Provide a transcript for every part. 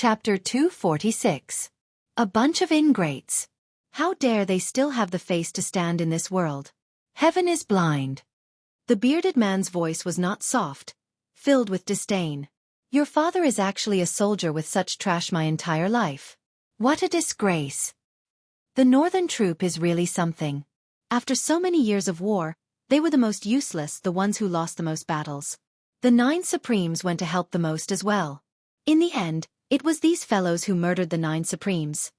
Chapter 246. A bunch of ingrates. How dare they still have the face to stand in this world? Heaven is blind. The bearded man's voice was not soft, filled with disdain. Your father is actually a soldier with such trash my entire life. What a disgrace. The northern troop is really something. After so many years of war, they were the most useless, the ones who lost the most battles. The 9 Supremes went to help the most as well. In the end, it was these fellows who murdered the 9 Supremes.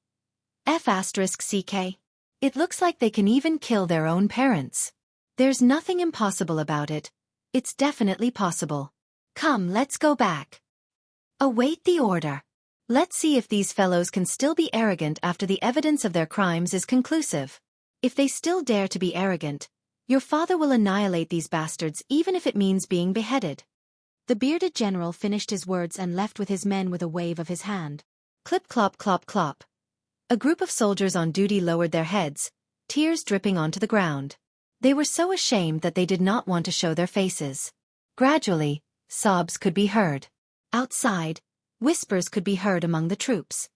Xueqi. It looks like they can even kill their own parents. There's nothing impossible about it. It's definitely possible. Come, let's go back. Await the order. Let's see if these fellows can still be arrogant after the evidence of their crimes is conclusive. If they still dare to be arrogant, your father will annihilate these bastards even if it means being beheaded. The bearded general finished his words and left with his men with a wave of his hand. Clip clop clop clop. A group of soldiers on duty lowered their heads, tears dripping onto the ground. They were so ashamed that they did not want to show their faces. Gradually, sobs could be heard. Outside, whispers could be heard among the troops.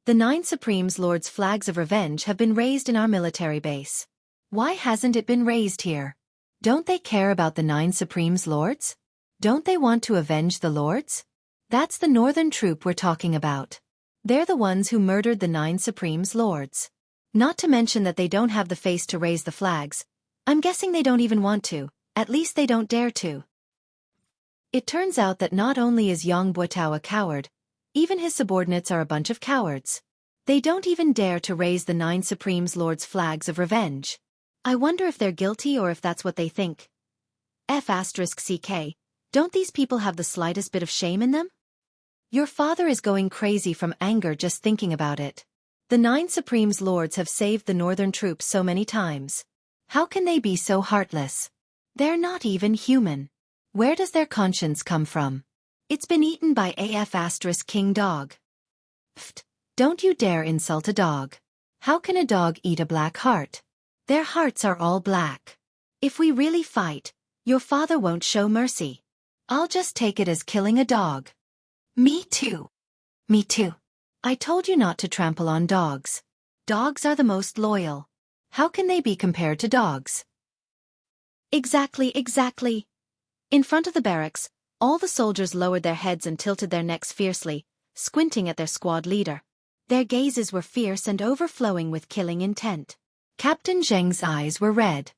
The 9 Supremes Lord's flags of revenge have been raised in our military base. Why hasn't it been raised here? Don't they care about the 9 Supremes Lords? Don't they want to avenge the Lords? That's the northern troop we're talking about. They're the ones who murdered the 9 Supremes Lords. Not to mention that they don't have the face to raise the flags. I'm guessing they don't even want to, at least they don't dare to. It turns out that not only is Yang Buotao a coward, even his subordinates are a bunch of cowards. They don't even dare to raise the 9 Supremes Lords' flags of revenge. I wonder if they're guilty or if that's what they think. Xueqi. Don't these people have the slightest bit of shame in them? Your father is going crazy from anger just thinking about it. The 9 Supremes Lords have saved the northern troops so many times. How can they be so heartless? They're not even human. Where does their conscience come from? It's been eaten by King Dog. Pfft, don't you dare insult a dog. How can a dog eat a black heart? Their hearts are all black. If we really fight, your father won't show mercy. I'll just take it as killing a dog. Me too. Me too. I told you not to trample on dogs. Dogs are the most loyal. How can they be compared to dogs? Exactly. In front of the barracks, all the soldiers lowered their heads and tilted their necks fiercely, squinting at their squad leader. Their gazes were fierce and overflowing with killing intent. Captain Zheng's eyes were red.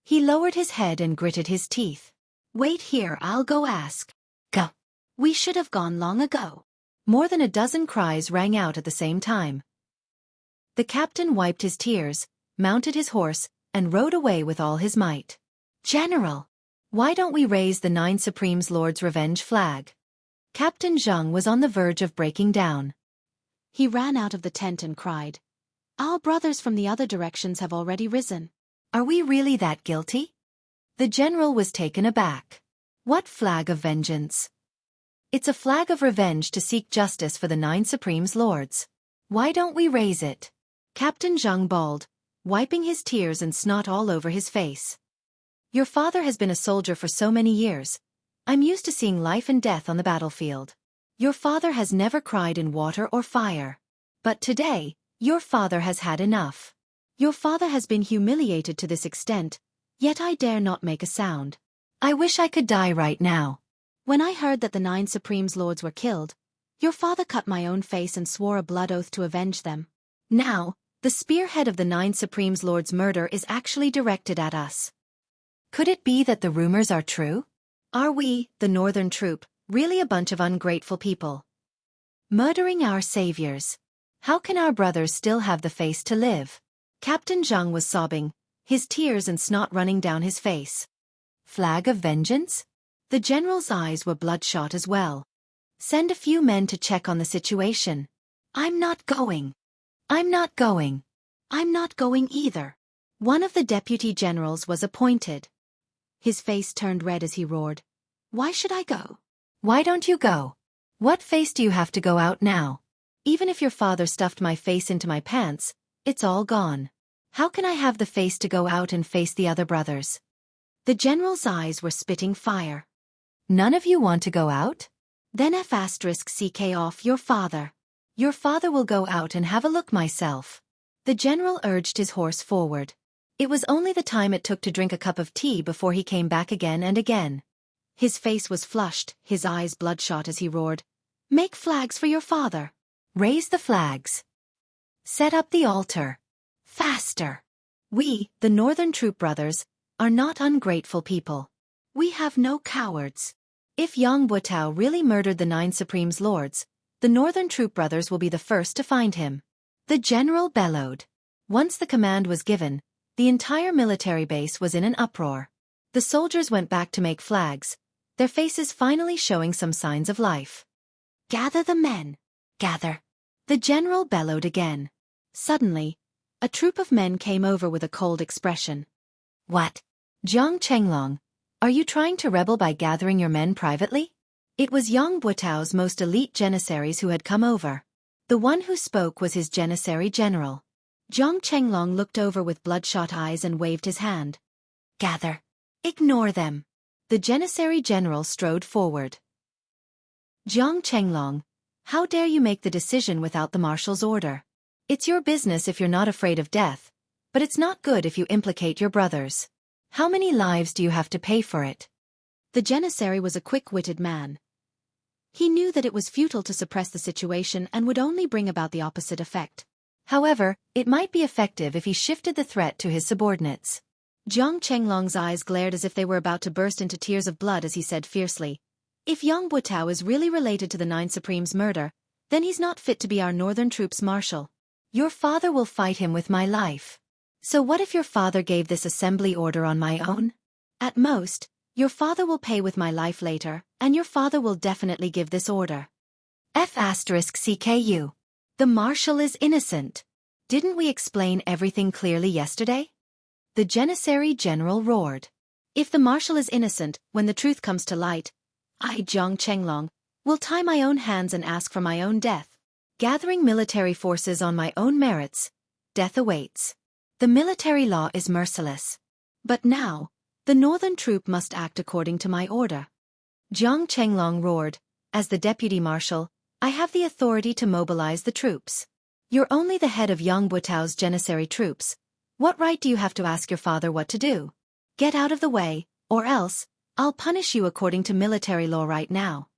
He lowered his head and gritted his teeth. Wait here, I'll go ask. Go. We should have gone long ago. More than a dozen cries rang out at the same time. The captain wiped his tears, mounted his horse, and rode away with all his might. General! Why don't we raise the 9 Supremes Lord's revenge flag? Captain Zheng was on the verge of breaking down. He ran out of the tent and cried. Our brothers from the other directions have already risen. Are we really that guilty? The general was taken aback. What flag of vengeance? It's a flag of revenge to seek justice for the 9 Supremes Lords. Why don't we raise it? Captain Zheng bawled, wiping his tears and snot all over his face. Your father has been a soldier for so many years. I'm used to seeing life and death on the battlefield. Your father has never cried in water or fire. But today, your father has had enough. Your father has been humiliated to this extent, yet I dare not make a sound. I wish I could die right now. When I heard that the 9 Supremes Lords were killed, your father cut my own face and swore a blood oath to avenge them. Now, the spearhead of the 9 Supremes Lords' murder is actually directed at us. Could it be that the rumors are true? Are we, the northern troop, really a bunch of ungrateful people? Murdering our saviors. How can our brothers still have the face to live? Captain Zheng was sobbing, his tears and snot running down his face. Flag of vengeance? The general's eyes were bloodshot as well. Send a few men to check on the situation. I'm not going. I'm not going. I'm not going either. One of the deputy generals was appointed. His face turned red as he roared. Why should I go? Why don't you go? What face do you have to go out now? Even if your father stuffed my face into my pants, it's all gone. How can I have the face to go out and face the other brothers? The general's eyes were spitting fire. None of you want to go out? Then F***CK off your father. Your father will go out and have a look myself. The general urged his horse forward. It was only the time it took to drink a cup of tea before he came back again and again. His face was flushed, his eyes bloodshot as he roared, "Make flags for your father. Raise the flags. Set up the altar. Faster. We, the Northern Troop Brothers, are not ungrateful people. We have no cowards. If Yang Butao really murdered the 9 Supremes Lords, the Northern Troop Brothers will be the first to find him." The general bellowed. Once the command was given, the entire military base was in an uproar. The soldiers went back to make flags, their faces finally showing some signs of life. "Gather the men. Gather." The general bellowed again. Suddenly, a troop of men came over with a cold expression. "What? Jiang Chenglong, are you trying to rebel by gathering your men privately?" It was Yang Butao's most elite janissaries who had come over. The one who spoke was his janissary general. Jiang Chenglong looked over with bloodshot eyes and waved his hand. "Gather. Ignore them." The janissary general strode forward. "Jiang Chenglong, how dare you make the decision without the marshal's order? It's your business if you're not afraid of death, but it's not good if you implicate your brothers. How many lives do you have to pay for it?" The janissary was a quick-witted man. He knew that it was futile to suppress the situation and would only bring about the opposite effect. However, it might be effective if he shifted the threat to his subordinates. Jiang Chenglong's eyes glared as if they were about to burst into tears of blood as he said fiercely, "If Yang Butao is really related to the 9 Supremes' murder, then he's not fit to be our Northern Troops' marshal. Your father will fight him with my life. So what if your father gave this assembly order on my own? At most, your father will pay with my life later, and your father will definitely give this order. F***CKU. The marshal is innocent. Didn't we explain everything clearly yesterday?" The janissary general roared. "If the marshal is innocent, when the truth comes to light, I, Jiang Chenglong, will tie my own hands and ask for my own death. Gathering military forces on my own merits, death awaits. The military law is merciless. But now, the Northern Troop must act according to my order." Jiang Chenglong roared, "As the deputy marshal, I have the authority to mobilize the troops. You're only the head of Yang Butao's janissary troops. What right do you have to ask your father what to do? Get out of the way, or else, I'll punish you according to military law right now."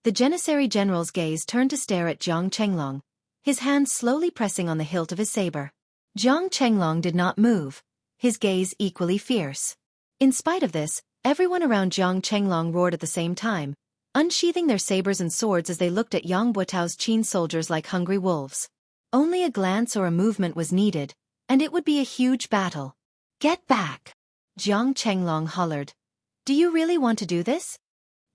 The janissary general's gaze turned to stare at Jiang Chenglong, his hands slowly pressing on the hilt of his saber. Jiang Chenglong did not move, his gaze equally fierce. In spite of this, everyone around Jiang Chenglong roared at the same time, unsheathing their sabers and swords as they looked at Yang Butao's Qin soldiers like hungry wolves. Only a glance or a movement was needed, and it would be a huge battle. "Get back!" Jiang Chenglong hollered. "Do you really want to do this?"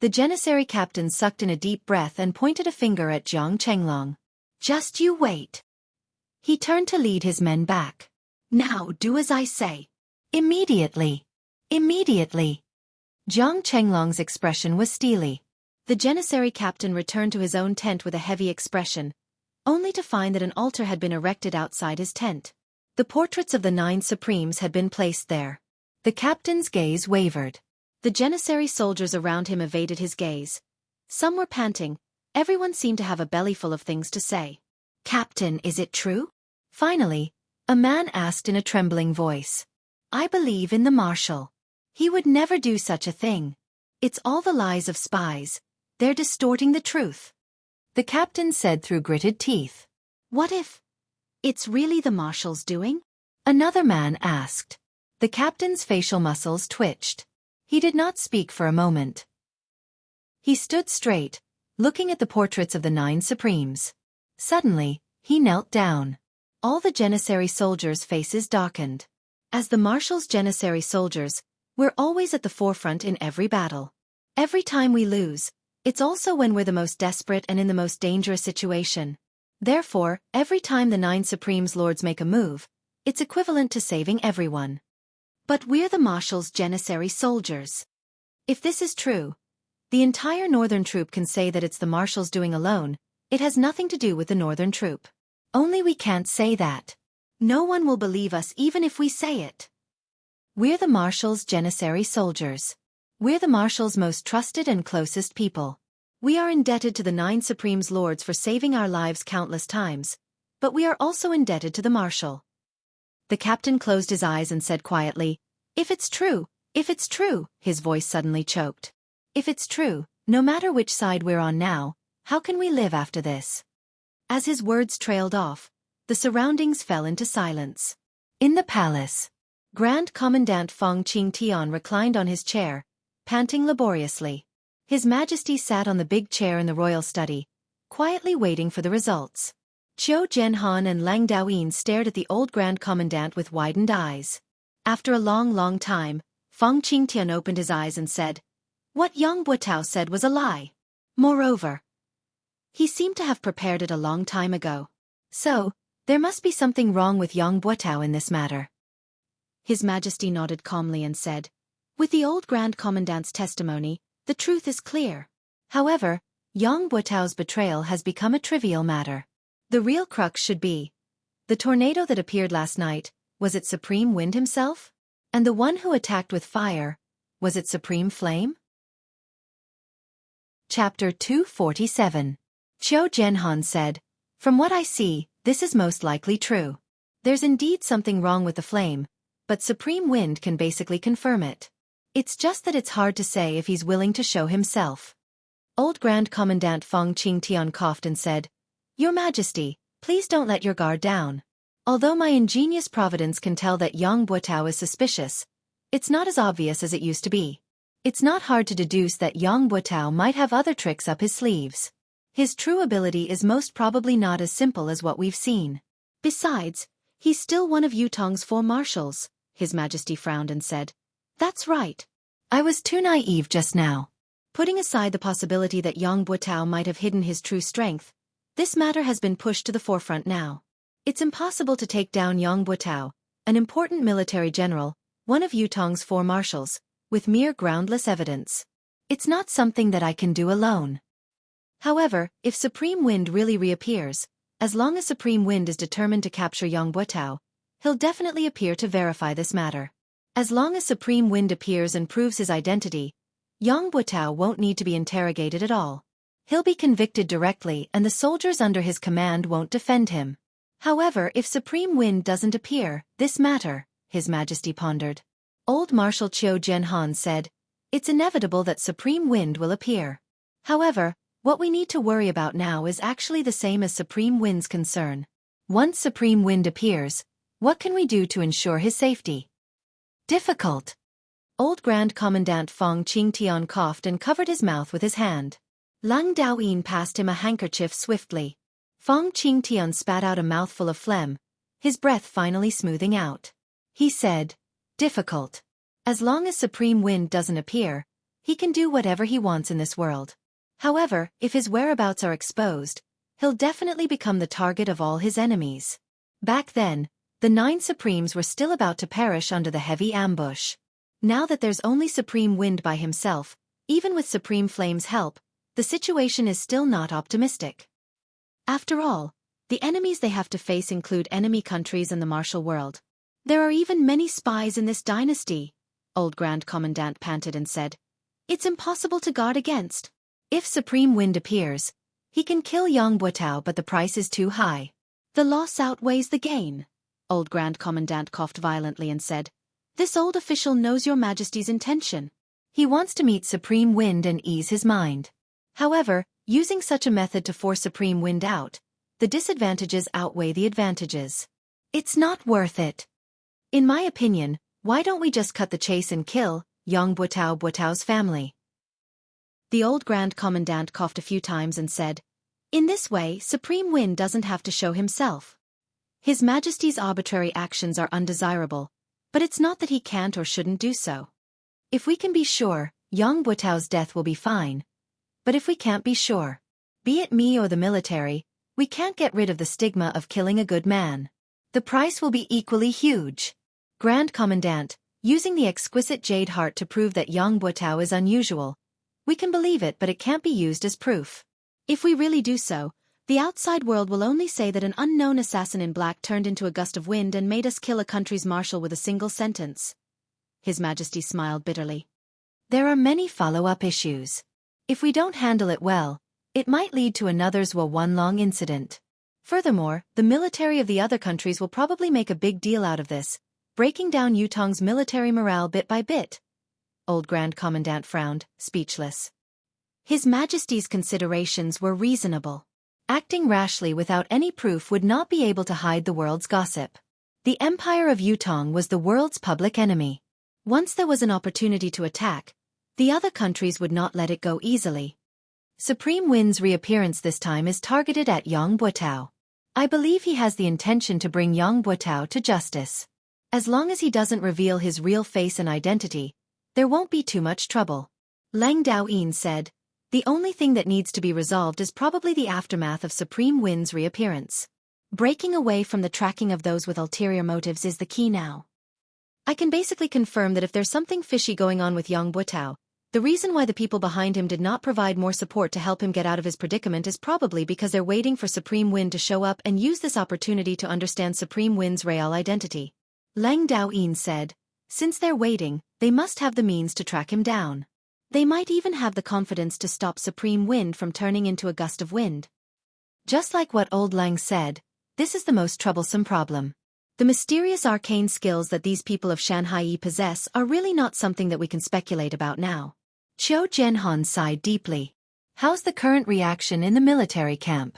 The janissary captain sucked in a deep breath and pointed a finger at Jiang Chenglong. "Just you wait." He turned to lead his men back. "Now do as I say. Immediately. Immediately." Jiang Chenglong's expression was steely. The janissary captain returned to his own tent with a heavy expression, only to find that an altar had been erected outside his tent. The portraits of the 9 Supremes had been placed there. The captain's gaze wavered. The janissary soldiers around him evaded his gaze. Some were panting, everyone seemed to have a bellyful of things to say. "Captain, is it true?" Finally, a man asked in a trembling voice. "I believe in the marshal. He would never do such a thing. It's all the lies of spies. They're distorting the truth." The captain said through gritted teeth. "What if it's really the marshal's doing?" Another man asked. The captain's facial muscles twitched. He did not speak for a moment. He stood straight, looking at the portraits of the 9 Supremes. Suddenly, he knelt down. All the janissary soldiers' faces darkened. As the marshal's janissary soldiers, we're always at the forefront in every battle. Every time we lose, it's also when we're the most desperate and in the most dangerous situation. Therefore, every time the 9 Supremes Lords make a move, it's equivalent to saving everyone. But we're the marshal's janissary soldiers. If this is true, the entire Northern Troop can say that it's the marshal's doing alone. It has nothing to do with the Northern Troop. Only we can't say that. No one will believe us even if we say it. We're the marshal's janissary soldiers. We're the marshal's most trusted and closest people. We are indebted to the 9 Supreme's lords for saving our lives countless times, but we are also indebted to the Marshal. The captain closed his eyes and said quietly, if it's true, his voice suddenly choked. If it's true, no matter which side we're on now, how can we live after this? As his words trailed off, the surroundings fell into silence. In the palace, Grand Commandant Feng Qingtian reclined on his chair, panting laboriously. His Majesty sat on the big chair in the royal study, quietly waiting for the results. Qiu Zhenhan and Lang Daoyin stared at the old Grand Commandant with widened eyes. After a long time, Feng Qingtian opened his eyes and said, "What Yang Buotao said was a lie. Moreover, he seemed to have prepared it a long time ago. So, there must be something wrong with Yang Buotao in this matter." His Majesty nodded calmly and said, "With the old Grand Commandant's testimony, the truth is clear. However, Yang Buotao's betrayal has become a trivial matter. The real crux should be, the tornado that appeared last night, was it Supreme Wind himself? And the one who attacked with fire, was it Supreme Flame?" Chapter 247. Qiu Zhenhan said, "From what I see, this is most likely true. There's indeed something wrong with the flame, but Supreme Wind can basically confirm it. It's just that it's hard to say if he's willing to show himself." Old Grand Commandant Feng Qingtian coughed and said, "Your Majesty, please don't let your guard down. Although my ingenious providence can tell that Yang Buotao is suspicious, it's not as obvious as it used to be. It's not hard to deduce that Yang Buotao might have other tricks up his sleeves. His true ability is most probably not as simple as what we've seen. Besides, he's still one of Yutong's 4 marshals," His Majesty frowned and said. "That's right. I was too naive just now. Putting aside the possibility that Yang Buotao might have hidden his true strength, this matter has been pushed to the forefront now. It's impossible to take down Yang Buotao, an important military general, one of Yutong's 4 marshals, with mere groundless evidence. It's not something that I can do alone. However, if Supreme Wind really reappears, as long as Supreme Wind is determined to capture Yang Buotao, he'll definitely appear to verify this matter. As long as Supreme Wind appears and proves his identity, Yang Buotao won't need to be interrogated at all. He'll be convicted directly and the soldiers under his command won't defend him. However, if Supreme Wind doesn't appear, this matter," His Majesty pondered. Old Marshal Qiu Zhenhan said, "It's inevitable that Supreme Wind will appear. However, what we need to worry about now is actually the same as Supreme Wind's concern. Once Supreme Wind appears, what can we do to ensure his safety?" "Difficult." Old Grand Commandant Feng Qingtian coughed and covered his mouth with his hand. Lang Daoyin passed him a handkerchief swiftly. Feng Qingtian spat out a mouthful of phlegm, his breath finally smoothing out. He said, "Difficult. As long as Supreme Wind doesn't appear, he can do whatever he wants in this world. However, if his whereabouts are exposed, he'll definitely become the target of all his enemies." Back then, the 9 Supremes were still about to perish under the heavy ambush. Now that there's only Supreme Wind by himself, even with Supreme Flame's help, the situation is still not optimistic. After all, the enemies they have to face include enemy countries and the martial world. "There are even many spies in this dynasty," Old Grand Commandant panted and said. "It's impossible to guard against. If Supreme Wind appears, he can kill Yang Buotao, but the price is too high. The loss outweighs the gain." Old Grand Commandant coughed violently and said, "This old official knows Your Majesty's intention. He wants to meet Supreme Wind and ease his mind. However, using such a method to force Supreme Wind out, the disadvantages outweigh the advantages. It's not worth it. In my opinion, why don't we just cut the chase and kill Yang Buotao's family?" The old Grand Commandant coughed a few times and said, "In this way, Supreme Wind doesn't have to show himself. His Majesty's arbitrary actions are undesirable, but it's not that he can't or shouldn't do so. If we can be sure, Yang Buotao's death will be fine. But if we can't be sure, be it me or the military, we can't get rid of the stigma of killing a good man. The price will be equally huge. Grand Commandant, using the exquisite jade heart to prove that Yang Buotao is unusual. We can believe it, but it can't be used as proof. If we really do so, the outside world will only say that an unknown assassin in black turned into a gust of wind and made us kill a country's marshal with a single sentence." His Majesty smiled bitterly. "There are many follow-up issues. If we don't handle it well, it might lead to another Xueqi incident. Furthermore, the military of the other countries will probably make a big deal out of this, breaking down Yutong's military morale bit by bit. Old Grand Commandant frowned, speechless. His Majesty's considerations were reasonable. Acting rashly without any proof would not be able to hide the world's gossip. The Empire of Yutong was the world's public enemy. Once there was an opportunity to attack, the other countries would not let it go easily. Supreme Win's reappearance this time is targeted at Yang Buotao. I believe he has the intention to bring Yang Buotao to justice. As long as he doesn't reveal his real face and identity, there won't be too much trouble. Lang Daoyin said, the only thing that needs to be resolved is probably the aftermath of Supreme Win's reappearance. Breaking away from the tracking of those with ulterior motives is the key now. I can basically confirm that if there's something fishy going on with Yang Buotao, the reason why the people behind him did not provide more support to help him get out of his predicament is probably because they're waiting for Supreme Win to show up and use this opportunity to understand Supreme Win's real identity. Lang Daoyin said, since they're waiting, they must have the means to track him down. They might even have the confidence to stop Supreme Wind from turning into a gust of wind. Just like what old Lang said, this is the most troublesome problem. The mysterious arcane skills that these people of Shanghai possess are really not something that we can speculate about now. Qiu Jianhan sighed deeply. How's the current reaction in the military camp?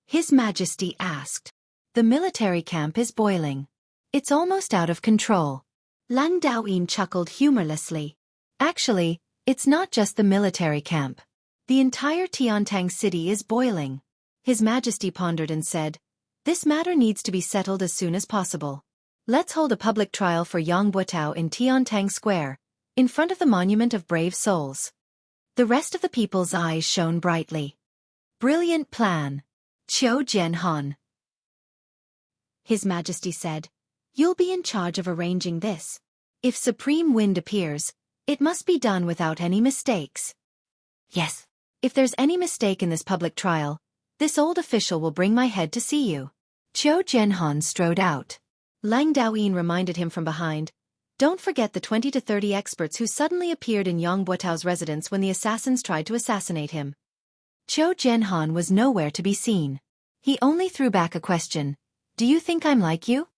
His Majesty asked. The military camp is boiling. It's almost out of control. Lang Daoyin chuckled humorlessly. Actually, it's not just the military camp. The entire Tiantang city is boiling. His Majesty pondered and said, this matter needs to be settled as soon as possible. Let's hold a public trial for Yang Buotao in Tiantang Square, in front of the Monument of Brave Souls. The rest of the people's eyes shone brightly. Brilliant plan. Qiu Jianhan. His Majesty said, you'll be in charge of arranging this. If Supreme Wind appears, it must be done without any mistakes. Yes. If there's any mistake in this public trial, this old official will bring my head to see you. Qiu Jianhan strode out. Lang Daoyin reminded him from behind, don't forget the 20 to 30 experts who suddenly appeared in Yang Buotao's residence when the assassins tried to assassinate him. Qiu Jianhan was nowhere to be seen. He only threw back a question. Do you think I'm like you?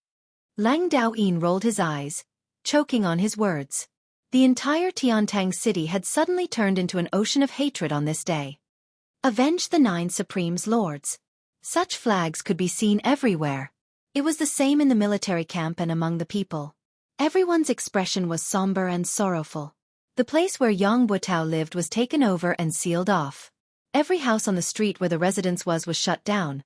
Lang Daoyin rolled his eyes, choking on his words. The entire Tiantang city had suddenly turned into an ocean of hatred on this day. Avenge the 9 Supremes Lords. Such flags could be seen everywhere. It was the same in the military camp and among the people. Everyone's expression was somber and sorrowful. The place where Yang Buotao lived was taken over and sealed off. Every house on the street where the residence was shut down.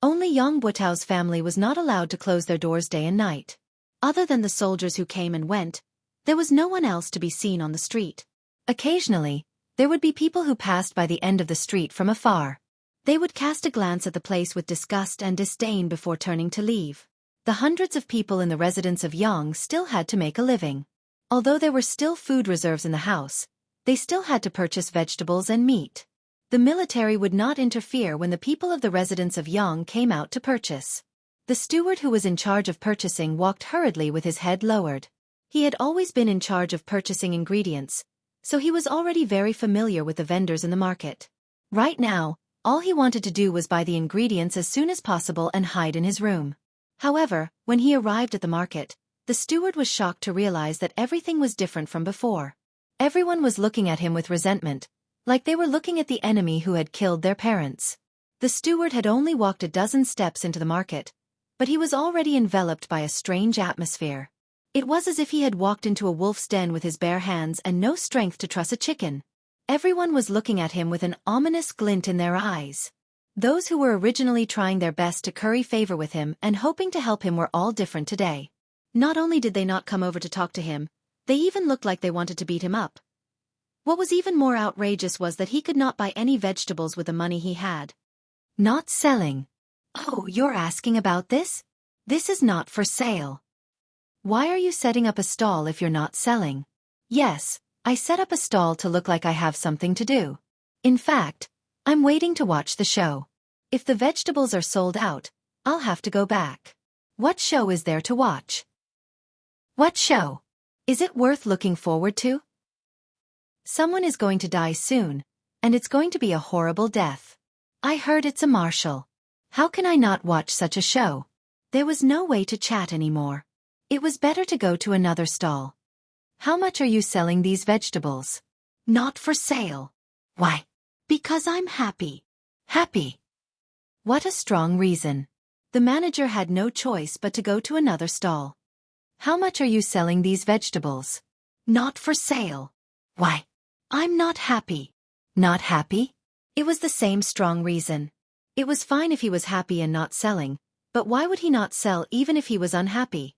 Only Yang Buotao's family was not allowed to close their doors day and night. Other than the soldiers who came and went, there was no one else to be seen on the street. Occasionally, there would be people who passed by the end of the street from afar. They would cast a glance at the place with disgust and disdain before turning to leave. The hundreds of people in the residence of Yang still had to make a living. Although there were still food reserves in the house, they still had to purchase vegetables and meat. The military would not interfere when the people of the residence of Yang came out to purchase. The steward who was in charge of purchasing walked hurriedly with his head lowered. He had always been in charge of purchasing ingredients, so he was already very familiar with the vendors in the market. Right now, all he wanted to do was buy the ingredients as soon as possible and hide in his room. However, when he arrived at the market, the steward was shocked to realize that everything was different from before. Everyone was looking at him with resentment, like they were looking at the enemy who had killed their parents. The steward had only walked a dozen steps into the market, but he was already enveloped by a strange atmosphere. It was as if he had walked into a wolf's den with his bare hands and no strength to truss a chicken. Everyone was looking at him with an ominous glint in their eyes. Those who were originally trying their best to curry favor with him and hoping to help him were all different today. Not only did they not come over to talk to him, they even looked like they wanted to beat him up. What was even more outrageous was that he could not buy any vegetables with the money he had. Not selling. Oh, you're asking about this? This is not for sale. Why are you setting up a stall if you're not selling? Yes, I set up a stall to look like I have something to do. In fact, I'm waiting to watch the show. If the vegetables are sold out, I'll have to go back. What show is there to watch? What show? Is it worth looking forward to? Someone is going to die soon, And it's going to be a horrible death. I heard it's a martial. How can I not watch such a show? There was no way to chat anymore. It was better to go to another stall. How much are you selling these vegetables? Not for sale. Why? Because I'm happy. Happy. What a strong reason. The manager had no choice but to go to another stall. How much are you selling these vegetables? Not for sale. Why? I'm not happy. Not happy? It was the same strong reason. It was fine if he was happy and not selling, but why would he not sell even if he was unhappy?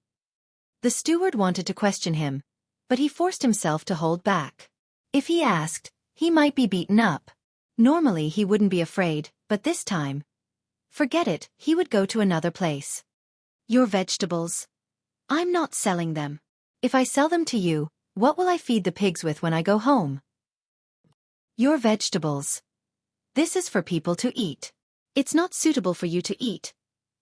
The steward wanted to question him, but he forced himself to hold back. If he asked, he might be beaten up. Normally he wouldn't be afraid, but this time, forget it, he would go to another place. Your vegetables? I'm not selling them. If I sell them to you, what will I feed the pigs with when I go home? Your vegetables. This is for people to eat. It's not suitable for you to eat.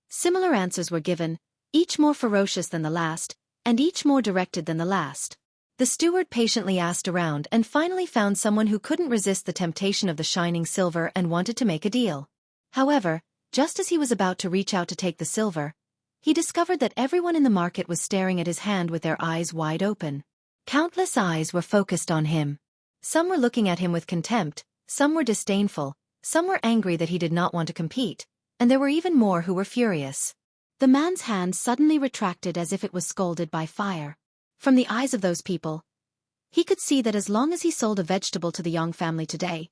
Similar answers were given, each more ferocious than the last, and each more directed than the last. The steward patiently asked around and finally found someone who couldn't resist the temptation of the shining silver and wanted to make a deal. However, just as he was about to reach out to take the silver, he discovered that everyone in the market was staring at his hand with their eyes wide open. Countless eyes were focused on him. Some were looking at him with contempt, some were disdainful, some were angry that he did not want to compete, and there were even more who were furious. The man's hand suddenly retracted as if it was scalded by fire. From the eyes of those people, he could see that as long as he sold a vegetable to the Young family today,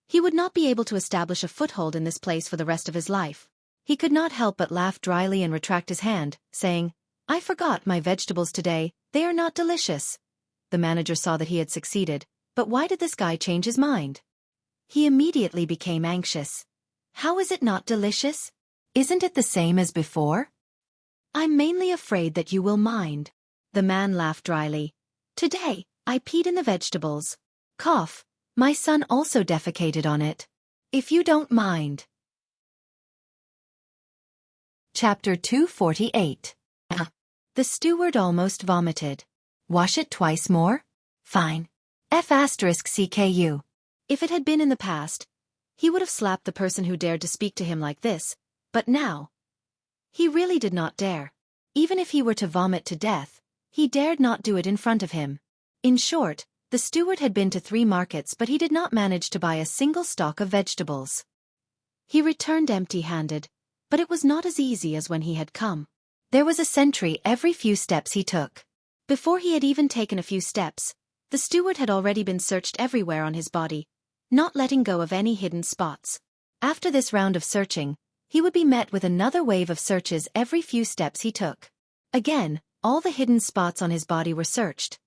he would not be able to establish a foothold in this place for the rest of his life. He could not help but laugh dryly and retract his hand, saying, I forgot my vegetables today, they are not delicious. The manager saw that he had succeeded, but why did this guy change his mind? He immediately became anxious. How is it not delicious? Isn't it the same as before? I'm mainly afraid that you will mind. The man laughed dryly. Today, I peed in the vegetables. Cough. My son also defecated on it. If you don't mind. Chapter 248. The steward almost vomited. Wash it twice more? Fine. F***CKU. If it had been in the past, he would have slapped the person who dared to speak to him like this, but now, he really did not dare. Even if he were to vomit to death, he dared not do it in front of him. In short, the steward had been to 3 markets but he did not manage to buy a single stalk of vegetables. He returned empty-handed, but it was not as easy as when he had come. There was a sentry every few steps he took. Before he had even taken a few steps, the steward had already been searched everywhere on his body, not letting go of any hidden spots. After this round of searching, he would be met with another wave of searches every few steps he took. Again, all the hidden spots on his body were searched.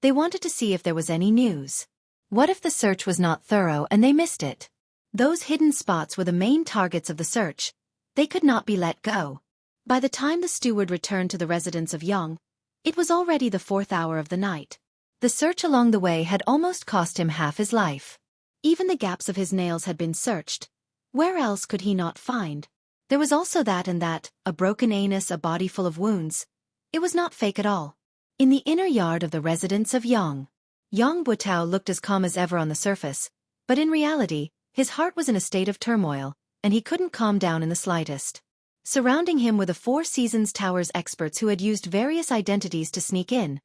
They wanted to see if there was any news. What if the search was not thorough and they missed it? Those hidden spots were the main targets of the search. They could not be let go. By the time the steward returned to the residence of Young, it was already the 4th hour of the night. The search along the way had almost cost him half his life. Even the gaps of his nails had been searched. Where else could he not find? There was also that, a broken anus, a body full of wounds. It was not fake at all. In the inner yard of the residence of Yang Buitao looked as calm as ever on the surface, but in reality, his heart was in a state of turmoil, and he couldn't calm down in the slightest. Surrounding him were the Four Seasons Tower's experts who had used various identities to sneak in.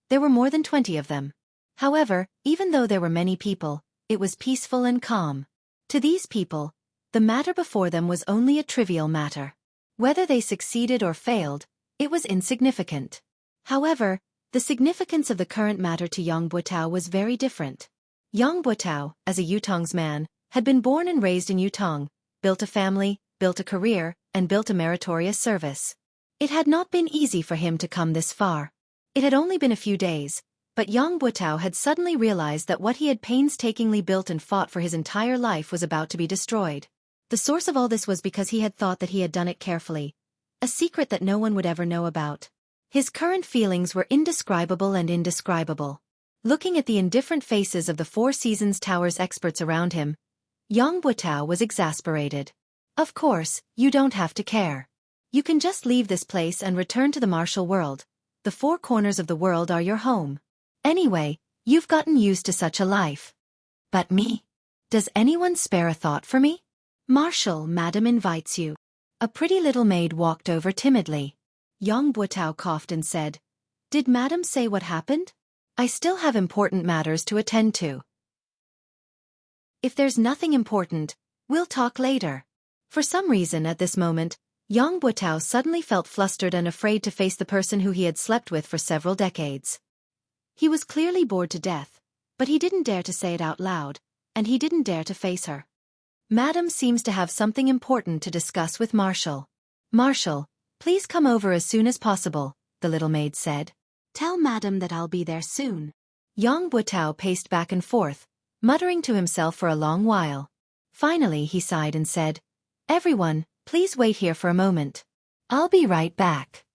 There were more than 20 of them. However, even though there were many people, it was peaceful and calm. To these people, the matter before them was only a trivial matter. Whether they succeeded or failed, it was insignificant. However, the significance of the current matter to Yang Buitao was very different. Yang Buitao, as a Yutong's man, had been born and raised in Yutong, built a family, built a career, and built a meritorious service. It had not been easy for him to come this far. It had only been a few days, but Yang Buitao had suddenly realized that what he had painstakingly built and fought for his entire life was about to be destroyed. The source of all this was because he had thought that he had done it carefully, a secret that no one would ever know about. His current feelings were indescribable and indescribable. Looking at the indifferent faces of the Four Seasons Tower's experts around him, Yang Buitao was exasperated. Of course, you don't have to care. You can just leave this place and return to the martial world. The 4 corners of the world are your home. Anyway, you've gotten used to such a life. But me? Does anyone spare a thought for me? Marshal, Madam invites you. A pretty little maid walked over timidly. Yang Buotao coughed and said, Did Madam say what happened? I still have important matters to attend to. If there's nothing important, we'll talk later. For some reason at this moment, Yang Buotao suddenly felt flustered and afraid to face the person who he had slept with for several decades. He was clearly bored to death, but he didn't dare to say it out loud, and he didn't dare to face her. Madam seems to have something important to discuss with Marshal. Marshal, please come over as soon as possible, the little maid said. Tell Madam that I'll be there soon. Yang Buotao paced back and forth, muttering to himself for a long while. Finally he sighed and said, Everyone, please wait here for a moment. I'll be right back.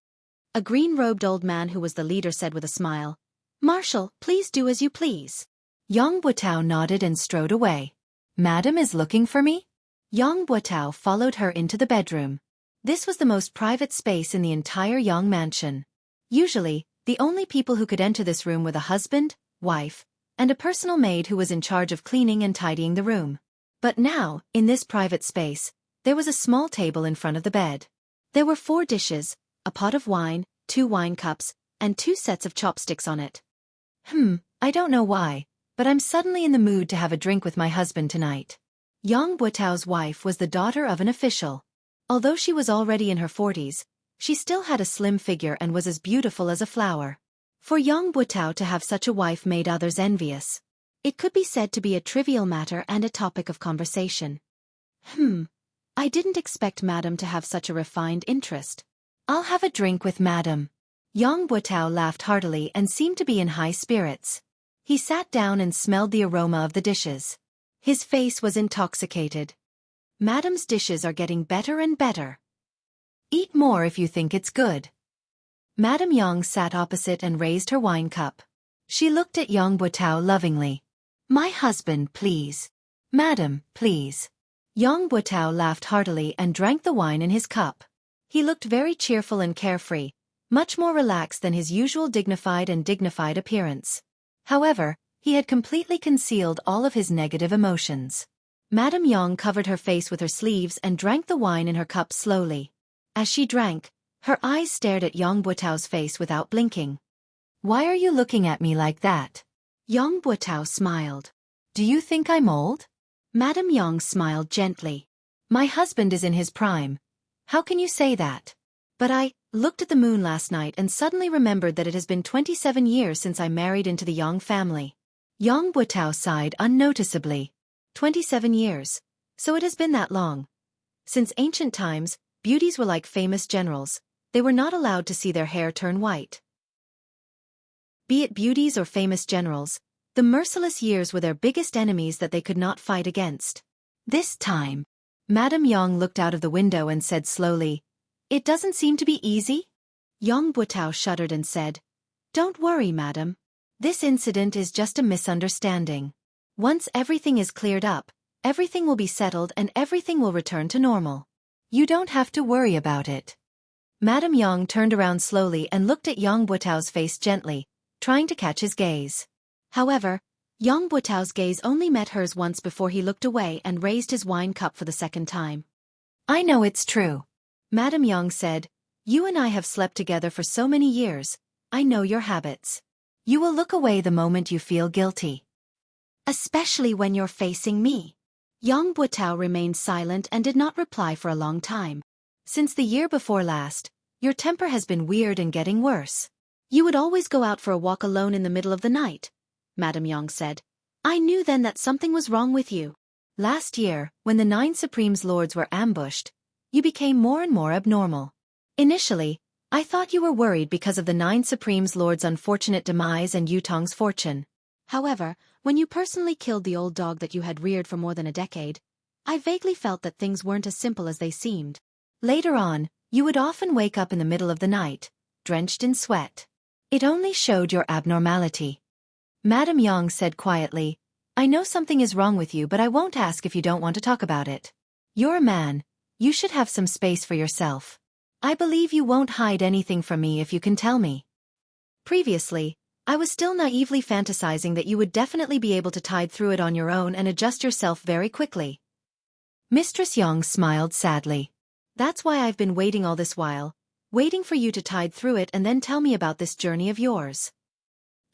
A green-robed old man who was the leader said with a smile, Marshal, please do as you please. Yang Buotao nodded and strode away. Madam is looking for me? Yang Buotao followed her into the bedroom. This was the most private space in the entire Yang mansion. Usually, the only people who could enter this room were the husband, wife, and a personal maid who was in charge of cleaning and tidying the room. But now, in this private space, there was a small table in front of the bed. There were 4 dishes, a pot of wine, 2 wine cups, and 2 sets of chopsticks on it. I don't know why, but I'm suddenly in the mood to have a drink with my husband tonight. Yang Buotao's wife was the daughter of an official. Although she was already in her 40s, she still had a slim figure and was as beautiful as a flower. For Yang Buotao to have such a wife made others envious. It could be said to be a trivial matter and a topic of conversation. I didn't expect Madam to have such a refined interest. I'll have a drink with Madam. Yang Buotao laughed heartily and seemed to be in high spirits. He sat down and smelled the aroma of the dishes. His face was intoxicated. Madam's dishes are getting better and better. Eat more if you think it's good. Madame Yang sat opposite and raised her wine cup. She looked at Yang Buotao lovingly. My husband, please. Madam, please. Yang Buotao laughed heartily and drank the wine in his cup. He looked very cheerful and carefree, much more relaxed than his usual dignified appearance. However, he had completely concealed all of his negative emotions. Madame Yang covered her face with her sleeves and drank the wine in her cup slowly. As she drank, her eyes stared at Yang Buotao's face without blinking. Why are you looking at me like that? Yang Buotao smiled. Do you think I'm old? Madame Yang smiled gently. My husband is in his prime. How can you say that? But I looked at the moon last night and suddenly remembered that it has been 27 years since I married into the Yang family. Yang Buotao sighed unnoticeably. 27 years. So it has been that long. Since ancient times, beauties were like famous generals. They were not allowed to see their hair turn white. Be it beauties or famous generals, the merciless years were their biggest enemies that they could not fight against. This time, Madame Yang looked out of the window and said slowly, It doesn't seem to be easy? Yang Buotao shuddered and said, Don't worry, madam. This incident is just a misunderstanding. Once everything is cleared up, everything will be settled and everything will return to normal. You don't have to worry about it. Madame Yang turned around slowly and looked at Yang Buotao's face gently, trying to catch his gaze. However, Yang Buotao's gaze only met hers once before he looked away and raised his wine cup for the second time. I know it's true. Madame Yang said, You and I have slept together for so many years. I know your habits. You will look away the moment you feel guilty. Especially when you're facing me. Yang Buotao remained silent and did not reply for a long time. Since the year before last, your temper has been weird and getting worse. You would always go out for a walk alone in the middle of the night, Madame Yang said. I knew then that something was wrong with you. Last year, when the 9 Supremes Lords were ambushed, you became more and more abnormal. Initially, I thought you were worried because of the 9 Supremes Lords' unfortunate demise and Yutong's fortune. However, when you personally killed the old dog that you had reared for more than a decade, I vaguely felt that things weren't as simple as they seemed. Later on, you would often wake up in the middle of the night, drenched in sweat. It only showed your abnormality. Madame Yang said quietly, I know something is wrong with you, but I won't ask if you don't want to talk about it. You're a man. You should have some space for yourself. I believe you won't hide anything from me if you can tell me. Previously, I was still naively fantasizing that you would definitely be able to tide through it on your own and adjust yourself very quickly. Mistress Yang smiled sadly. That's why I've been waiting all this while, waiting for you to tide through it and then tell me about this journey of yours.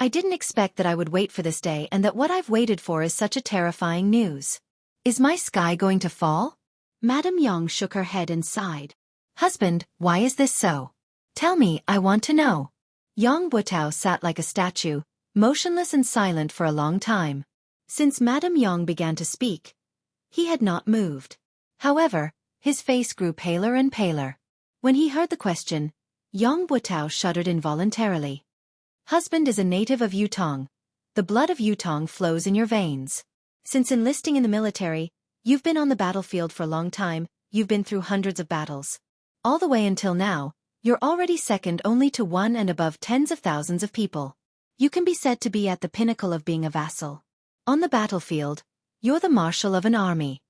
I didn't expect that I would wait for this day and that what I've waited for is such a terrifying news. Is my sky going to fall? Madame Yang shook her head and sighed. Husband, why is this so? Tell me, I want to know. Yang Butao sat like a statue, motionless and silent for a long time. Since Madame Yang began to speak, he had not moved. However, his face grew paler and paler. When he heard the question, Yang Butao shuddered involuntarily. Husband is a native of Yutong. The blood of Yutong flows in your veins. Since enlisting in the military, you've been on the battlefield for a long time, you've been through hundreds of battles. All the way until now, you're already second only to one and above tens of thousands of people. You can be said to be at the pinnacle of being a vassal. On the battlefield, you're the marshal of an army.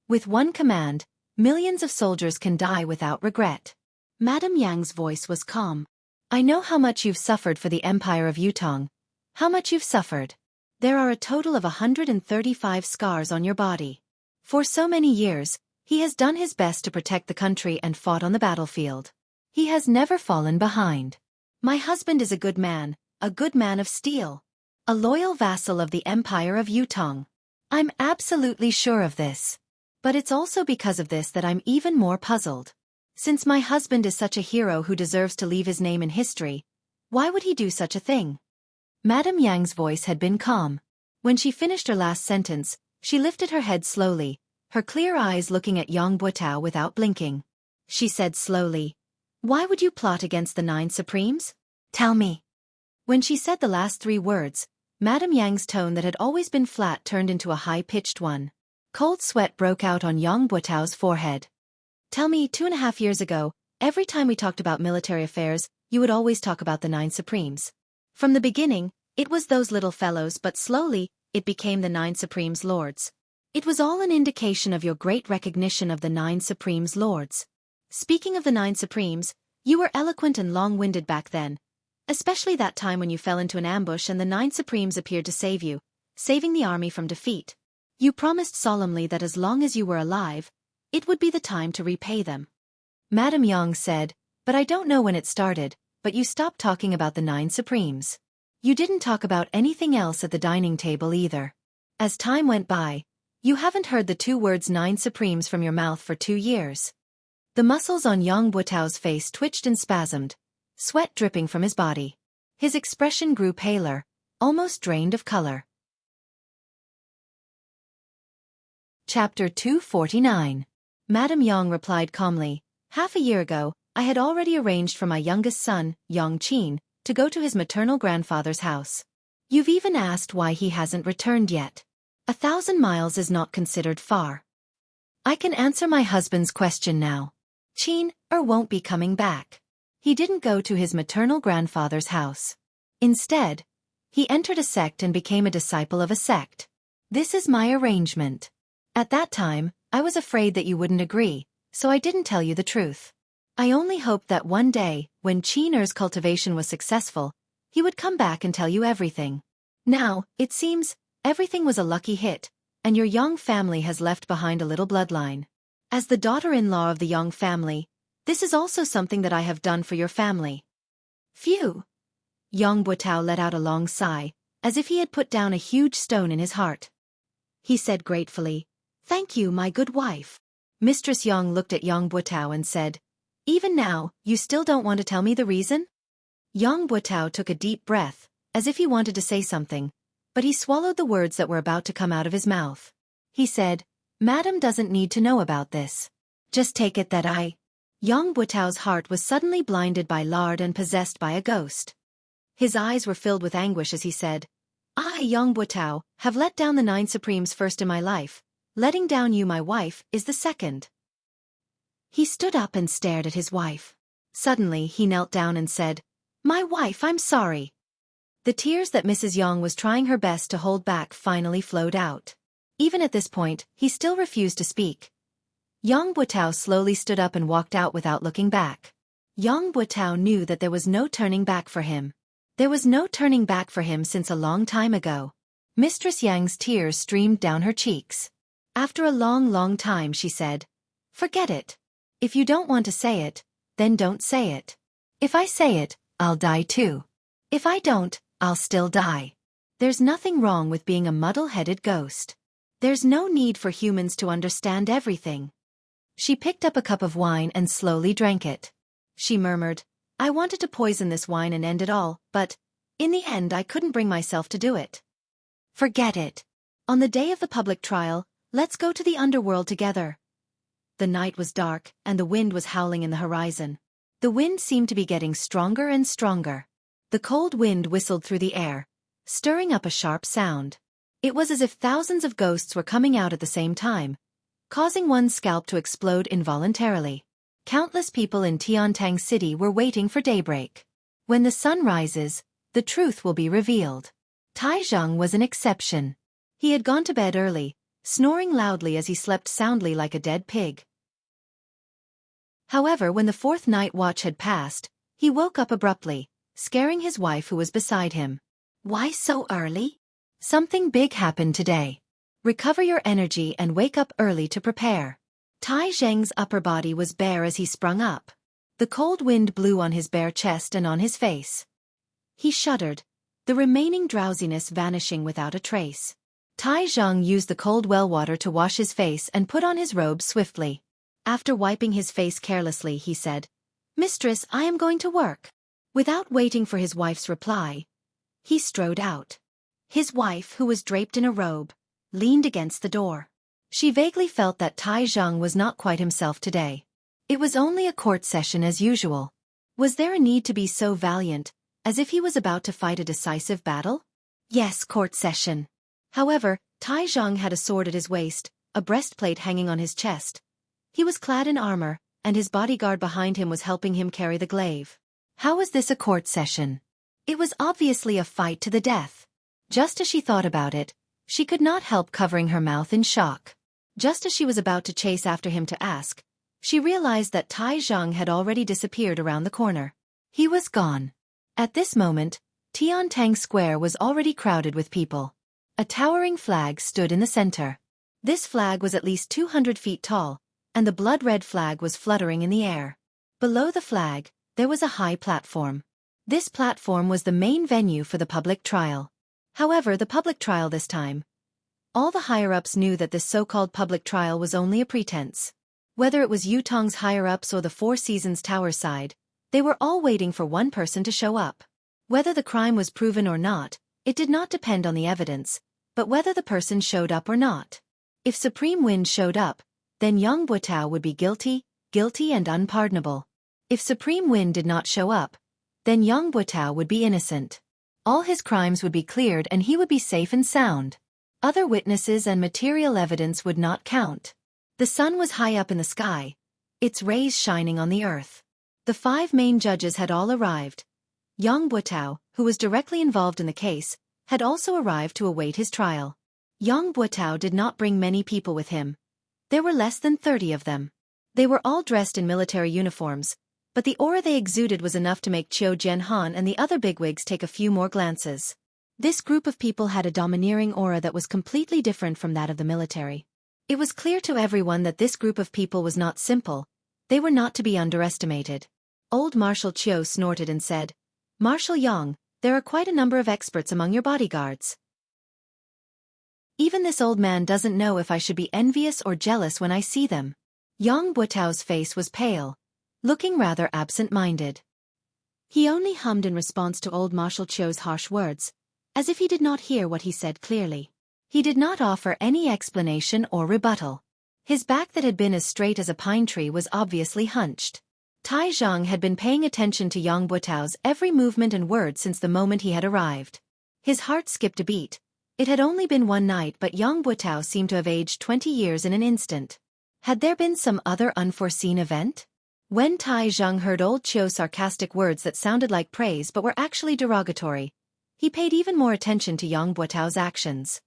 With one command, millions of soldiers can die without regret. Madame Yang's voice was calm. I know how much you've suffered for the Empire of Yutong. How much you've suffered. There are a total of 135 scars on your body. For so many years, he has done his best to protect the country and fought on the battlefield. He has never fallen behind. My husband is a good man of steel. A loyal vassal of the Empire of Yutong. I'm absolutely sure of this. But it's also because of this that I'm even more puzzled. Since my husband is such a hero who deserves to leave his name in history, why would he do such a thing? Madame Yang's voice had been calm. When she finished her last sentence, she lifted her head slowly, her clear eyes looking at Yang Butao without blinking. She said slowly, why would you plot against the 9 Supremes? Tell me. When she said the last 3 words, Madame Yang's tone that had always been flat turned into a high-pitched one. Cold sweat broke out on Yang Butao's forehead. Tell me, 2.5 years ago, every time we talked about military affairs, you would always talk about the 9 Supremes. From the beginning, it was those little fellows, but slowly, it became the 9 Supremes Lords. It was all an indication of your great recognition of the 9 Supremes Lords. Speaking of the 9 Supremes, you were eloquent and long-winded back then, especially that time when you fell into an ambush and the 9 Supremes appeared to save you, saving the army from defeat. You promised solemnly that as long as you were alive, it would be the time to repay them. Madame Yang said, but I don't know when it started, but you stopped talking about the 9 Supremes. You didn't talk about anything else at the dining table either. As time went by, you haven't heard the 2 words 9 Supremes from your mouth for 2 years. The muscles on Yang Butao's face twitched and spasmed, sweat dripping from his body. His expression grew paler, almost drained of color. Chapter 249. Madame Yang replied calmly, half a year ago, I had already arranged for my youngest son, Yang Qin, to go to his maternal grandfather's house. You've even asked why he hasn't returned yet. 1,000 miles is not considered far. I can answer my husband's question now. Qin won't be coming back. He didn't go to his maternal grandfather's house. Instead, he entered a sect and became a disciple of a sect. This is my arrangement. At that time, I was afraid that you wouldn't agree, so I didn't tell you the truth. I only hoped that one day, when Qin's cultivation was successful, he would come back and tell you everything. Now, it seems, everything was a lucky hit, and your Yang family has left behind a little bloodline. As the daughter-in-law of the Yang family, this is also something that I have done for your family. Phew! Yang Butao let out a long sigh, as if he had put down a huge stone in his heart. He said gratefully, Thank you, my good wife. Mistress Yang looked at Yang Butao and said, Even now, you still don't want to tell me the reason? Yang Butao took a deep breath, as if he wanted to say something, but he swallowed the words that were about to come out of his mouth. He said, Madam doesn't need to know about this. Just take it that I... Yang Butao's heart was suddenly blinded by lard and possessed by a ghost. His eyes were filled with anguish as he said, I, Yang Butao, have let down the 9 Supremes first in my life. Letting down you, my wife, is the second. He stood up and stared at his wife. Suddenly, he knelt down and said, My wife, I'm sorry. The tears that Mrs. Yang was trying her best to hold back finally flowed out. Even at this point, he still refused to speak. Yang Butao slowly stood up and walked out without looking back. Yang Butao knew that there was no turning back for him. There was no turning back for him since a long time ago. Mistress Yang's tears streamed down her cheeks. After a long time she said, "Forget it. If you don't want to say it, then don't say it. If I say it, I'll die too. If I don't, I'll still die. There's nothing wrong with being a muddle-headed ghost. There's no need for humans to understand everything." She picked up a cup of wine and slowly drank it. She murmured, "I wanted to poison this wine and end it all, but, in the end I couldn't bring myself to do it. Forget it. On the day of the public trial, let's go to the underworld together." The night was dark, and the wind was howling in the horizon. The wind seemed to be getting stronger and stronger. The cold wind whistled through the air, stirring up a sharp sound. It was as if thousands of ghosts were coming out at the same time, causing one's scalp to explode involuntarily. Countless people in Tiantang City were waiting for daybreak. When the sun rises, the truth will be revealed. Tai Zhang was an exception. He had gone to bed early, snoring loudly as he slept soundly like a dead pig. However, when the fourth night watch had passed, he woke up abruptly, scaring his wife who was beside him. "Why so early? Something big happened today. Recover your energy and wake up early to prepare." Tai Zheng's upper body was bare as he sprung up. The cold wind blew on his bare chest and on his face. He shuddered, the remaining drowsiness vanishing without a trace. Tai Zheng used the cold well water to wash his face and put on his robe swiftly. After wiping his face carelessly, he said, "Mistress, I am going to work." Without waiting for his wife's reply, he strode out. His wife, who was draped in a robe, leaned against the door. She vaguely felt that Tai Zheng was not quite himself today. It was only a court session as usual. Was there a need to be so valiant, as if he was about to fight a decisive battle? Yes, court session. However, Tai Zheng had a sword at his waist, a breastplate hanging on his chest. He was clad in armor, and his bodyguard behind him was helping him carry the glaive. How was this a court session? It was obviously a fight to the death. Just as she thought about it, she could not help covering her mouth in shock. Just as she was about to chase after him to ask, she realized that Tai Zheng had already disappeared around the corner. He was gone. At this moment, Tiantang Square was already crowded with people. A towering flag stood in the center. This flag was at least 200 feet tall, and the blood-red flag was fluttering in the air. Below the flag, there was a high platform. This platform was the main venue for the public trial. However, the public trial this time, all the higher-ups knew that this so-called public trial was only a pretense. Whether it was Yutong's higher-ups or the Four Seasons Tower side, they were all waiting for one person to show up. Whether the crime was proven or not, it did not depend on the evidence, but whether the person showed up or not. If Supreme Wind showed up, then Yang Butao would be guilty and unpardonable. If Supreme Wind did not show up, then Yang Butao would be innocent. All his crimes would be cleared and he would be safe and sound. Other witnesses and material evidence would not count. The sun was high up in the sky, its rays shining on the earth. The 5 main judges had all arrived. Yang Butao, who was directly involved in the case, had also arrived to await his trial. Yang Butao did not bring many people with him. There were less than 30 of them. They were all dressed in military uniforms, but the aura they exuded was enough to make Qiu Jianhan and the other bigwigs take a few more glances. This group of people had a domineering aura that was completely different from that of the military. It was clear to everyone that this group of people was not simple. They were not to be underestimated. Old Marshal Qiu snorted and said, "Marshal Yang, there are quite a number of experts among your bodyguards. Even this old man doesn't know if I should be envious or jealous when I see them." Yang Butao's face was pale, looking rather absent-minded. He only hummed in response to old Marshal Qiu's harsh words, as if he did not hear what he said clearly. He did not offer any explanation or rebuttal. His back that had been as straight as a pine tree was obviously hunched. Tai Zheng had been paying attention to Yang Butao's every movement and word since the moment he had arrived. His heart skipped a beat. It had only been one night, but Yang Butao seemed to have aged 20 years in an instant. Had there been some other unforeseen event? When Tai Zheng heard old Qiu's sarcastic words that sounded like praise but were actually derogatory, he paid even more attention to Yang Butao's actions.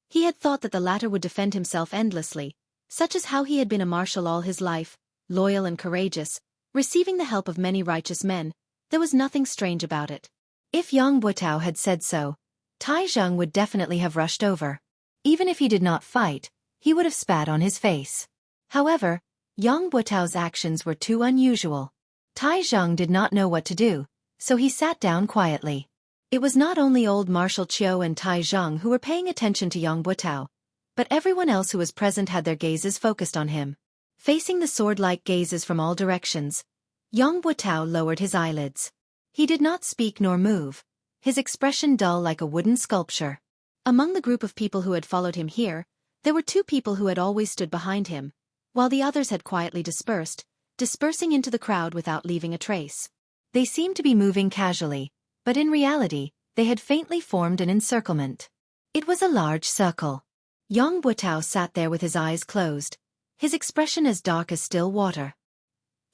He had thought that the latter would defend himself endlessly, such as how he had been a marshal all his life, loyal and courageous, receiving the help of many righteous men. There was nothing strange about it. If Yang Butao had said so, Tai Zheng would definitely have rushed over. Even if he did not fight, he would have spat on his face. However, Yang Butao's actions were too unusual. Tai Zheng did not know what to do, so he sat down quietly. It was not only old Marshal Qiu and Tai Zheng who were paying attention to Yang Butao, but everyone else who was present had their gazes focused on him. Facing the sword-like gazes from all directions, Yang Butao lowered his eyelids. He did not speak nor move, his expression dull like a wooden sculpture. Among the group of people who had followed him here, there were 2 people who had always stood behind him, while the others had quietly dispersing into the crowd without leaving a trace. They seemed to be moving casually, but in reality, they had faintly formed an encirclement. It was a large circle. Yang Butao sat there with his eyes closed, his expression as dark as still water.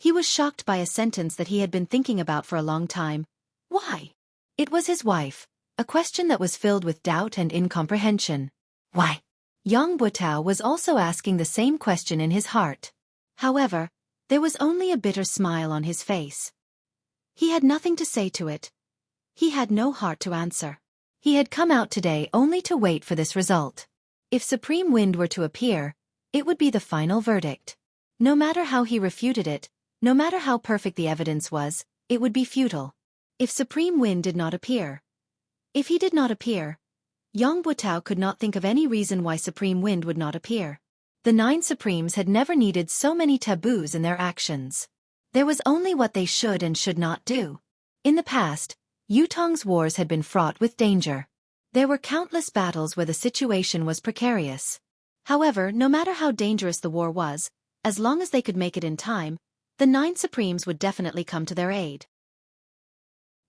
He was shocked by a sentence that he had been thinking about for a long time. Why? It was his wife, a question that was filled with doubt and incomprehension. Why? Yang Butao was also asking the same question in his heart. However, there was only a bitter smile on his face. He had nothing to say to it. He had no heart to answer. He had come out today only to wait for this result. If Supreme Wind were to appear, it would be the final verdict. No matter how he refuted it, no matter how perfect the evidence was, it would be futile. If Supreme Wind did not appear. If he did not appear, Yang Butao could not think of any reason why Supreme Wind would not appear. The 9 Supremes had never needed so many taboos in their actions. There was only what they should and should not do. In the past, Yutong's wars had been fraught with danger. There were countless battles where the situation was precarious. However, no matter how dangerous the war was, as long as they could make it in time, the 9 Supremes would definitely come to their aid.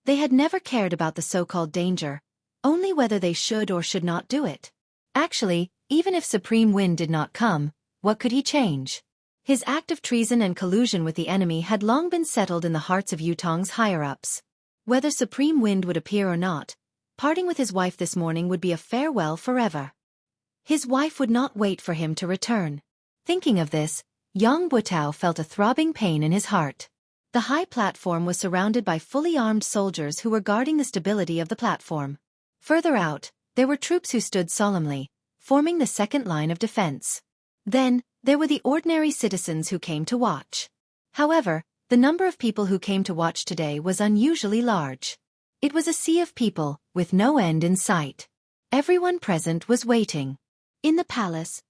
They had never cared about the so-called danger, only whether they should or should not do it. Actually, even if Supreme Wind did not come, what could he change? His act of treason and collusion with the enemy had long been settled in the hearts of Yutong's higher-ups. Whether Supreme Wind would appear or not, parting with his wife this morning would be a farewell forever. His wife would not wait for him to return. Thinking of this, Yang Butao felt a throbbing pain in his heart. The high platform was surrounded by fully armed soldiers who were guarding the stability of the platform. Further out, there were troops who stood solemnly, forming the second line of defense. Then, there were the ordinary citizens who came to watch. However, the number of people who came to watch today was unusually large. It was a sea of people, with no end in sight. Everyone present was waiting. In the palace,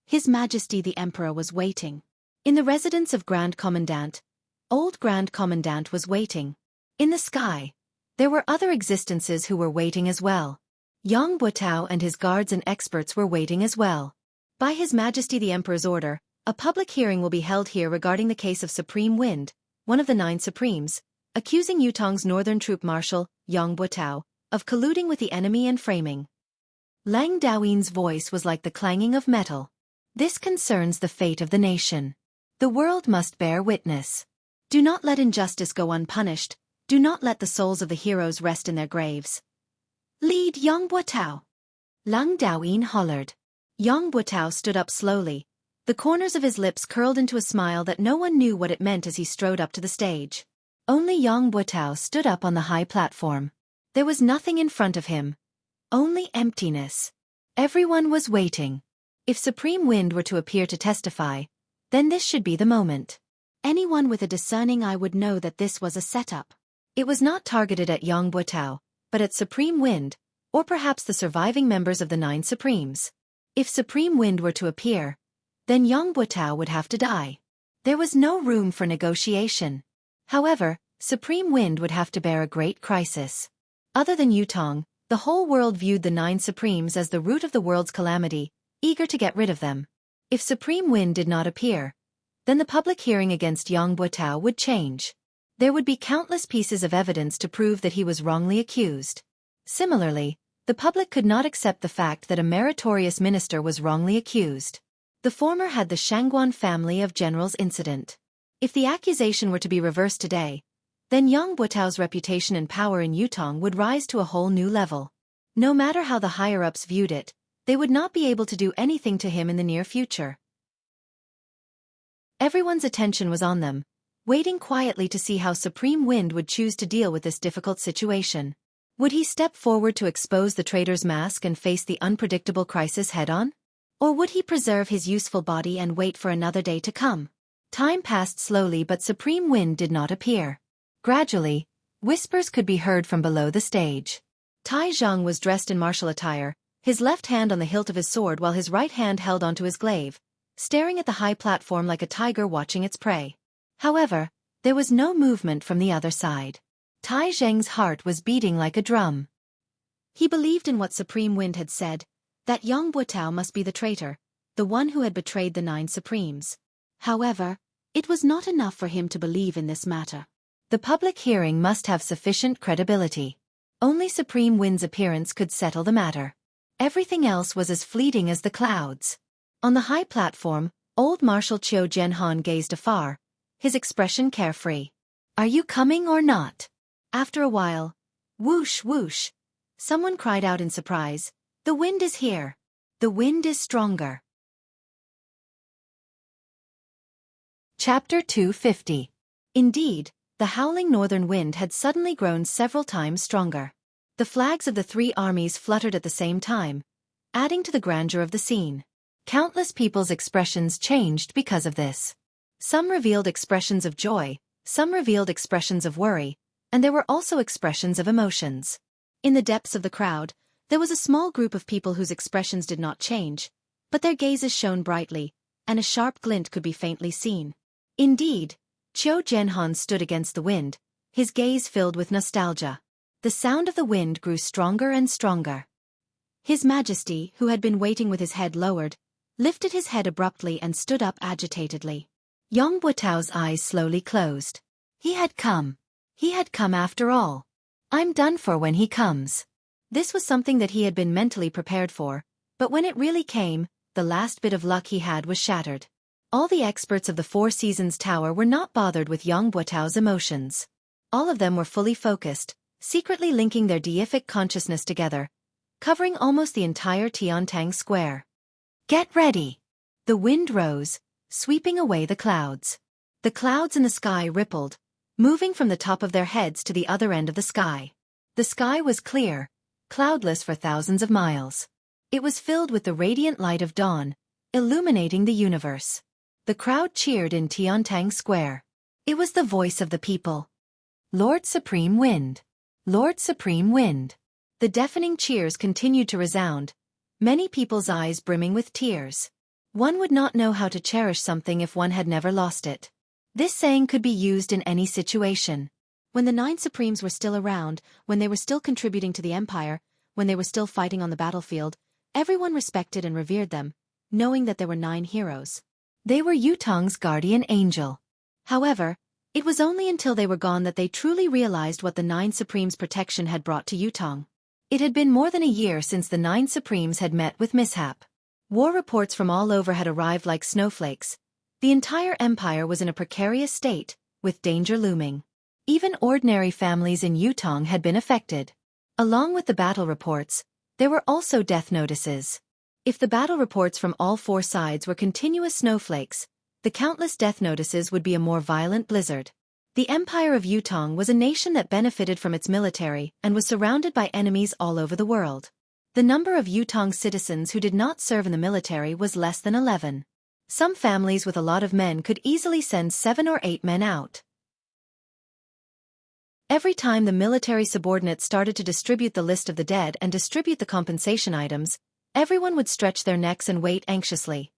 His Majesty the Emperor was waiting. In the residence of Grand Commandant, Old Grand Commandant was waiting. In the sky, there were other existences who were waiting as well. Yang Butao and his guards and experts were waiting as well. By His Majesty the Emperor's order, a public hearing will be held here regarding the case of Supreme Wind, one of the 9 Supremes, accusing Yutong's northern troop marshal, Yang Butao, of colluding with the enemy and framing. Lang Daoyin's voice was like the clanging of metal. This concerns the fate of the nation. The world must bear witness. Do not let injustice go unpunished. Do not let the souls of the heroes rest in their graves. Lead Yang Butao. Lang Daoyin hollered. Yang Butao stood up slowly. The corners of his lips curled into a smile that no one knew what it meant as he strode up to the stage. Only Yang Butao stood up on the high platform. There was nothing in front of him. Only emptiness. Everyone was waiting. If Supreme Wind were to appear to testify, then this should be the moment. Anyone with a discerning eye would know that this was a setup. It was not targeted at Yang Butao, but at Supreme Wind, or perhaps the surviving members of the 9 Supremes. If Supreme Wind were to appear, then Yang Butao would have to die. There was no room for negotiation. However, Supreme Wind would have to bear a great crisis. Other than Yutong, the whole world viewed the 9 Supremes as the root of the world's calamity, eager to get rid of them. If Supreme Wind did not appear, then the public hearing against Yang Butao would change. There would be countless pieces of evidence to prove that he was wrongly accused. Similarly, the public could not accept the fact that a meritorious minister was wrongly accused. The former had the Shangguan family of generals incident. If the accusation were to be reversed today, then Yang Butao's reputation and power in Yutong would rise to a whole new level. No matter how the higher-ups viewed it, they would not be able to do anything to him in the near future. Everyone's attention was on them, waiting quietly to see how Supreme Wind would choose to deal with this difficult situation. Would he step forward to expose the traitor's mask and face the unpredictable crisis head-on? Or would he preserve his useful body and wait for another day to come? Time passed slowly, but Supreme Wind did not appear. Gradually, whispers could be heard from below the stage. Tai Zhang was dressed in martial attire, his left hand on the hilt of his sword while his right hand held onto his glaive, staring at the high platform like a tiger watching its prey. However, there was no movement from the other side. Tai Zheng's heart was beating like a drum. He believed in what Supreme Wind had said, that Yang Butao must be the traitor, the one who had betrayed the 9 Supremes. However, it was not enough for him to believe in this matter. The public hearing must have sufficient credibility. Only Supreme Wind's appearance could settle the matter. Everything else was as fleeting as the clouds. On the high platform, old Marshal Qiu Jianhan gazed afar, his expression carefree. "Are you coming or not?" After a while, whoosh whoosh, someone cried out in surprise, "The wind is here. The wind is stronger." Chapter 250. Indeed, the howling northern wind had suddenly grown several times stronger. The flags of the 3 armies fluttered at the same time, adding to the grandeur of the scene. Countless people's expressions changed because of this. Some revealed expressions of joy, some revealed expressions of worry, and there were also expressions of emotions. In the depths of the crowd, there was a small group of people whose expressions did not change, but their gazes shone brightly, and a sharp glint could be faintly seen. Indeed, Qiu Jianhan stood against the wind, his gaze filled with nostalgia. The sound of the wind grew stronger and stronger. His Majesty, who had been waiting with his head lowered, lifted his head abruptly and stood up agitatedly. Yang Butao's eyes slowly closed. He had come. He had come after all. I'm done for when he comes. This was something that he had been mentally prepared for, but when it really came, the last bit of luck he had was shattered. All the experts of the 4 Seasons Tower were not bothered with Yang Butao's emotions. All of them were fully focused, secretly linking their deific consciousness together, covering almost the entire Tiantang Square. Get ready! The wind rose, sweeping away the clouds. The clouds in the sky rippled, moving from the top of their heads to the other end of the sky. The sky was clear, cloudless for thousands of miles. It was filled with the radiant light of dawn, illuminating the universe. The crowd cheered in Tiantang Square. It was the voice of the people. Lord Supreme Wind! Lord Supreme Wind! The deafening cheers continued to resound, many people's eyes brimming with tears. One would not know how to cherish something if one had never lost it. This saying could be used in any situation. When the 9 Supremes were still around, when they were still contributing to the Empire, when they were still fighting on the battlefield, everyone respected and revered them, knowing that there were 9 heroes. They were Yutong's guardian angel. However, it was only until they were gone that they truly realized what the 9 Supremes' protection had brought to Yutong. It had been more than a year since the 9 Supremes had met with mishap. War reports from all over had arrived like snowflakes. The entire empire was in a precarious state, with danger looming. Even ordinary families in Yutong had been affected. Along with the battle reports, there were also death notices. If the battle reports from all 4 sides were continuous snowflakes, the countless death notices would be a more violent blizzard. The Empire of Yutong was a nation that benefited from its military and was surrounded by enemies all over the world. The number of Yutong citizens who did not serve in the military was less than 11. Some families with a lot of men could easily send 7 or 8 men out. Every time the military subordinates started to distribute the list of the dead and distribute the compensation items, everyone would stretch their necks and wait anxiously.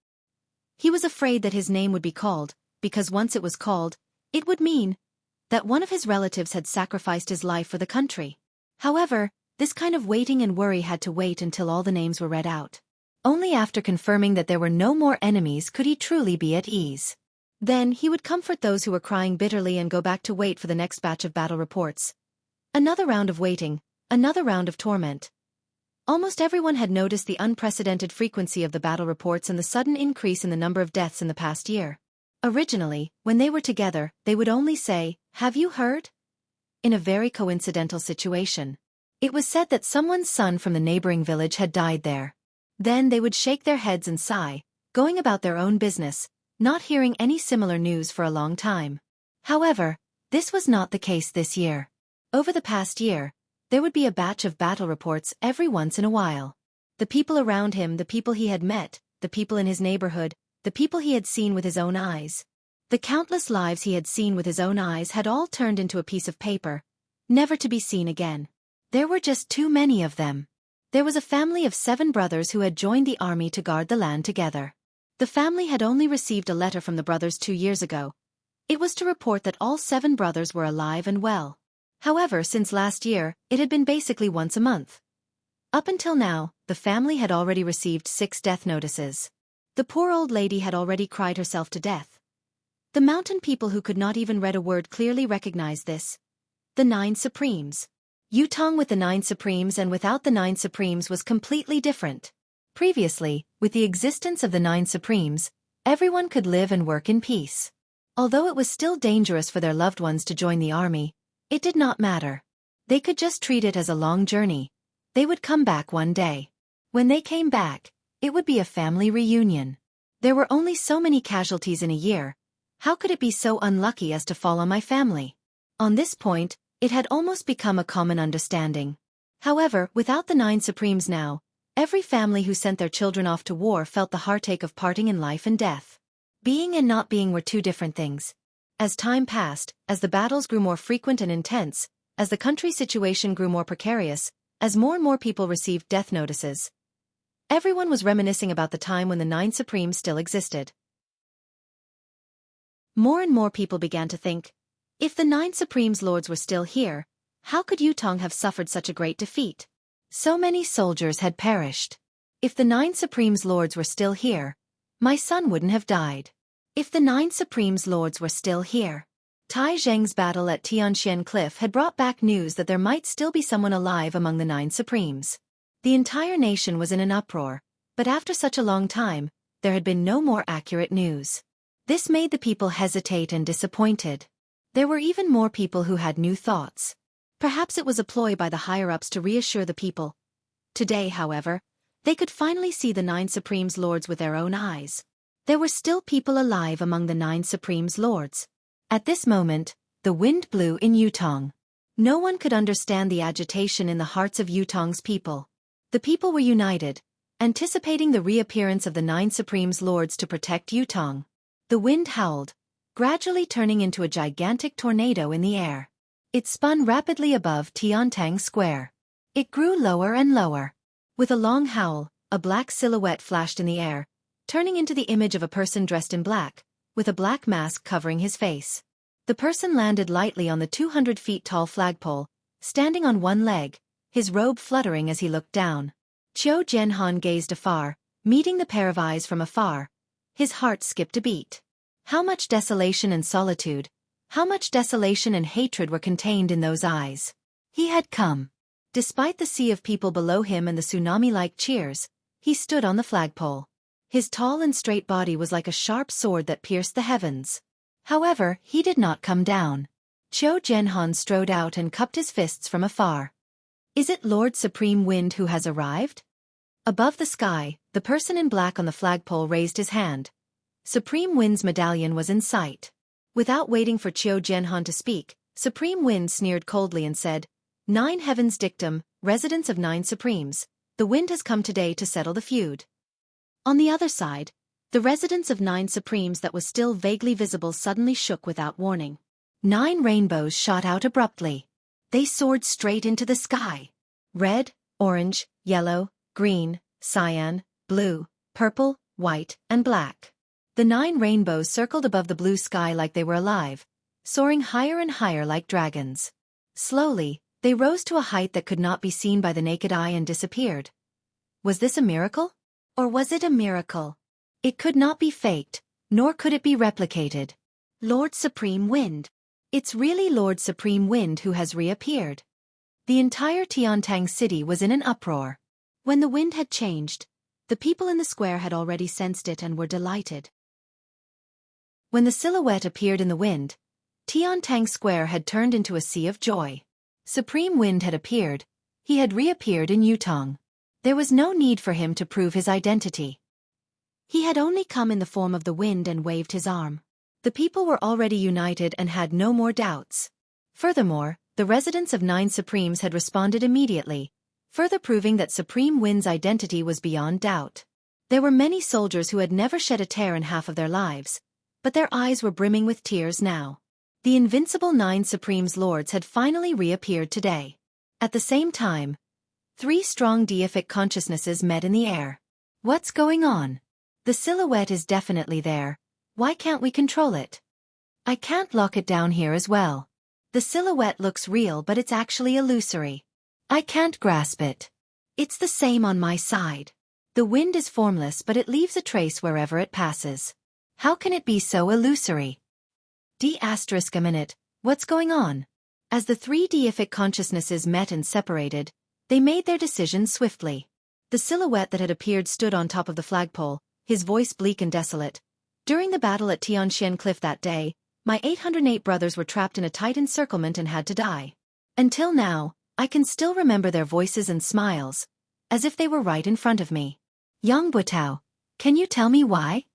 He was afraid that his name would be called, because once it was called, it would mean that one of his relatives had sacrificed his life for the country. However, this kind of waiting and worry had to wait until all the names were read out. Only after confirming that there were no more enemies could he truly be at ease. Then he would comfort those who were crying bitterly and go back to wait for the next batch of battle reports. Another round of waiting, another round of torment. Almost everyone had noticed the unprecedented frequency of the battle reports and the sudden increase in the number of deaths in the past year. Originally, when they were together, they would only say, "Have you heard?" In a very coincidental situation. It was said that someone's son from the neighboring village had died there. Then they would shake their heads and sigh, going about their own business, not hearing any similar news for a long time. However, this was not the case this year. Over the past year, There would be a batch of battle reports every once in a while. The people around him, the people he had met, the people in his neighborhood, the people he had seen with his own eyes. The countless lives he had seen with his own eyes had all turned into a piece of paper, never to be seen again. There were just too many of them. There was a family of 7 brothers who had joined the army to guard the land together. The family had only received a letter from the brothers 2 years ago. It was to report that all 7 brothers were alive and well. However, since last year, it had been basically once a month. Up until now, the family had already received 6 death notices. The poor old lady had already cried herself to death. The mountain people who could not even read a word clearly recognized this. The 9 Supremes. Yutong with the 9 Supremes and without the 9 Supremes was completely different. Previously, with the existence of the 9 Supremes, everyone could live and work in peace. Although it was still dangerous for their loved ones to join the army, it did not matter. They could just treat it as a long journey. They would come back one day. When they came back, it would be a family reunion. There were only so many casualties in a year. How could it be so unlucky as to fall on my family? On this point, it had almost become a common understanding. However, without the 9 Supremes now, every family who sent their children off to war felt the heartache of parting in life and death. Being and not being were 2 different things. As time passed, as the battles grew more frequent and intense, as the country's situation grew more precarious, as more and more people received death notices, everyone was reminiscing about the time when the 9 Supremes still existed. More and more people began to think, if the 9 Supremes Lords were still here, how could Yutong have suffered such a great defeat? So many soldiers had perished. If the 9 Supremes Lords were still here, my son wouldn't have died. If the 9 Supremes Lords were still here. Tai Zheng's battle at Tianxian Cliff had brought back news that there might still be someone alive among the 9 Supremes. The entire nation was in an uproar, but after such a long time, there had been no more accurate news. This made the people hesitate and disappointed. There were even more people who had new thoughts. Perhaps it was a ploy by the higher-ups to reassure the people. Today, however, they could finally see the 9 Supremes Lords with their own eyes. There were still people alive among the 9 Supremes Lords. At this moment, the wind blew in Yutong. No one could understand the agitation in the hearts of Yutong's people. The people were united, anticipating the reappearance of the 9 Supremes Lords to protect Yutong. The wind howled, gradually turning into a gigantic tornado in the air. It spun rapidly above Tiantang Square. It grew lower and lower. With a long howl, a black silhouette flashed in the air, turning into the image of a person dressed in black, with a black mask covering his face. The person landed lightly on the 200 feet tall flagpole, standing on one leg, his robe fluttering as he looked down. Qiu Jianhan gazed afar, meeting the pair of eyes from afar. His heart skipped a beat. How much desolation and solitude, how much desolation and hatred were contained in those eyes. He had come. Despite the sea of people below him and the tsunami-like cheers, he stood on the flagpole. His tall and straight body was like a sharp sword that pierced the heavens. However, he did not come down. Qiu Jianhan strode out and cupped his fists from afar. Is it Lord Supreme Wind who has arrived? Above the sky, the person in black on the flagpole raised his hand. Supreme Wind's medallion was in sight. Without waiting for Qiu Jianhan to speak, Supreme Wind sneered coldly and said, 9 Heavens Dictum, residents of 9 Supremes, the wind has come today to settle the feud. On the other side, the residents of 9 Supremes that was still vaguely visible suddenly shook without warning. 9 rainbows shot out abruptly. They soared straight into the sky. Red, orange, yellow, green, cyan, blue, purple, white, and black. The 9 rainbows circled above the blue sky like they were alive, soaring higher and higher like dragons. Slowly, they rose to a height that could not be seen by the naked eye and disappeared. Was this a miracle? Or was it a miracle? It could not be faked, nor could it be replicated. Lord Supreme Wind. It's really Lord Supreme Wind who has reappeared. The entire Tiantang city was in an uproar. When the wind had changed, the people in the square had already sensed it and were delighted. When the silhouette appeared in the wind, Tiantang Square had turned into a sea of joy. Supreme Wind had appeared. He had reappeared in Yutong. There was no need for him to prove his identity. He had only come in the form of the wind and waved his arm. The people were already united and had no more doubts. Furthermore, The residents of 9 Supremes had responded immediately, further proving that Supreme Wind's identity was beyond doubt. There were many soldiers who had never shed a tear in half of their lives, but their eyes were brimming with tears now. The invincible 9 Supremes lords had finally reappeared today. At the same time, 3 strong deific consciousnesses met in the air. What's going on? The silhouette is definitely there. Why can't we control it? I can't lock it down here as well. The silhouette looks real, but it's actually illusory. I can't grasp it. It's the same on my side. The wind is formless, but it leaves a trace wherever it passes. How can it be so illusory? A minute, what's going on? As the 3 deific consciousnesses met and separated, they made their decision swiftly. The silhouette that had appeared stood on top of the flagpole, his voice bleak and desolate. During the battle at Tianxian Cliff that day, my 808 brothers were trapped in a tight encirclement and had to die. Until now, I can still remember their voices and smiles, as if they were right in front of me. Yang Butao, can you tell me why?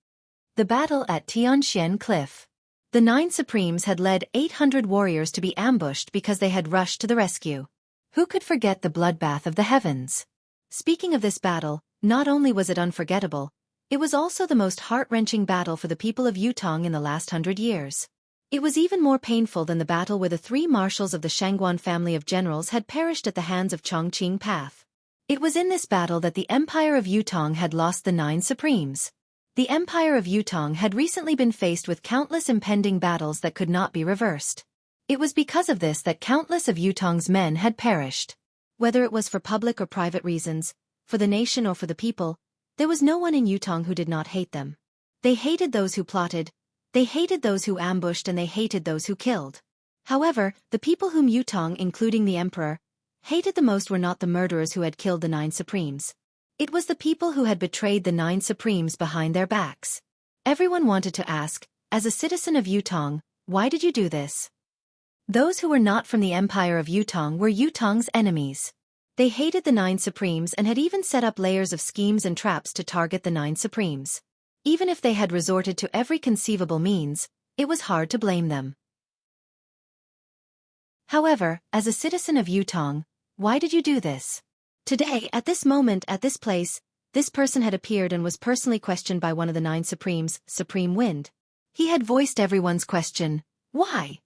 The battle at Tianxian Cliff. The 9 Supremes had led 800 warriors to be ambushed because they had rushed to the rescue. Who could forget the bloodbath of the heavens? Speaking of this battle, not only was it unforgettable, it was also the most heart-wrenching battle for the people of Yutong in the last 100 years. It was even more painful than the battle where the 3 marshals of the Shangguan family of generals had perished at the hands of Chongqing Path. It was in this battle that the Empire of Yutong had lost the 9 Supremes. The Empire of Yutong had recently been faced with countless impending battles that could not be reversed. It was because of this that countless of Yutong's men had perished. Whether it was for public or private reasons, for the nation or for the people, there was no one in Yutong who did not hate them. They hated those who plotted, they hated those who ambushed, and they hated those who killed. However, the people whom Yutong, including the emperor, hated the most were not the murderers who had killed the 9 Supremes. It was the people who had betrayed the 9 Supremes behind their backs. Everyone wanted to ask, as a citizen of Yutong, why did you do this? Those who were not from the Empire of Yutong were Yutong's enemies. They hated the 9 Supremes and had even set up layers of schemes and traps to target the 9 Supremes. Even if they had resorted to every conceivable means, it was hard to blame them. However, as a citizen of Yutong, why did you do this? Today, at this moment, at this place, this person had appeared and was personally questioned by one of the 9 Supremes, Supreme Wind. He had voiced everyone's question, why?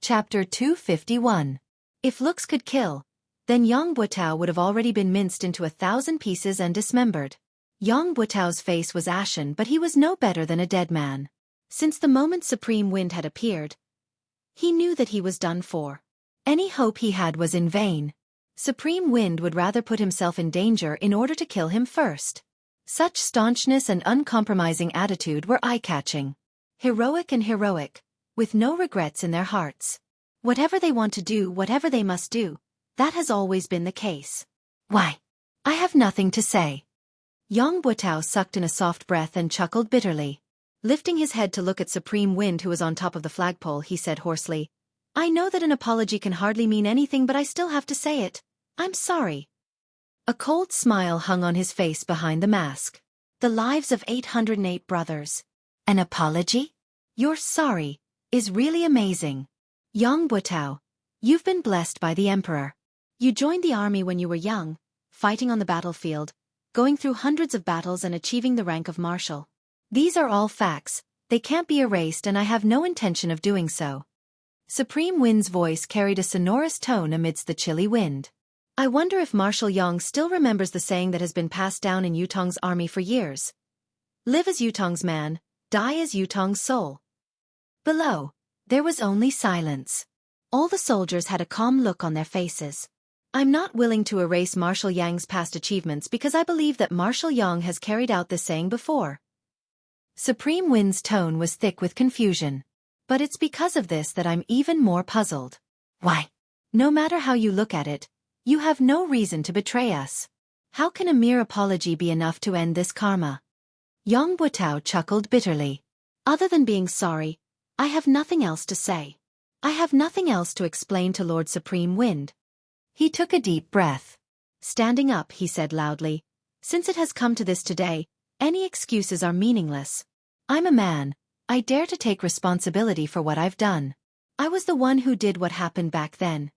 Chapter 251. If looks could kill, then Yang Butao would have already been minced into 1,000 pieces and dismembered. Yang Butao's face was ashen, but he was no better than a dead man. Since the moment Supreme Wind had appeared, he knew that he was done for. Any hope he had was in vain. Supreme Wind would rather put himself in danger in order to kill him first. Such staunchness and uncompromising attitude were eye-catching. Heroic and heroic, with no regrets in their hearts. Whatever they want to do, whatever they must do, that has always been the case. Why? I have nothing to say. Yang Butao sucked in a soft breath and chuckled bitterly. Lifting his head to look at Supreme Wind, who was on top of the flagpole, he said hoarsely, I know that an apology can hardly mean anything, but I still have to say it. I'm sorry. A cold smile hung on his face behind the mask. The lives of 808 brothers. An apology? You're sorry is really amazing. Yang Butao, you've been blessed by the Emperor. You joined the army when you were young, fighting on the battlefield, going through hundreds of battles and achieving the rank of marshal. These are all facts, they can't be erased, and I have no intention of doing so. Supreme Wind's voice carried a sonorous tone amidst the chilly wind. I wonder if Marshal Yang still remembers the saying that has been passed down in Yutong's army for years. Live as Yutong's man, die as Yutong's soul. Below, there was only silence. All the soldiers had a calm look on their faces. I'm not willing to erase Marshal Yang's past achievements because I believe that Marshal Yang has carried out this saying before. Supreme Wind's tone was thick with confusion. But it's because of this that I'm even more puzzled. Why? No matter how you look at it, you have no reason to betray us. How can a mere apology be enough to end this karma? Yang Butao chuckled bitterly. Other than being sorry, I have nothing else to say. I have nothing else to explain to Lord Supreme Wind. He took a deep breath. Standing up, he said loudly, since it has come to this today, any excuses are meaningless. I'm a man, I dare to take responsibility for what I've done. I was the one who did what happened back then.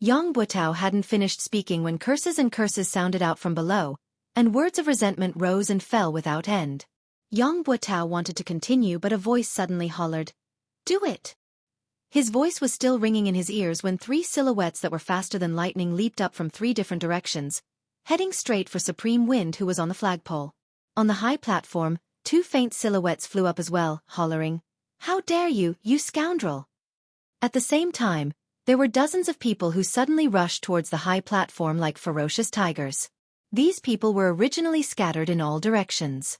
Yang Butao hadn't finished speaking when curses and curses sounded out from below, and words of resentment rose and fell without end. Yang Butao wanted to continue, but a voice suddenly hollered, "Do it!" His voice was still ringing in his ears when 3 silhouettes that were faster than lightning leaped up from 3 different directions, heading straight for Supreme Wind, who was on the flagpole. On the high platform, 2 faint silhouettes flew up as well, hollering, "How dare you, you scoundrel!" At the same time, there were dozens of people who suddenly rushed towards the high platform like ferocious tigers. These people were originally scattered in all directions.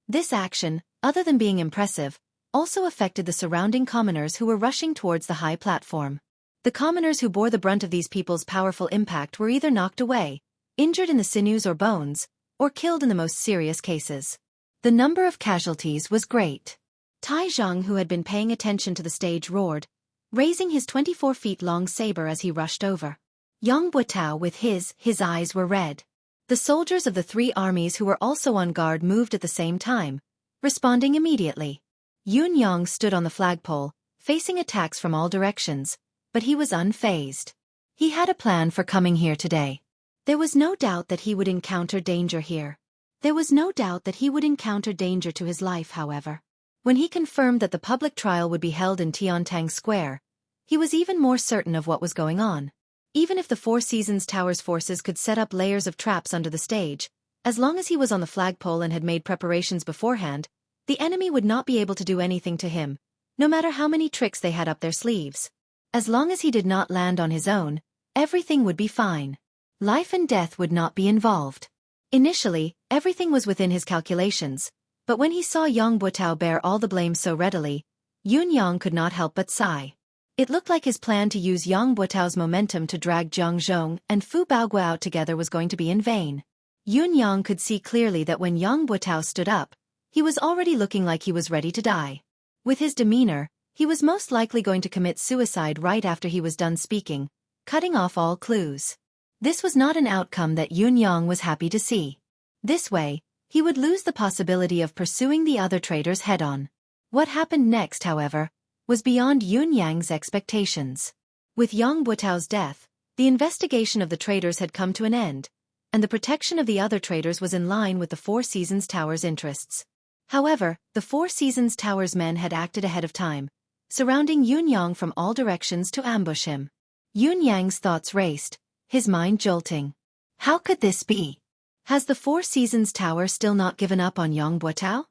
This action, other than being impressive, also affected the surrounding commoners who were rushing towards the high platform. The commoners who bore the brunt of these people's powerful impact were either knocked away, injured in the sinews or bones, or killed in the most serious cases. The number of casualties was great. Tai Zhang, who had been paying attention to the stage, roared, raising his 24-feet-long saber as he rushed over. Yang Butao with his eyes were red. The soldiers of the 3 armies who were also on guard moved at the same time, responding immediately. Yun Yang stood on the flagpole, facing attacks from all directions, but he was unfazed. He had a plan for coming here today. There was no doubt that he would encounter danger here. There was no doubt that he would encounter danger to his life, however. When he confirmed that the public trial would be held in Tiantang Square, he was even more certain of what was going on. Even if the Four Seasons Tower's forces could set up layers of traps under the stage, as long as he was on the flagpole and had made preparations beforehand, the enemy would not be able to do anything to him, no matter how many tricks they had up their sleeves. As long as he did not land on his own, everything would be fine. Life and death would not be involved. Initially, everything was within his calculations, but when he saw Yang Butao bear all the blame so readily, Yun Yang could not help but sigh. It looked like his plan to use Yang Butao's momentum to drag Zhang Zhong and Fu Baogua out together was going to be in vain. Yun Yang could see clearly that when Yang Butao stood up, he was already looking like he was ready to die. With his demeanor, he was most likely going to commit suicide right after he was done speaking, cutting off all clues. This was not an outcome that Yun Yang was happy to see. This way, he would lose the possibility of pursuing the other traitors head-on. What happened next, however, was beyond Yun Yang's expectations. With Yang Butao's death, the investigation of the traitors had come to an end, and the protection of the other traitors was in line with the Four Seasons Tower's interests. However, the Four Seasons Tower's men had acted ahead of time, surrounding Yun Yang from all directions to ambush him. Yun Yang's thoughts raced, his mind jolting. How could this be? Has the Four Seasons Tower still not given up on Yang Butao?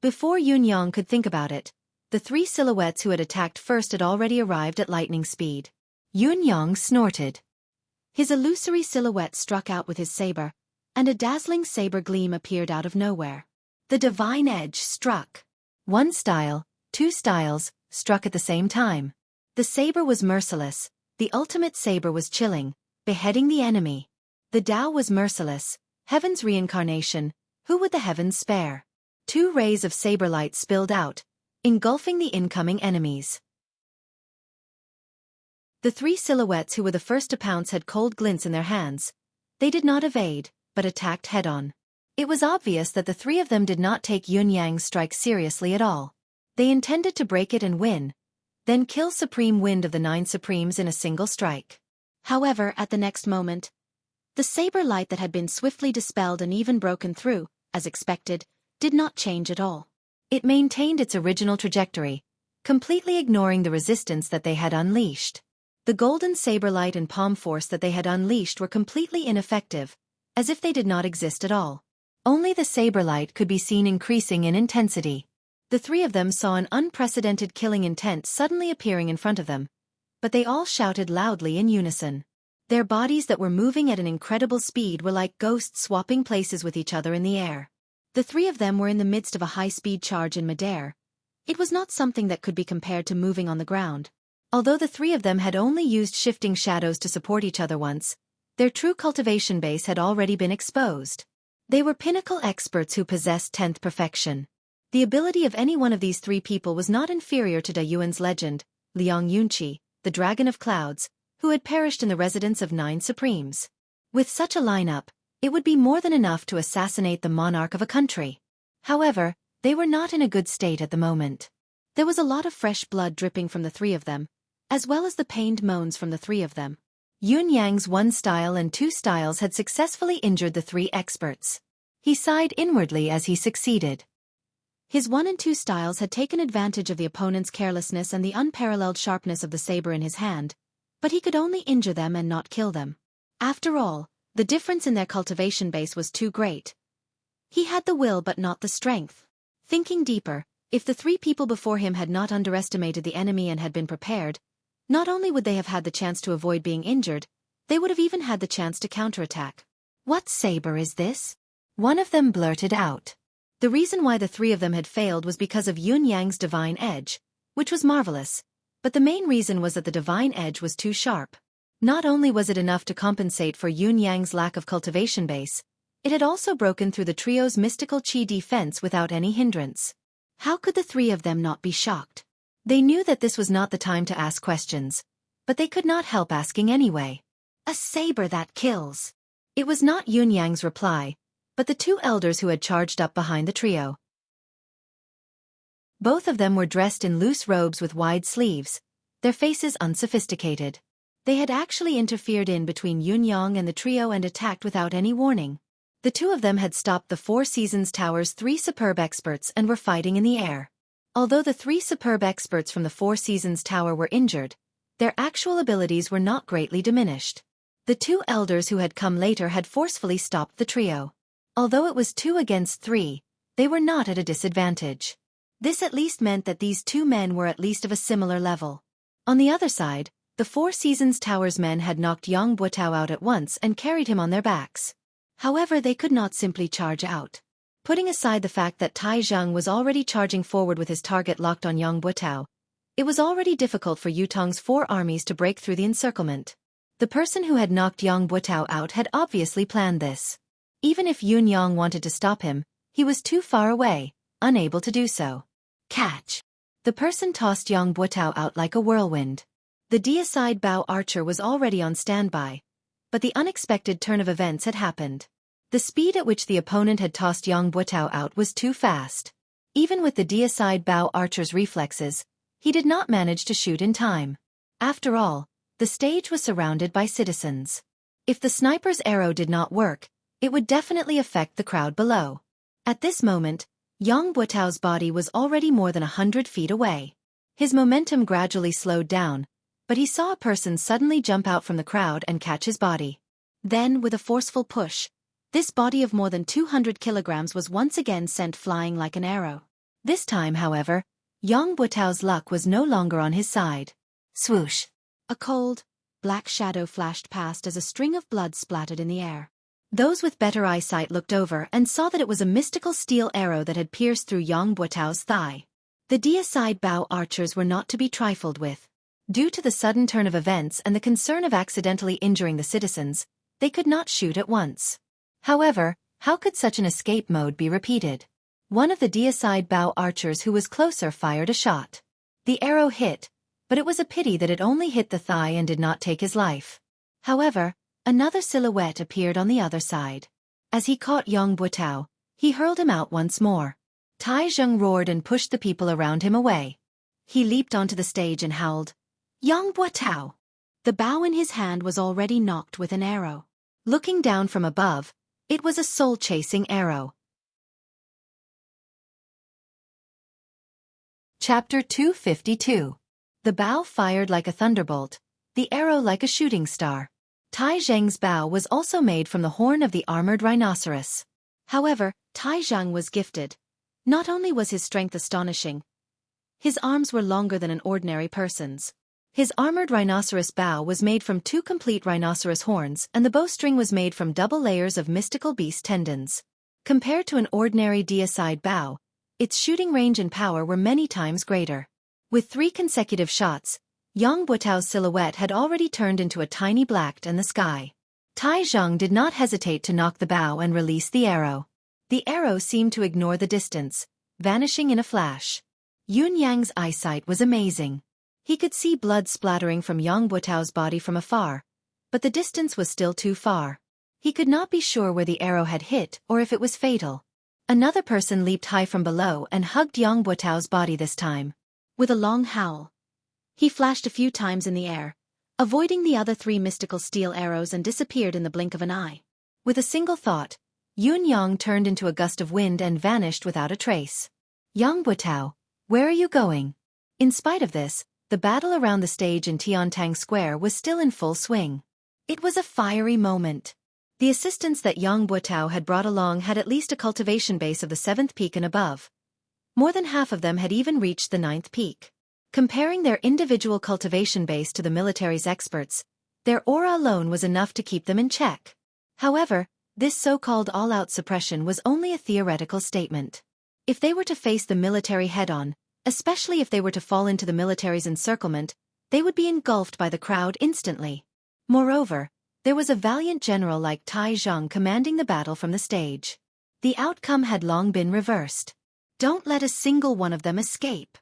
Before Yun Yang could think about it, the 3 silhouettes who had attacked first had already arrived at lightning speed. Yun Yang snorted. His illusory silhouette struck out with his saber, and a dazzling saber gleam appeared out of nowhere. The divine edge struck. 1 style, 2 styles, struck at the same time. The saber was merciless, the ultimate saber was chilling, beheading the enemy. The Tao was merciless, heaven's reincarnation, who would the heavens spare? 2 rays of saber light spilled out, engulfing the incoming enemies. The 3 silhouettes who were the first to pounce had cold glints in their hands. They did not evade, but attacked head-on. It was obvious that the 3 of them did not take Yun Yang's strike seriously at all. They intended to break it and win, then kill Supreme Wind of the 9 Supremes in a single strike. However, at the next moment, the saber light that had been swiftly dispelled and even broken through, as expected, did not change at all. It maintained its original trajectory, completely ignoring the resistance that they had unleashed. The golden saber light and palm force that they had unleashed were completely ineffective, as if they did not exist at all. Only the saber light could be seen increasing in intensity. The 3 of them saw an unprecedented killing intent suddenly appearing in front of them, but they all shouted loudly in unison. Their bodies that were moving at an incredible speed were like ghosts swapping places with each other in the air. The 3 of them were in the midst of a high-speed charge in midair. It was not something that could be compared to moving on the ground. Although the 3 of them had only used shifting shadows to support each other once, their true cultivation base had already been exposed. They were pinnacle experts who possessed 10th perfection. The ability of any one of these 3 people was not inferior to Da Yuan's legend, Liang Yunqi, the Dragon of Clouds, who had perished in the residence of 9 Supremes. With such a lineup, it would be more than enough to assassinate the monarch of a country. However, They were not in a good state at the moment. There was a lot of fresh blood dripping from the three of them, as well as the pained moans from the three of them. Yun Yang's one style and two styles had successfully injured the three experts. He sighed inwardly as he succeeded. His one and two styles had taken advantage of the opponent's carelessness and the unparalleled sharpness of the saber in his hand, but he could only injure them and not kill them. After all, the difference in their cultivation base was too great. He had the will but not the strength. Thinking deeper, if the three people before him had not underestimated the enemy and had been prepared, not only would they have had the chance to avoid being injured, they would have even had the chance to counterattack. "What saber is this?" one of them blurted out. The reason why the three of them had failed was because of Yun Yang's divine edge, which was marvelous, but the main reason was that the divine edge was too sharp. Not only was it enough to compensate for Yun Yang's lack of cultivation base, it had also broken through the trio's mystical chi defense without any hindrance. How could the three of them not be shocked? They knew that this was not the time to ask questions, but they could not help asking anyway. "A saber that kills." It was not Yun Yang's reply, but the two elders who had charged up behind the trio. Both of them were dressed in loose robes with wide sleeves, their faces unsophisticated. They had actually interfered in between Yun Yang and the trio and attacked without any warning. The two of them had stopped the Four Seasons Tower's three superb experts and were fighting in the air. Although the three superb experts from the Four Seasons Tower were injured, their actual abilities were not greatly diminished. The two elders who had come later had forcefully stopped the trio. Although it was 2 against 3, they were not at a disadvantage. This at least meant that these two men were at least of a similar level. On the other side, the Four Seasons Tower's men had knocked Yang Buotao out at once and carried him on their backs. However, they could not simply charge out. Putting aside the fact that Tai Zheng was already charging forward with his target locked on Yang Buotao, it was already difficult for Yutong's 4 armies to break through the encirclement. The person who had knocked Yang Buotao out had obviously planned this. Even if Yun Yang wanted to stop him, he was too far away, unable to do so. Catch! The person tossed Yang Buotao out like a whirlwind. The deicide bow archer was already on standby, but the unexpected turn of events had happened. The speed at which the opponent had tossed Yang Buotao out was too fast. Even with the deicide bow archer's reflexes, he did not manage to shoot in time. After all, the stage was surrounded by citizens. If the sniper's arrow did not work, it would definitely affect the crowd below. At this moment, Yang Buotao's body was already more than 100 feet away. His momentum gradually slowed down, but he saw a person suddenly jump out from the crowd and catch his body. Then, with a forceful push, this body of more than 200 kilograms was once again sent flying like an arrow. This time, however, Yang Buotao's luck was no longer on his side. Swoosh! A cold, black shadow flashed past as a string of blood splattered in the air. Those with better eyesight looked over and saw that it was a mystical steel arrow that had pierced through Yang Buotao's thigh. The deicide bow archers were not to be trifled with. Due to the sudden turn of events and the concern of accidentally injuring the citizens, they could not shoot at once. However, how could such an escape mode be repeated? One of the deicide bow archers who was closer fired a shot. The arrow hit, but it was a pity that it only hit the thigh and did not take his life. However, another silhouette appeared on the other side. As he caught Yang Buotao, he hurled him out once more. Tai Zheng roared and pushed the people around him away. He leaped onto the stage and howled, "Yang Buotao!" The bow in his hand was already knocked with an arrow. Looking down from above, it was a soul-chasing arrow. Chapter 252. The bow fired like a thunderbolt, the arrow like a shooting star. Tai Zheng's bow was also made from the horn of the armored rhinoceros. However, Tai Zheng was gifted. Not only was his strength astonishing, his arms were longer than an ordinary person's. His armored rhinoceros bow was made from 2 complete rhinoceros horns and the bowstring was made from double layers of mystical beast tendons. Compared to an ordinary deicide bow, its shooting range and power were many times greater. With 3 consecutive shots, Yang Buotao's silhouette had already turned into a tiny black in the sky. Tai Zheng did not hesitate to knock the bow and release the arrow. The arrow seemed to ignore the distance, vanishing in a flash. Yun Yang's eyesight was amazing. He could see blood splattering from Yang Buotao's body from afar, but the distance was still too far. He could not be sure where the arrow had hit or if it was fatal. Another person leaped high from below and hugged Yang Buotao's body this time. With a long howl, he flashed a few times in the air, avoiding the other three mystical steel arrows, and disappeared in the blink of an eye. With a single thought, Yun Yang turned into a gust of wind and vanished without a trace. Yang Buotao, where are you going? In spite of this, the battle around the stage in Tiantang Square was still in full swing. It was a fiery moment. The assistants that Yang Buotao had brought along had at least a cultivation base of the 7th peak and above. More than half of them had even reached the 9th peak. Comparing their individual cultivation base to the military's experts, their aura alone was enough to keep them in check. However, this so-called all-out suppression was only a theoretical statement. If they were to face the military head-on, especially if they were to fall into the military's encirclement, they would be engulfed by the crowd instantly. Moreover, there was a valiant general like Tai Zhang commanding the battle from the stage. The outcome had long been reversed. Don't let a single one of them escape.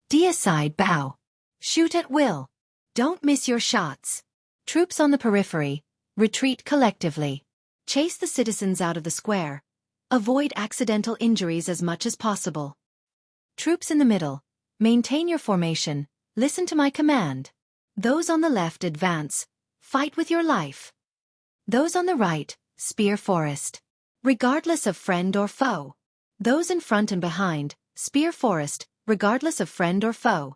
Deicide bow. Shoot at will. Don't miss your shots. Troops on the periphery, retreat collectively. Chase the citizens out of the square. Avoid accidental injuries as much as possible. Troops in the middle, maintain your formation, listen to my command. Those on the left advance, fight with your life. Those on the right, spear forest. Regardless of friend or foe. Those in front and behind, spear forest, regardless of friend or foe.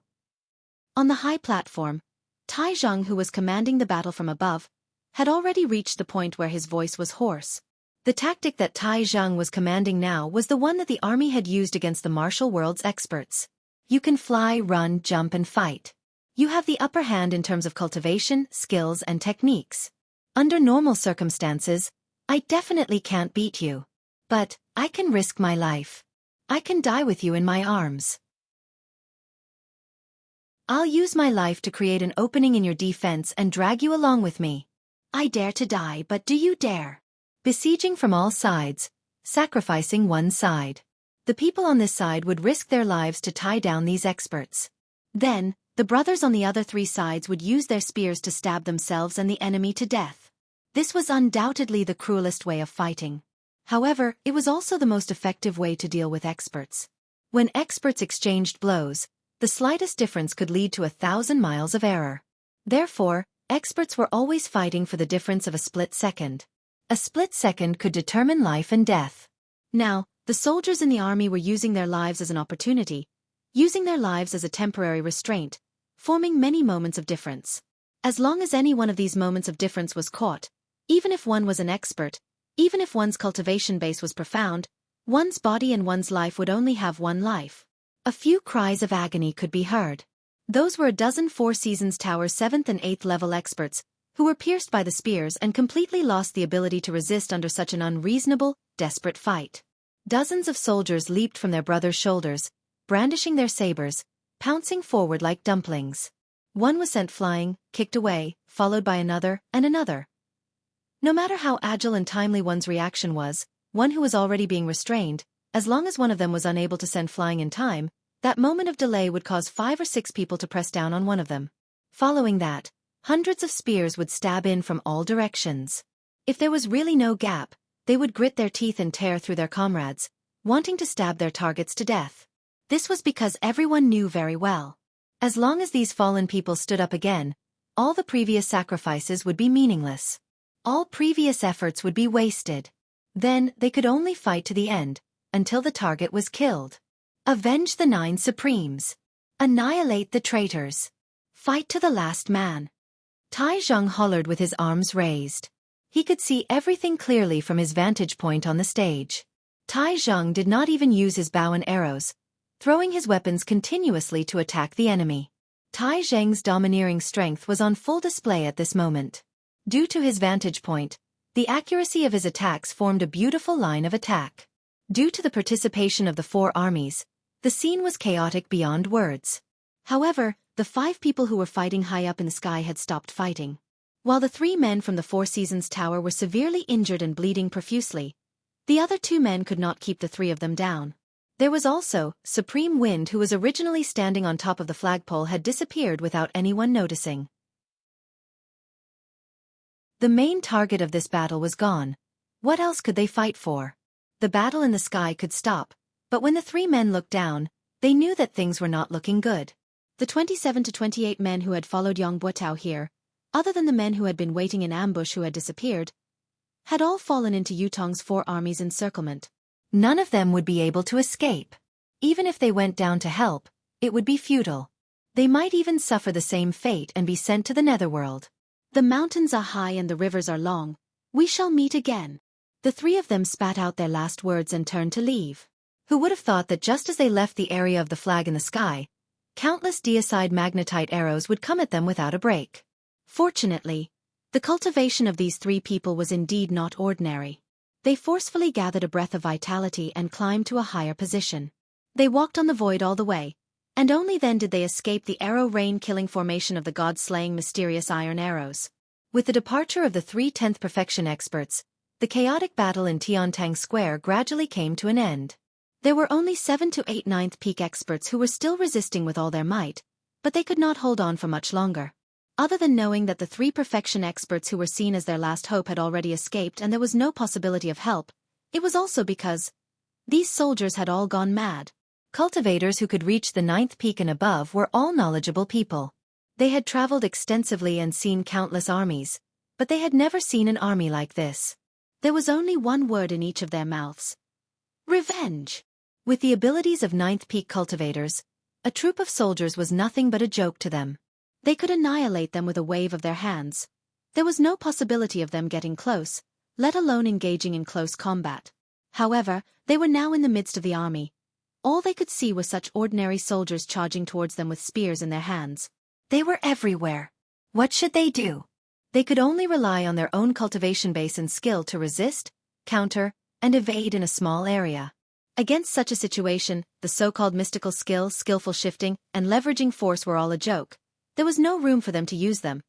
On the high platform, Tai Zhang, who was commanding the battle from above, had already reached the point where his voice was hoarse. The tactic that Tai Zhang was commanding now was the one that the army had used against the martial world's experts. You can fly, run, jump, and fight. You have the upper hand in terms of cultivation, skills, and techniques. Under normal circumstances, I definitely can't beat you. But I can risk my life. I can die with you in my arms. I'll use my life to create an opening in your defense and drag you along with me. I dare to die, but do you dare? Besieging from all sides, sacrificing one side. The people on this side would risk their lives to tie down these experts. Then, the brothers on the other three sides would use their spears to stab themselves and the enemy to death. This was undoubtedly the cruelest way of fighting. However, it was also the most effective way to deal with experts. When experts exchanged blows, the slightest difference could lead to 1,000 miles of error. Therefore, experts were always fighting for the difference of a split second. A split second could determine life and death. Now, the soldiers in the army were using their lives as an opportunity, using their lives as a temporary restraint, forming many moments of difference. As long as any one of these moments of difference was caught, even if one was an expert, even if one's cultivation base was profound, one's body and one's life would only have one life. A few cries of agony could be heard. Those were a dozen Four Seasons Tower 7th and 8th level experts, who were pierced by the spears and completely lost the ability to resist under such an unreasonable, desperate fight. Dozens of soldiers leaped from their brothers' shoulders, brandishing their sabers, pouncing forward like dumplings. One was sent flying, kicked away, followed by another, and another. No matter how agile and timely one's reaction was, one who was already being restrained, as long as one of them was unable to send flying in time, that moment of delay would cause 5 or 6 people to press down on one of them. Following that, hundreds of spears would stab in from all directions. If there was really no gap, they would grit their teeth and tear through their comrades, wanting to stab their targets to death. This was because everyone knew very well. As long as these fallen people stood up again, all the previous sacrifices would be meaningless. All previous efforts would be wasted. Then they could only fight to the end, until the target was killed. Avenge the 9 Supremes. Annihilate the traitors. Fight to the last man. Tai Zhang hollered with his arms raised. He could see everything clearly from his vantage point on the stage. Tai Zhang did not even use his bow and arrows, throwing his weapons continuously to attack the enemy. Tai Zhang's domineering strength was on full display at this moment. Due to his vantage point, the accuracy of his attacks formed a beautiful line of attack. Due to the participation of the 4 armies, the scene was chaotic beyond words. However, the 5 people who were fighting high up in the sky had stopped fighting. While the 3 men from the Four Seasons Tower were severely injured and bleeding profusely, the other 2 men could not keep the 3 of them down. There was also Supreme Wind, who was originally standing on top of the flagpole, had disappeared without anyone noticing. The main target of this battle was gone. What else could they fight for? The battle in the sky could stop, but when the three men looked down, they knew that things were not looking good. The 27 to 28 men who had followed Yang Buotao here, other than the men who had been waiting in ambush who had disappeared, had all fallen into Yutong's 4 armies' encirclement. None of them would be able to escape. Even if they went down to help, it would be futile. They might even suffer the same fate and be sent to the netherworld. The mountains are high and the rivers are long. We shall meet again. The 3 of them spat out their last words and turned to leave. Who would have thought that just as they left the area of the flag in the sky, countless deicide magnetite arrows would come at them without a break. Fortunately, the cultivation of these 3 people was indeed not ordinary. They forcefully gathered a breath of vitality and climbed to a higher position. They walked on the void all the way, and only then did they escape the arrow rain-killing formation of the god-slaying mysterious iron arrows. With the departure of the 3 10th perfection experts, the chaotic battle in Tiantang Square gradually came to an end. There were only 7 to 8 9th peak experts who were still resisting with all their might, but they could not hold on for much longer. Other than knowing that the 3 perfection experts who were seen as their last hope had already escaped and there was no possibility of help, it was also because these soldiers had all gone mad. Cultivators who could reach the 9th peak and above were all knowledgeable people. They had traveled extensively and seen countless armies, but they had never seen an army like this. There was only one word in each of their mouths: revenge. With the abilities of 9th peak cultivators, a troop of soldiers was nothing but a joke to them. They could annihilate them with a wave of their hands. There was no possibility of them getting close, let alone engaging in close combat. However, they were now in the midst of the army. All they could see was such ordinary soldiers charging towards them with spears in their hands. They were everywhere. What should they do? They could only rely on their own cultivation base and skill to resist, counter, and evade in a small area. Against such a situation, the so-called mystical skill, skillful shifting, and leveraging force were all a joke. There was no room for them to use them.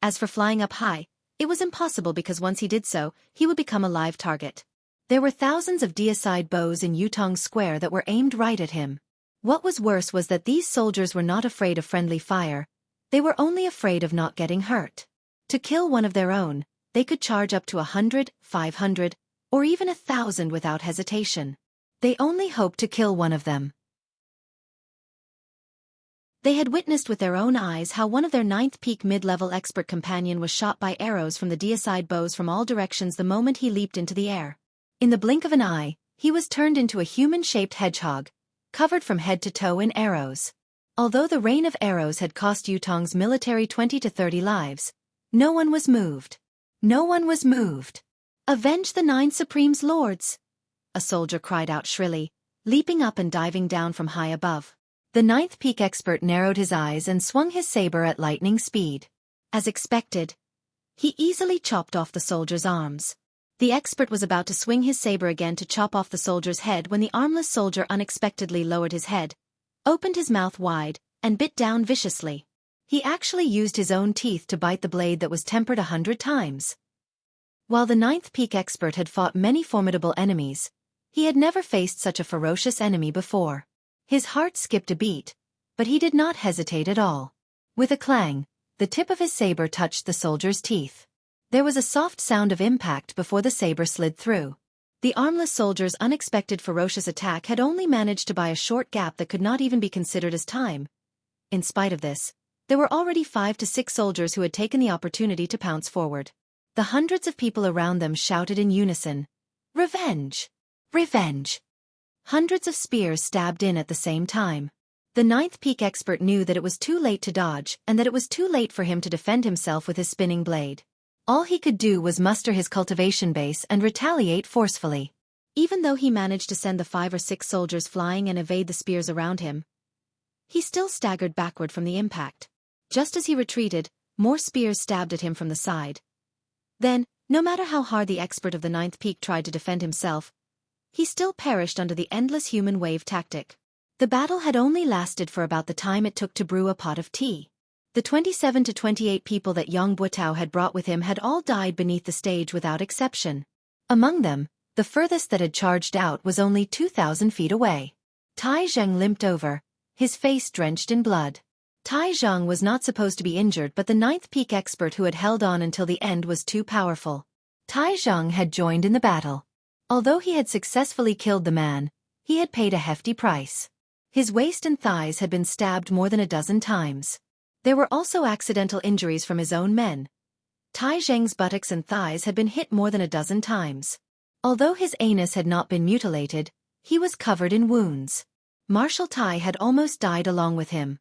As for flying up high, it was impossible because once he did so, he would become a live target. There were thousands of deicide bows in Yutong Square that were aimed right at him. What was worse was that these soldiers were not afraid of friendly fire. They were only afraid of not getting hurt. To kill one of their own, they could charge up to 100, 500, or even 1,000 without hesitation. They only hoped to kill one of them. They had witnessed with their own eyes how one of their 9th peak mid-level expert companion was shot by arrows from the deicide bows from all directions the moment he leaped into the air. In the blink of an eye, he was turned into a human-shaped hedgehog, covered from head to toe in arrows. Although the rain of arrows had cost Yutong's military 20 to 30 lives, no one was moved. No one was moved. "Avenge the 9 Supreme's lords!" a soldier cried out shrilly, leaping up and diving down from high above. The 9th peak expert narrowed his eyes and swung his saber at lightning speed. As expected, he easily chopped off the soldier's arms. The expert was about to swing his saber again to chop off the soldier's head when the armless soldier unexpectedly lowered his head, opened his mouth wide, and bit down viciously. He actually used his own teeth to bite the blade that was tempered 100 times. While the 9th peak expert had fought many formidable enemies, he had never faced such a ferocious enemy before. His heart skipped a beat, but he did not hesitate at all. With a clang, the tip of his saber touched the soldier's teeth. There was a soft sound of impact before the saber slid through. The armless soldier's unexpected ferocious attack had only managed to buy a short gap that could not even be considered as time. In spite of this, there were already 5 to 6 soldiers who had taken the opportunity to pounce forward. The hundreds of people around them shouted in unison, "Revenge! Revenge!" Hundreds of spears stabbed in at the same time. The 9th peak expert knew that it was too late to dodge and that it was too late for him to defend himself with his spinning blade. All he could do was muster his cultivation base and retaliate forcefully. Even though he managed to send the 5 or 6 soldiers flying and evade the spears around him, he still staggered backward from the impact. Just as he retreated, more spears stabbed at him from the side. Then, no matter how hard the expert of the 9th peak tried to defend himself, he still perished under the endless human wave tactic. The battle had only lasted for about the time it took to brew a pot of tea. The 27 to 28 people that Yang Buotao had brought with him had all died beneath the stage without exception. Among them, the furthest that had charged out was only 2,000 feet away. Tai Zheng limped over, his face drenched in blood. Tai Zheng was not supposed to be injured, but the 9th peak expert who had held on until the end was too powerful. Tai Zheng had joined in the battle. Although he had successfully killed the man, he had paid a hefty price. His waist and thighs had been stabbed more than a dozen times. There were also accidental injuries from his own men. Tai Zheng's buttocks and thighs had been hit more than a dozen times. Although his anus had not been mutilated, he was covered in wounds. Marshal Tai had almost died along with him.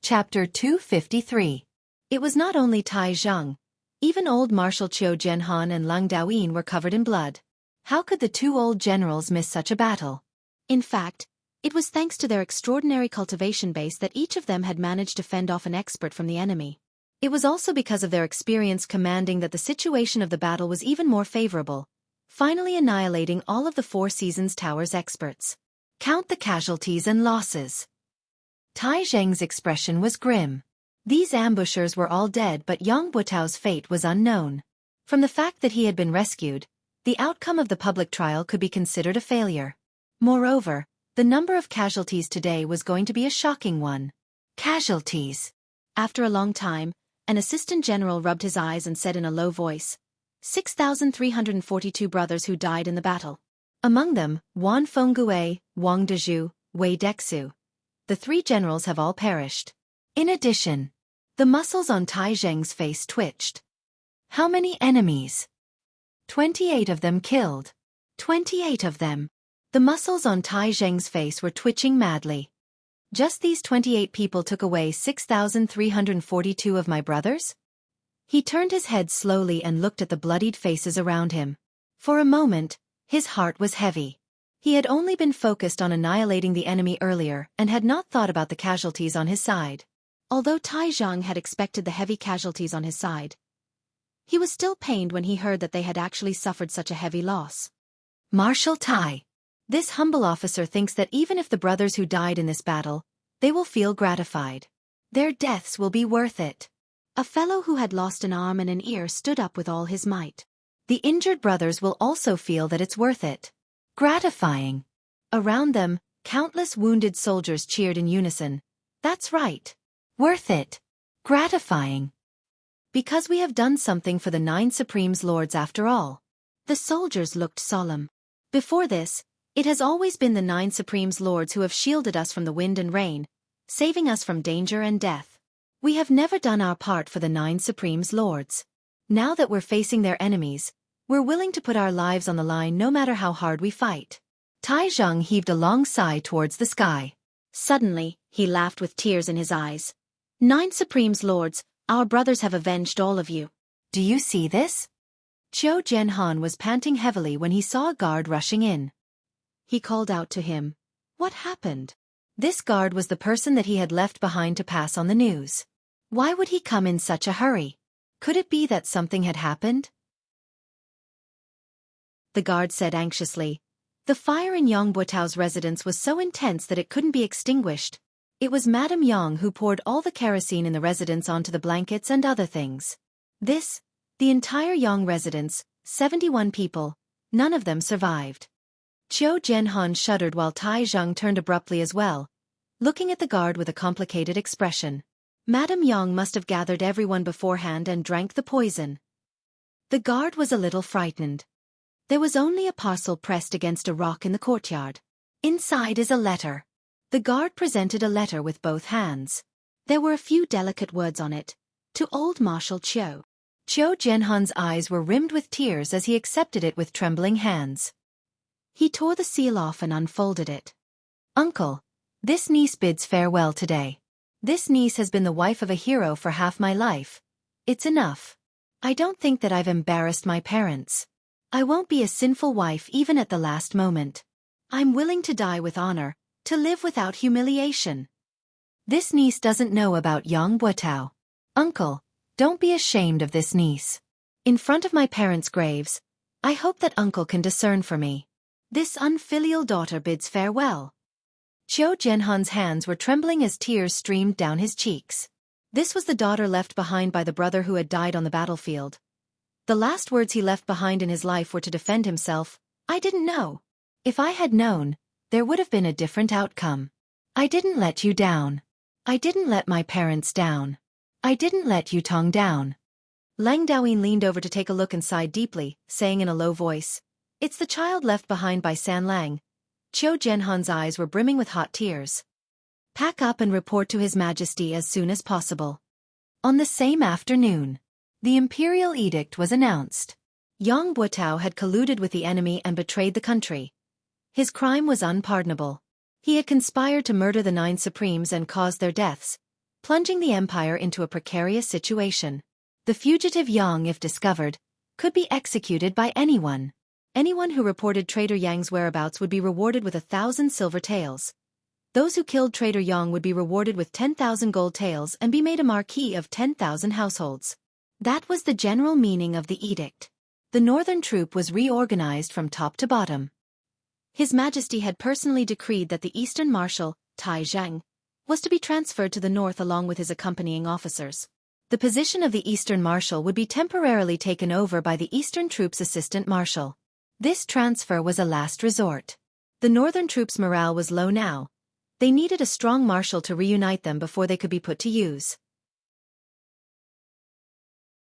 Chapter 253. It was not only Tai Zheng. Even old Marshal Qiu Jianhan and Leng Daoyin were covered in blood. How could the two old generals miss such a battle? In fact, it was thanks to their extraordinary cultivation base that each of them had managed to fend off an expert from the enemy. It was also because of their experience commanding that the situation of the battle was even more favorable, finally annihilating all of the Four Seasons Tower's experts. Count the casualties and losses. Tai Zheng's expression was grim. These ambushers were all dead, but Yang Buotao's fate was unknown. From the fact that he had been rescued, the outcome of the public trial could be considered a failure. Moreover, the number of casualties today was going to be a shocking one. Casualties. After a long time, an assistant general rubbed his eyes and said in a low voice, 6,342 brothers who died in the battle. Among them, Wan Fenggue, Wang Dezhu, Wei Dexu. The three generals have all perished. In addition, the muscles on Tai Zheng's face twitched. How many enemies? 28 of them killed. 28 of them. The muscles on Tai Zheng's face were twitching madly. Just these 28 people took away 6,342 of my brothers? He turned his head slowly and looked at the bloodied faces around him. For a moment, his heart was heavy. He had only been focused on annihilating the enemy earlier and had not thought about the casualties on his side. Although Tai Zheng had expected the heavy casualties on his side, he was still pained when he heard that they had actually suffered such a heavy loss. Marshal Tai. This humble officer thinks that even if the brothers who died in this battle, they will feel gratified. Their deaths will be worth it. A fellow who had lost an arm and an ear stood up with all his might. The injured brothers will also feel that it's worth it. Gratifying. Around them, countless wounded soldiers cheered in unison. That's right. Worth it. Gratifying. Because we have done something for the 9 Supremes Lords after all. The soldiers looked solemn. Before this, it has always been the 9 Supremes Lords who have shielded us from the wind and rain, saving us from danger and death. We have never done our part for the 9 Supremes Lords. Now that we're facing their enemies, we're willing to put our lives on the line no matter how hard we fight. Tai Zheng heaved a long sigh towards the sky. Suddenly, he laughed with tears in his eyes. 9 Supremes Lords, our brothers have avenged all of you. Do you see this? Qiu Jianhan was panting heavily when he saw a guard rushing in. He called out to him. What happened? This guard was the person that he had left behind to pass on the news. Why would he come in such a hurry? Could it be that something had happened? The guard said anxiously. The fire in Yang Buotao's residence was so intense that it couldn't be extinguished. It was Madame Yang who poured all the kerosene in the residence onto the blankets and other things. The entire Yang residence, 71 people, none of them survived. Qiu Jianhan shuddered while Tai Zheng turned abruptly as well, looking at the guard with a complicated expression. Madame Yang must have gathered everyone beforehand and drank the poison. The guard was a little frightened. There was only a parcel pressed against a rock in the courtyard. Inside is a letter. The guard presented a letter with both hands. There were a few delicate words on it. To old Marshal Qiu. Qiu Jianhan's eyes were rimmed with tears as he accepted it with trembling hands. He tore the seal off and unfolded it. Uncle, this niece bids farewell today. This niece has been the wife of a hero for half my life. It's enough. I don't think that I've embarrassed my parents. I won't be a sinful wife even at the last moment. I'm willing to die with honor, to live without humiliation. This niece doesn't know about Yang Buotao. Uncle, don't be ashamed of this niece. In front of my parents' graves, I hope that uncle can discern for me. This unfilial daughter bids farewell. Qiu Jianhan's hands were trembling as tears streamed down his cheeks. This was the daughter left behind by the brother who had died on the battlefield. The last words he left behind in his life were to defend himself. I didn't know. If I had known, there would have been a different outcome. I didn't let you down. I didn't let my parents down. I didn't let Yutong down. Lang Daoyin leaned over to take a look and sighed deeply, saying in a low voice, "It's the child left behind by San Lang." Qiu Jianhan's eyes were brimming with hot tears. "Pack up and report to His Majesty as soon as possible." On the same afternoon, the imperial edict was announced. Yang Buotao had colluded with the enemy and betrayed the country. His crime was unpardonable. He had conspired to murder the 9 supremes and cause their deaths, plunging the empire into a precarious situation. The fugitive Yang, if discovered, could be executed by anyone. Anyone who reported traitor Yang's whereabouts would be rewarded with 1,000 silver taels. Those who killed traitor Yang would be rewarded with 10,000 gold taels and be made a marquis of 10,000 households. That was the general meaning of the edict. The northern troop was reorganized from top to bottom. His Majesty had personally decreed that the eastern marshal, Tai Zhang, was to be transferred to the north along with his accompanying officers. The position of the eastern marshal would be temporarily taken over by the eastern troops' assistant marshal. This transfer was a last resort. The northern troops' morale was low now. They needed a strong marshal to reunite them before they could be put to use.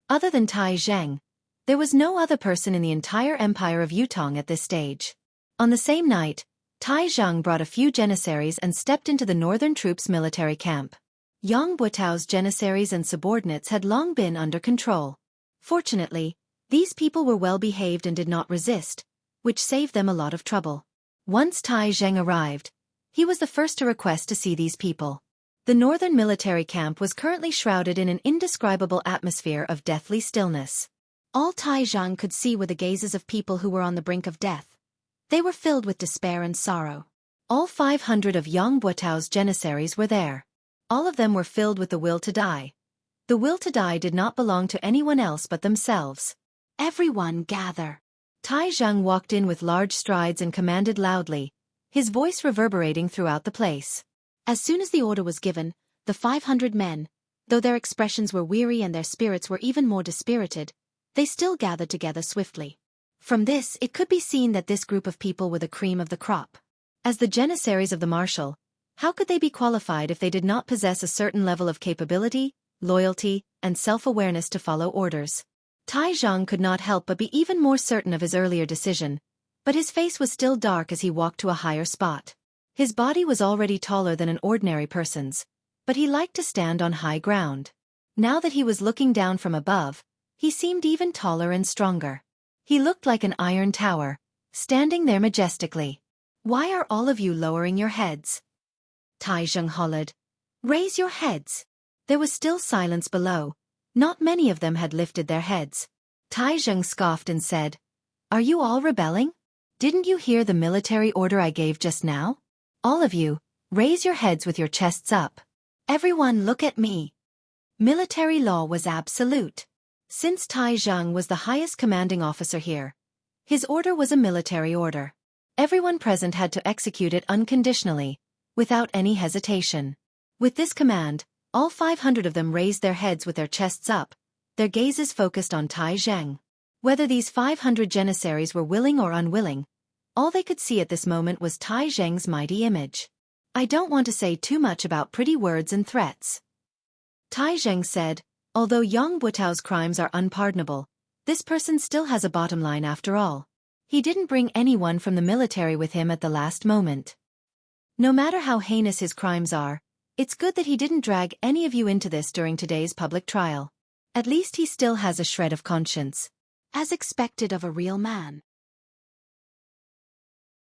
Other than Tai Zhang, there was no other person in the entire empire of Yutong at this stage. On the same night, Tai Zhang brought a few janissaries and stepped into the northern troops' military camp. Yang Buotao's janissaries and subordinates had long been under control. Fortunately, these people were well behaved and did not resist, which saved them a lot of trouble. Once Tai Zhang arrived, he was the first to request to see these people. The northern military camp was currently shrouded in an indescribable atmosphere of deathly stillness. All Tai Zhang could see were the gazes of people who were on the brink of death. They were filled with despair and sorrow. All 500 of Yang Buotao's janissaries were there. All of them were filled with the will to die. The will to die did not belong to anyone else but themselves. "Everyone gather." Tai Zhang walked in with large strides and commanded loudly, his voice reverberating throughout the place. As soon as the order was given, the 500 men, though their expressions were weary and their spirits were even more dispirited, they still gathered together swiftly. From this, it could be seen that this group of people were the cream of the crop. As the janissaries of the marshal, how could they be qualified if they did not possess a certain level of capability, loyalty, and self-awareness to follow orders? Tai Zhang could not help but be even more certain of his earlier decision, but his face was still dark as he walked to a higher spot. His body was already taller than an ordinary person's, but he liked to stand on high ground. Now that he was looking down from above, he seemed even taller and stronger. He looked like an iron tower, standing there majestically. "Why are all of you lowering your heads?" Tai Zhang hollered. "Raise your heads." There was still silence below. Not many of them had lifted their heads. Tai Zhang scoffed and said, "Are you all rebelling? Didn't you hear the military order I gave just now? All of you, raise your heads with your chests up. Everyone look at me." Military law was absolute. Since Tai Zhang was the highest commanding officer here, his order was a military order. Everyone present had to execute it unconditionally, without any hesitation. With this command, all 500 of them raised their heads with their chests up, their gazes focused on Tai Zhang. Whether these 500 janissaries were willing or unwilling, all they could see at this moment was Tai Zhang's mighty image. "I don't want to say too much about pretty words and threats," Tai Zhang said. "Although Yang Buotao's crimes are unpardonable, this person still has a bottom line after all. He didn't bring anyone from the military with him at the last moment. No matter how heinous his crimes are, it's good that he didn't drag any of you into this during today's public trial. At least he still has a shred of conscience, as expected of a real man."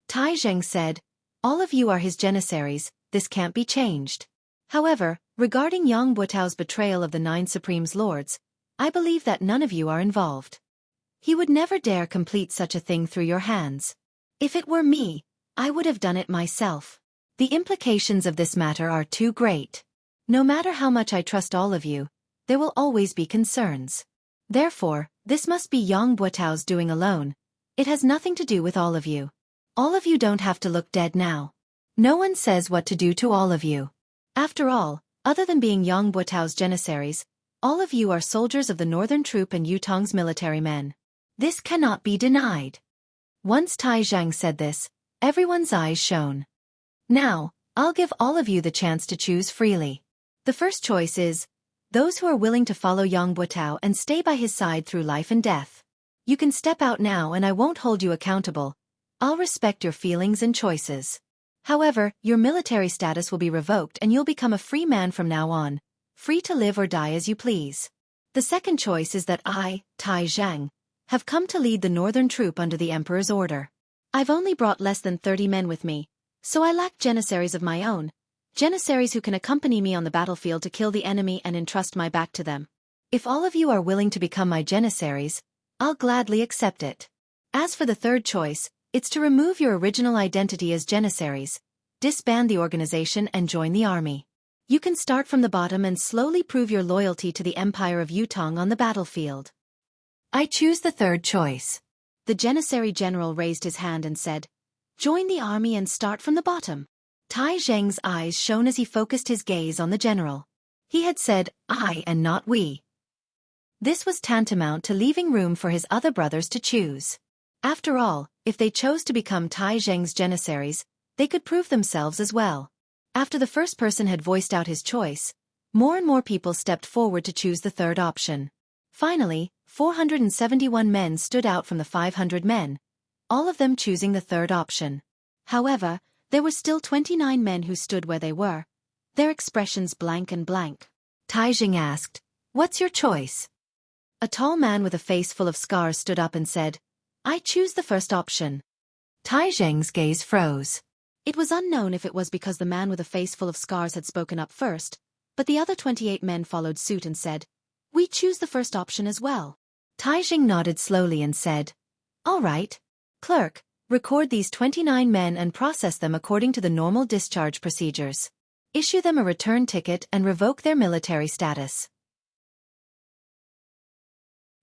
Tai Zhang said, "All of you are his janissaries, this can't be changed. However, regarding Yang Buotao's betrayal of the 9 Supreme's lords, I believe that none of you are involved. He would never dare complete such a thing through your hands. If it were me, I would have done it myself. The implications of this matter are too great. No matter how much I trust all of you, there will always be concerns. Therefore, this must be Yang Buotao's doing alone. It has nothing to do with all of you. All of you don't have to look dead now. No one says what to do to all of you. After all, other than being Yang Buotao's janissaries, all of you are soldiers of the northern troop and Yutong's military men. This cannot be denied." Once Tai Zhang said this, everyone's eyes shone. "Now, I'll give all of you the chance to choose freely. The first choice is, Those who are willing to follow Yang Buotao and stay by his side through life and death. You can step out now and I won't hold you accountable. I'll respect your feelings and choices. However, your military status will be revoked and you'll become a free man from now on, free to live or die as you please. The second choice is that I, Tai Zhang, have come to lead the northern troop under the Emperor's order. I've only brought less than 30 men with me, so I lack janissaries of my own, janissaries who can accompany me on the battlefield to kill the enemy and entrust my back to them. If all of you are willing to become my janissaries, I'll gladly accept it. As for the third choice, it's to remove your original identity as janissaries, disband the organization and join the army. You can start from the bottom and slowly prove your loyalty to the Empire of Yutong on the battlefield. I choose the third choice. The Janissary general raised his hand and said, "Join the army and start from the bottom." Tai Zheng's eyes shone as he focused his gaze on the general. He had said, "I" and not "we." This was tantamount to leaving room for his other brothers to choose. After all, if they chose to become Tai Zheng's janissaries, they could prove themselves as well. After the first person had voiced out his choice, more and more people stepped forward to choose the third option. Finally, 471 men stood out from the 500 men, all of them choosing the third option. However, there were still 29 men who stood where they were, their expressions blank and blank. Tai Zheng asked, "What's your choice?" A tall man with a face full of scars stood up and said, "I choose the first option." Tai Zheng's gaze froze. It was unknown if it was because the man with a face full of scars had spoken up first, but the other 28 men followed suit and said, "We choose the first option as well." Tai Zheng nodded slowly and said, "All right. Clerk, record these 29 men and process them according to the normal discharge procedures. Issue them a return ticket and revoke their military status.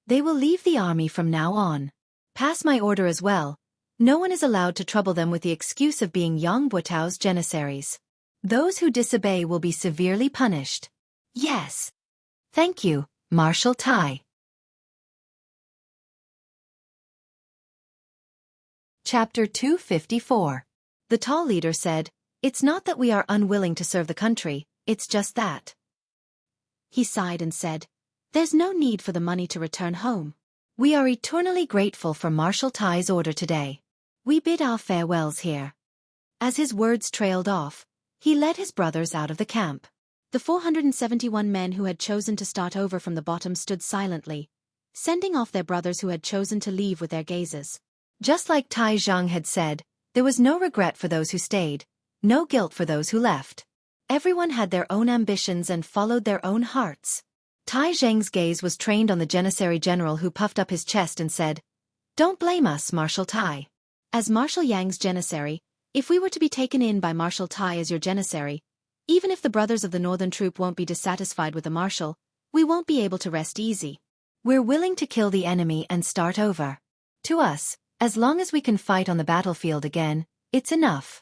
They will leave the army from now on. Pass my order as well. No one is allowed to trouble them with the excuse of being Yang Buotao's janissaries. Those who disobey will be severely punished." "Yes. Thank you, Marshal Tai." Chapter 254. The tall leader said, "It's not that we are unwilling to serve the country, it's just that." He sighed and said, "There's no need for the money to return home. We are eternally grateful for Marshal Tai's order today. We bid our farewells here." As his words trailed off, he led his brothers out of the camp. The 471 men who had chosen to start over from the bottom stood silently, sending off their brothers who had chosen to leave with their gazes. Just like Tai Zhang had said, there was no regret for those who stayed, no guilt for those who left. Everyone had their own ambitions and followed their own hearts. Tai Zheng's gaze was trained on the Janissary general who puffed up his chest and said, "Don't blame us, Marshal Tai. As Marshal Yang's janissary, if we were to be taken in by Marshal Tai as your janissary, even if the brothers of the northern troop won't be dissatisfied with the marshal, we won't be able to rest easy. We're willing to kill the enemy and start over. To us, as long as we can fight on the battlefield again, it's enough."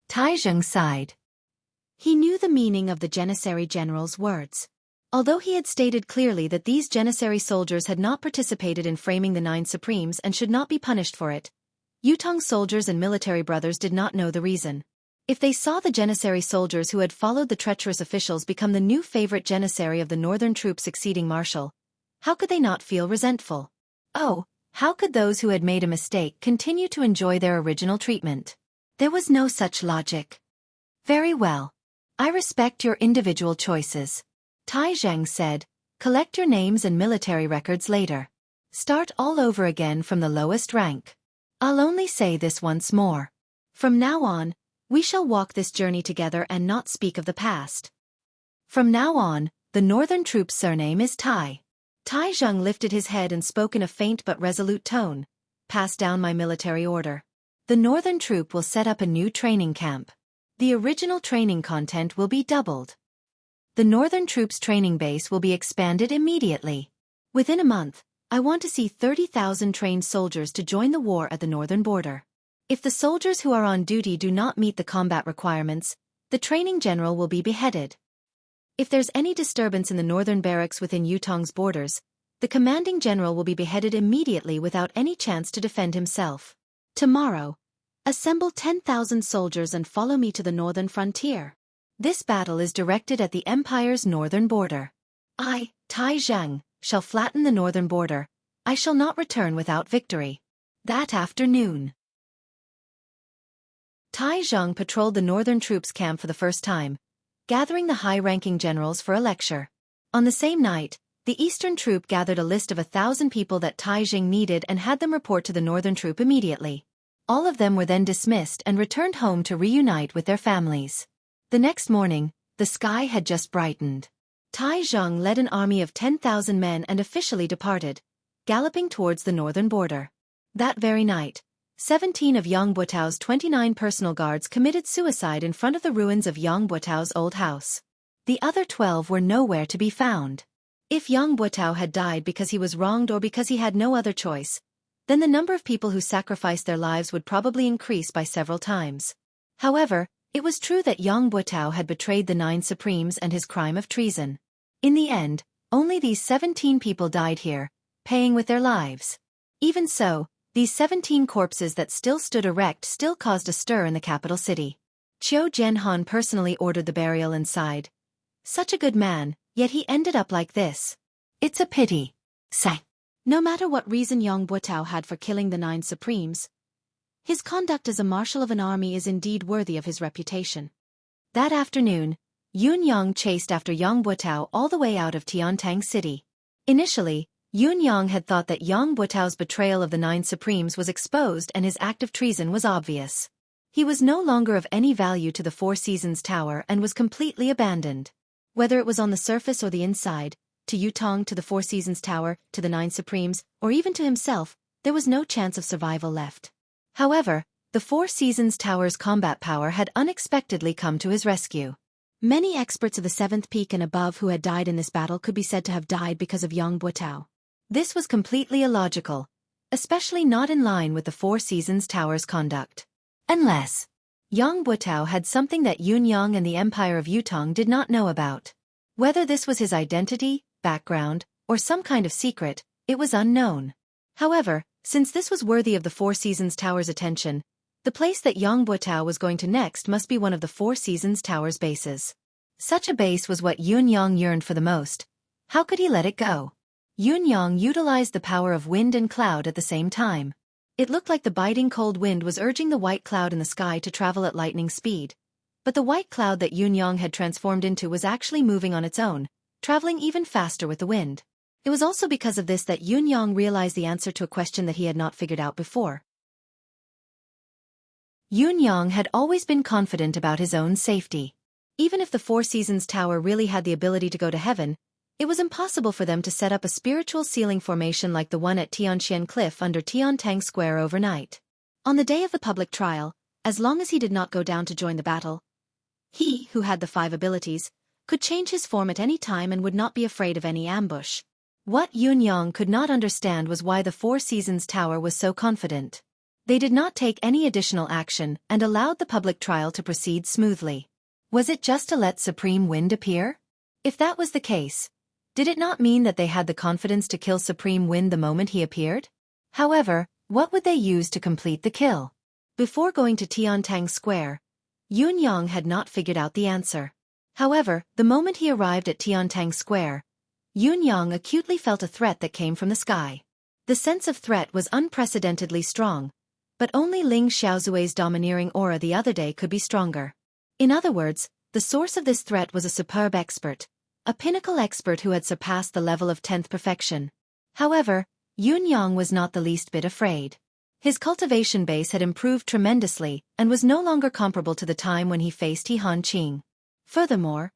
Tai Zheng sighed. He knew the meaning of the janissary general's words. Although he had stated clearly that these janissary soldiers had not participated in framing the Nine Supremes and should not be punished for it, Yutong's soldiers and military brothers did not know the reason. If they saw the janissary soldiers who had followed the treacherous officials become the new favorite janissary of the northern troop succeeding marshal, how could they not feel resentful? Oh, how could those who had made a mistake continue to enjoy their original treatment? There was no such logic. "Very well. I respect your individual choices," Tai Zheng said. "Collect your names and military records later. Start all over again from the lowest rank. I'll only say this once more. From now on, we shall walk this journey together and not speak of the past. From now on, the northern troop's surname is Tai." Tai Zheng lifted his head and spoke in a faint but resolute tone. "Pass down my military order. The northern troop will set up a new training camp. The original training content will be doubled. The northern troop's training base will be expanded immediately. Within a month, I want to see 30,000 trained soldiers to join the war at the northern border. If the soldiers who are on duty do not meet the combat requirements, the training general will be beheaded. If there's any disturbance in the northern barracks within Yutong's borders, the commanding general will be beheaded immediately without any chance to defend himself. Tomorrow, assemble 10,000 soldiers and follow me to the northern frontier. This battle is directed at the Empire's northern border. I, Tai Zhang, shall flatten the northern border. I shall not return without victory. That afternoon, Tai Zhang patrolled the northern troops' camp for the first time, gathering the high-ranking generals for a lecture. On the same night, the eastern troop gathered a list of 1,000 people that Tai Zhang needed and had them report to the northern troop immediately. All of them were then dismissed and returned home to reunite with their families. The next morning, the sky had just brightened. Tai Zhang led an army of 10,000 men and officially departed, galloping towards the northern border. That very night, 17 of Yang Buotao's 29 personal guards committed suicide in front of the ruins of Yang Buotao's old house. The other 12 were nowhere to be found. If Yang Buotao had died because he was wronged or because he had no other choice, then the number of people who sacrificed their lives would probably increase by several times. However, it was true that Yang Buotao had betrayed the 9 Supremes and his crime of treason. In the end, only these 17 people died here, paying with their lives. Even so, these 17 corpses that still stood erect still caused a stir in the capital city. Qiu Jianhan personally ordered the burial and sighed. Such a good man, yet he ended up like this. It's a pity. Say. No matter what reason Yang Buotao had for killing the 9 Supremes, his conduct as a marshal of an army is indeed worthy of his reputation. That afternoon, Yun Yang chased after Yang Buotao all the way out of Tiantang City. Initially, Yun Yang had thought that Yang Buotao's betrayal of the 9 Supremes was exposed and his act of treason was obvious. He was no longer of any value to the Four Seasons Tower and was completely abandoned. Whether it was on the surface or the inside, to Yutong, to the Four Seasons Tower, to the 9 Supremes, or even to himself, there was no chance of survival left. However, the Four Seasons Tower's combat power had unexpectedly come to his rescue. Many experts of the 7th peak and above who had died in this battle could be said to have died because of Yang Buotao. This was completely illogical, especially not in line with the Four Seasons Tower's conduct. Unless Yang Buotao had something that Yun Yang and the Empire of Yutong did not know about. Whether this was his identity, background, or some kind of secret, it was unknown. However, since this was worthy of the Four Seasons Tower's attention, the place that Yang Buotao was going to next must be one of the Four Seasons Tower's bases. Such a base was what Yun Yang yearned for the most. How could he let it go? Yun Yang utilized the power of wind and cloud at the same time. It looked like the biting cold wind was urging the white cloud in the sky to travel at lightning speed. But the white cloud that Yun Yang had transformed into was actually moving on its own, traveling even faster with the wind. It was also because of this that Yun Yang realized the answer to a question that he had not figured out before. Yun Yang had always been confident about his own safety. Even if the Four Seasons Tower really had the ability to go to heaven, it was impossible for them to set up a spiritual ceiling formation like the one at Tianxian Cliff under Tiantang Square overnight. On the day of the public trial, as long as he did not go down to join the battle, he, who had the 5 abilities, could change his form at any time and would not be afraid of any ambush. What Yun Yang could not understand was why the Four Seasons Tower was so confident. They did not take any additional action and allowed the public trial to proceed smoothly. Was it just to let Supreme Wind appear? If that was the case, did it not mean that they had the confidence to kill Supreme Wind the moment he appeared? However, what would they use to complete the kill? Before going to Tiantang Square, Yun Yang had not figured out the answer. However, the moment he arrived at Tiantang Square, Yun Yang acutely felt a threat that came from the sky. The sense of threat was unprecedentedly strong, but only Ling Xiaozui's domineering aura the other day could be stronger. In other words, the source of this threat was a superb expert, a pinnacle expert who had surpassed the level of 10th perfection. However, Yun Yang was not the least bit afraid. His cultivation base had improved tremendously and was no longer comparable to the time when he faced He Han Qing. Furthermore,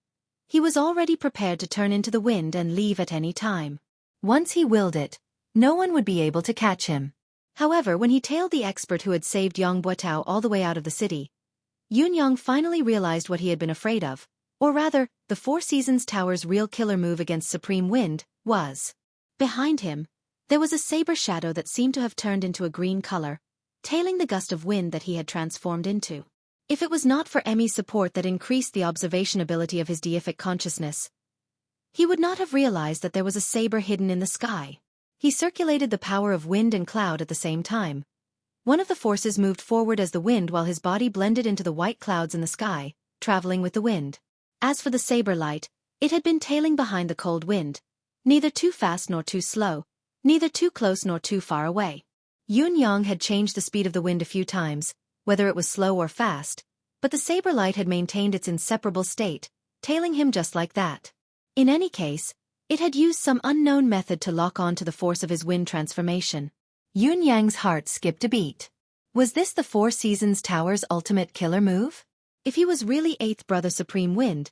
he was already prepared to turn into the wind and leave at any time. Once he willed it, no one would be able to catch him. However, when he tailed the expert who had saved Yang Buotao all the way out of the city, Yun Yang finally realized what he had been afraid of, or rather, the Four Seasons Tower's real killer move against Supreme Wind was. Behind him, there was a saber shadow that seemed to have turned into a green color, tailing the gust of wind that he had transformed into. If it was not for Emmy's support that increased the observation ability of his deific consciousness, he would not have realized that there was a saber hidden in the sky. He circulated the power of wind and cloud at the same time. One of the forces moved forward as the wind while his body blended into the white clouds in the sky, traveling with the wind. As for the saber light, It had been tailing behind the cold wind, neither too fast nor too slow, neither too close nor too far away. Yun Yang had changed the speed of the wind a few times, whether it was slow or fast, but the saber light had maintained its inseparable state, tailing him just like that. In any case, it had used some unknown method to lock on to the force of his wind transformation. Yun Yang's heart skipped a beat. Was this the Four Seasons Tower's ultimate killer move? If he was really Eighth Brother Supreme Wind,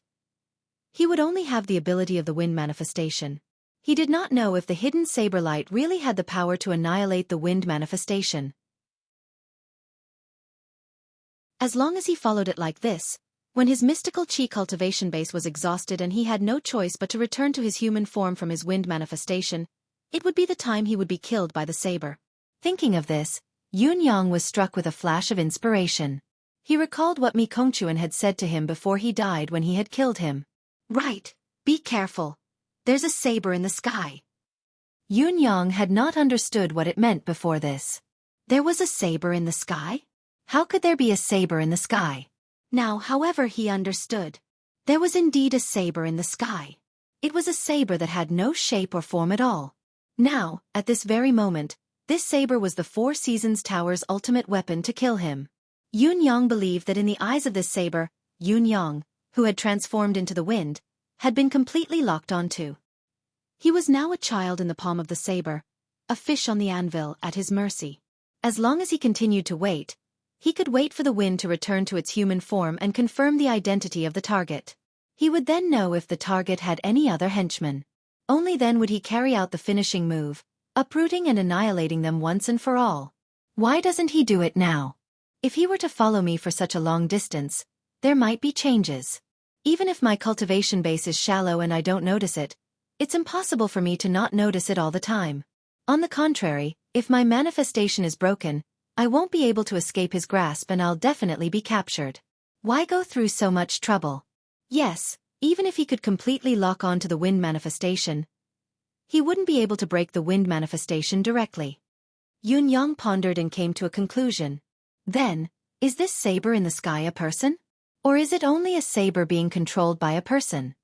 he would only have the ability of the wind manifestation. He did not know if the hidden saber light really had the power to annihilate the wind manifestation. As long as he followed it like this, when his mystical chi cultivation base was exhausted and he had no choice but to return to his human form from his wind manifestation, it would be the time he would be killed by the saber. Thinking of this, Yun Yang was struck with a flash of inspiration. He recalled what Mi Kongquan had said to him before he died when he had killed him. Right, be careful. There's a saber in the sky. Yun Yang had not understood what it meant before this. There was a saber in the sky? How could there be a saber in the sky? Now, however, he understood. There was indeed a saber in the sky. It was a saber that had no shape or form at all. Now, at this very moment, this saber was the Four Seasons Tower's ultimate weapon to kill him. Yun Yang believed that in the eyes of this saber, Yun Yang, who had transformed into the wind, had been completely locked onto. He was now a child in the palm of the saber, a fish on the anvil at his mercy. As long as he continued to wait, he could wait for the wind to return to its human form and confirm the identity of the target. He would then know if the target had any other henchmen. Only then would he carry out the finishing move, uprooting and annihilating them once and for all. Why doesn't he do it now? If he were to follow me for such a long distance, there might be changes. Even if my cultivation base is shallow and I don't notice it, it's impossible for me to not notice it all the time. On the contrary, if my manifestation is broken, I won't be able to escape his grasp and I'll definitely be captured. Why go through so much trouble? Yes, even if he could completely lock on to the wind manifestation, he wouldn't be able to break the wind manifestation directly. Yun Yang pondered and came to a conclusion. Then, is this saber in the sky a person? Or is it only a saber being controlled by a person?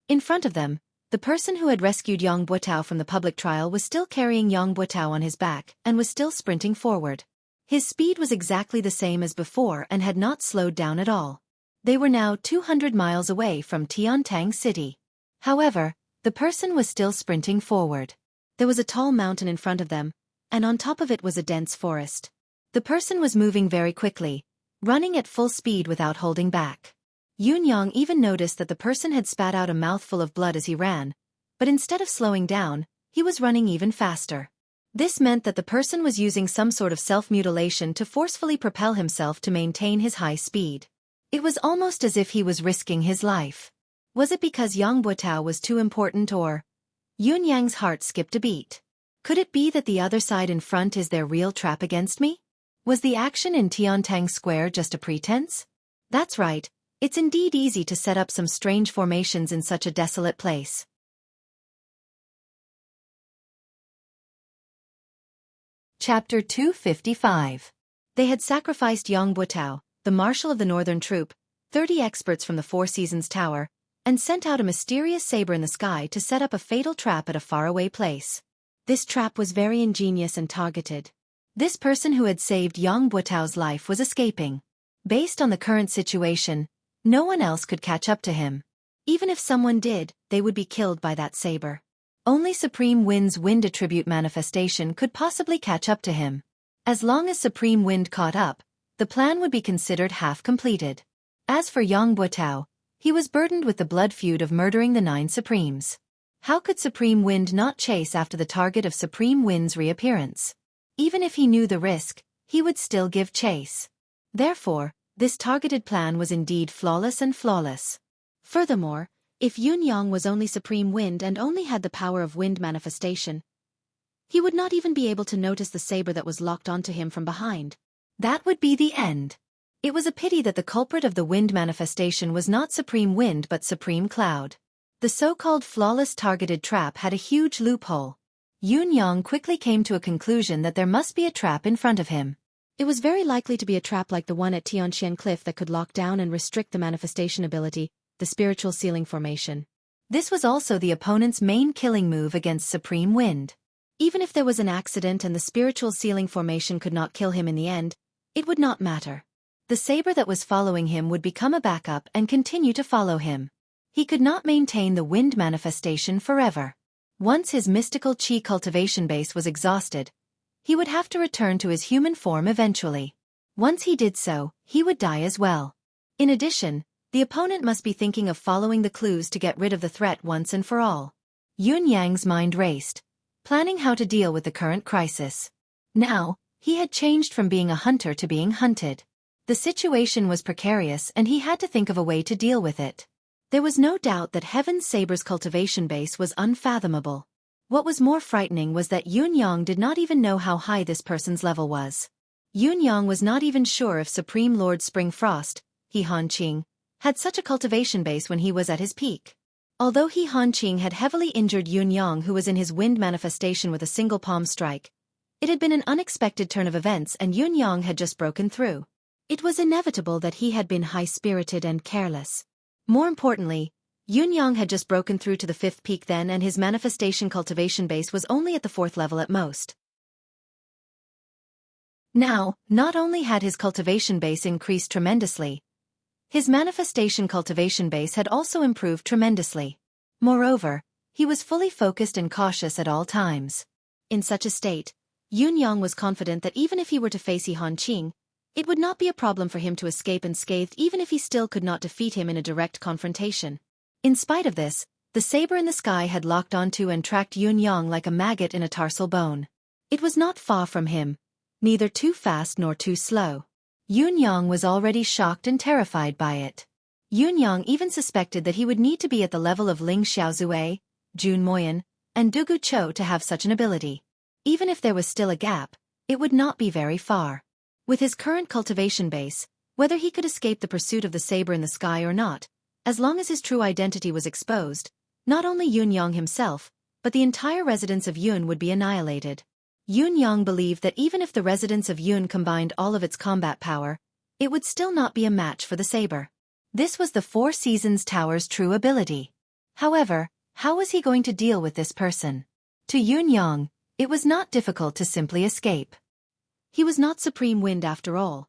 In front of them, the person who had rescued Yang Buotao from the public trial was still carrying Yang Buotao on his back and was still sprinting forward. His speed was exactly the same as before and had not slowed down at all. They were now 200 miles away from Tiantang City. However, the person was still sprinting forward. There was a tall mountain in front of them, and on top of it was a dense forest. The person was moving very quickly, running at full speed without holding back. Yun Yang even noticed that the person had spat out a mouthful of blood as he ran, but instead of slowing down, he was running even faster. This meant that the person was using some sort of self-mutilation to forcefully propel himself to maintain his high speed. It was almost as if he was risking his life. Was it because Yang Buotao was too important or? Yun Yang's heart skipped a beat. Could it be that the other side in front is their real trap against me? Was the action in Tiantang Square just a pretense? That's right, it's indeed easy to set up some strange formations in such a desolate place. Chapter 255. They had sacrificed Yang Buotao, the marshal of the northern troop, 30 experts from the Four Seasons Tower, and sent out a mysterious saber in the sky to set up a fatal trap at a faraway place. This trap was very ingenious and targeted. This person who had saved Yang Buotao's life was escaping. Based on the current situation, no one else could catch up to him. Even if someone did, they would be killed by that saber. Only Supreme Wind's wind attribute manifestation could possibly catch up to him. As long as Supreme Wind caught up, the plan would be considered half completed. As for Yang Buotao, he was burdened with the blood feud of murdering the 9 Supremes. How could Supreme Wind not chase after the target of Supreme Wind's reappearance? Even if he knew the risk, he would still give chase. Therefore, this targeted plan was indeed flawless and flawless. Furthermore, if Yun Yang was only Supreme Wind and only had the power of wind manifestation, he would not even be able to notice the saber that was locked onto him from behind. That would be the end. It was a pity that the culprit of the wind manifestation was not Supreme Wind but Supreme Cloud. The so-called flawless targeted trap had a huge loophole. Yun Yang quickly came to a conclusion that there must be a trap in front of him. It was very likely to be a trap like the one at Tianxian Cliff that could lock down and restrict the manifestation ability, the spiritual ceiling formation. This was also the opponent's main killing move against Supreme Wind. Even if there was an accident and the spiritual sealing formation could not kill him in the end, it would not matter. The saber that was following him would become a backup and continue to follow him. He could not maintain the wind manifestation forever. Once his mystical chi cultivation base was exhausted, he would have to return to his human form eventually. Once he did so, he would die as well. In addition, the opponent must be thinking of following the clues to get rid of the threat once and for all. Yun Yang's mind raced, planning how to deal with the current crisis. Now, he had changed from being a hunter to being hunted. The situation was precarious and he had to think of a way to deal with it. There was no doubt that Heaven's Saber's cultivation base was unfathomable. What was more frightening was that Yun Yang did not even know how high this person's level was. Yun Yang was not even sure if Supreme Lord Spring Frost, He Hanqing, had such a cultivation base when he was at his peak. Although He Hanqing had heavily injured Yun Yang, who was in his wind manifestation with a single palm strike, it had been an unexpected turn of events and Yun Yang had just broken through. It was inevitable that he had been high-spirited and careless. More importantly, Yun Yang had just broken through to the 5th peak then and his manifestation cultivation base was only at the 4th level at most. Now, not only had his cultivation base increased tremendously, his manifestation cultivation base had also improved tremendously. Moreover, he was fully focused and cautious at all times. In such a state, Yun Yang was confident that even if he were to face He Hanqing, it would not be a problem for him to escape unscathed even if he still could not defeat him in a direct confrontation. In spite of this, the saber in the sky had locked onto and tracked Yun Yang like a maggot in a tarsal bone. It was not far from him, neither too fast nor too slow. Yun Yang was already shocked and terrified by it. Yun Yang even suspected that he would need to be at the level of Ling Xiaozue, Jun Moyan, and Dugu Cho to have such an ability. Even if there was still a gap, it would not be very far. With his current cultivation base, whether he could escape the pursuit of the saber in the sky or not, as long as his true identity was exposed, not only Yun Yang himself, but the entire residence of Yun would be annihilated. Yun Yang believed that even if the residence of Yun combined all of its combat power, it would still not be a match for the saber. This was the Four Seasons Tower's true ability. However, how was he going to deal with this person? To Yun Yang, it was not difficult to simply escape. He was not Supreme Wind after all.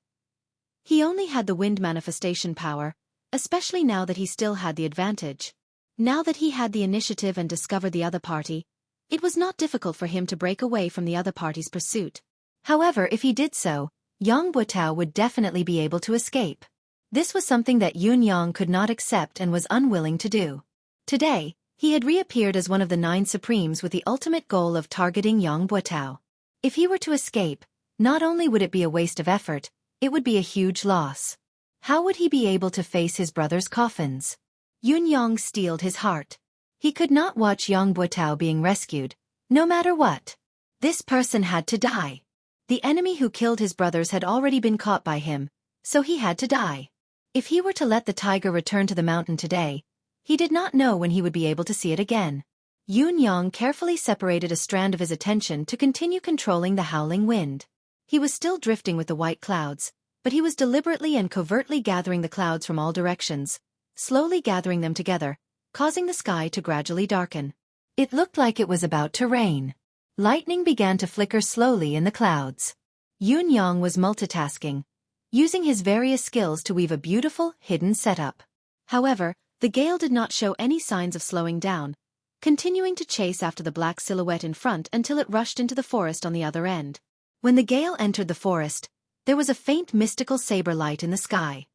He only had the wind manifestation power, especially now that he still had the advantage. Now that he had the initiative and discovered the other party, it was not difficult for him to break away from the other party's pursuit. However, if he did so, Yang Buotao would definitely be able to escape. This was something that Yun Yang could not accept and was unwilling to do. Today, he had reappeared as one of the 9 Supremes with the ultimate goal of targeting Yang Buotao. If he were to escape, not only would it be a waste of effort, it would be a huge loss. How would he be able to face his brother's coffins? Yun Yang steeled his heart. He could not watch Yang Buotao being rescued, no matter what. This person had to die. The enemy who killed his brothers had already been caught by him, so he had to die. If he were to let the tiger return to the mountain today, he did not know when he would be able to see it again. Yun Yang carefully separated a strand of his attention to continue controlling the howling wind. He was still drifting with the white clouds, but he was deliberately and covertly gathering the clouds from all directions, slowly gathering them together, causing the sky to gradually darken. It looked like it was about to rain. Lightning began to flicker slowly in the clouds. Yun Yang was multitasking, using his various skills to weave a beautiful, hidden setup. However, the gale did not show any signs of slowing down, continuing to chase after the black silhouette in front until it rushed into the forest on the other end. When the gale entered the forest, there was a faint mystical saber light in the sky.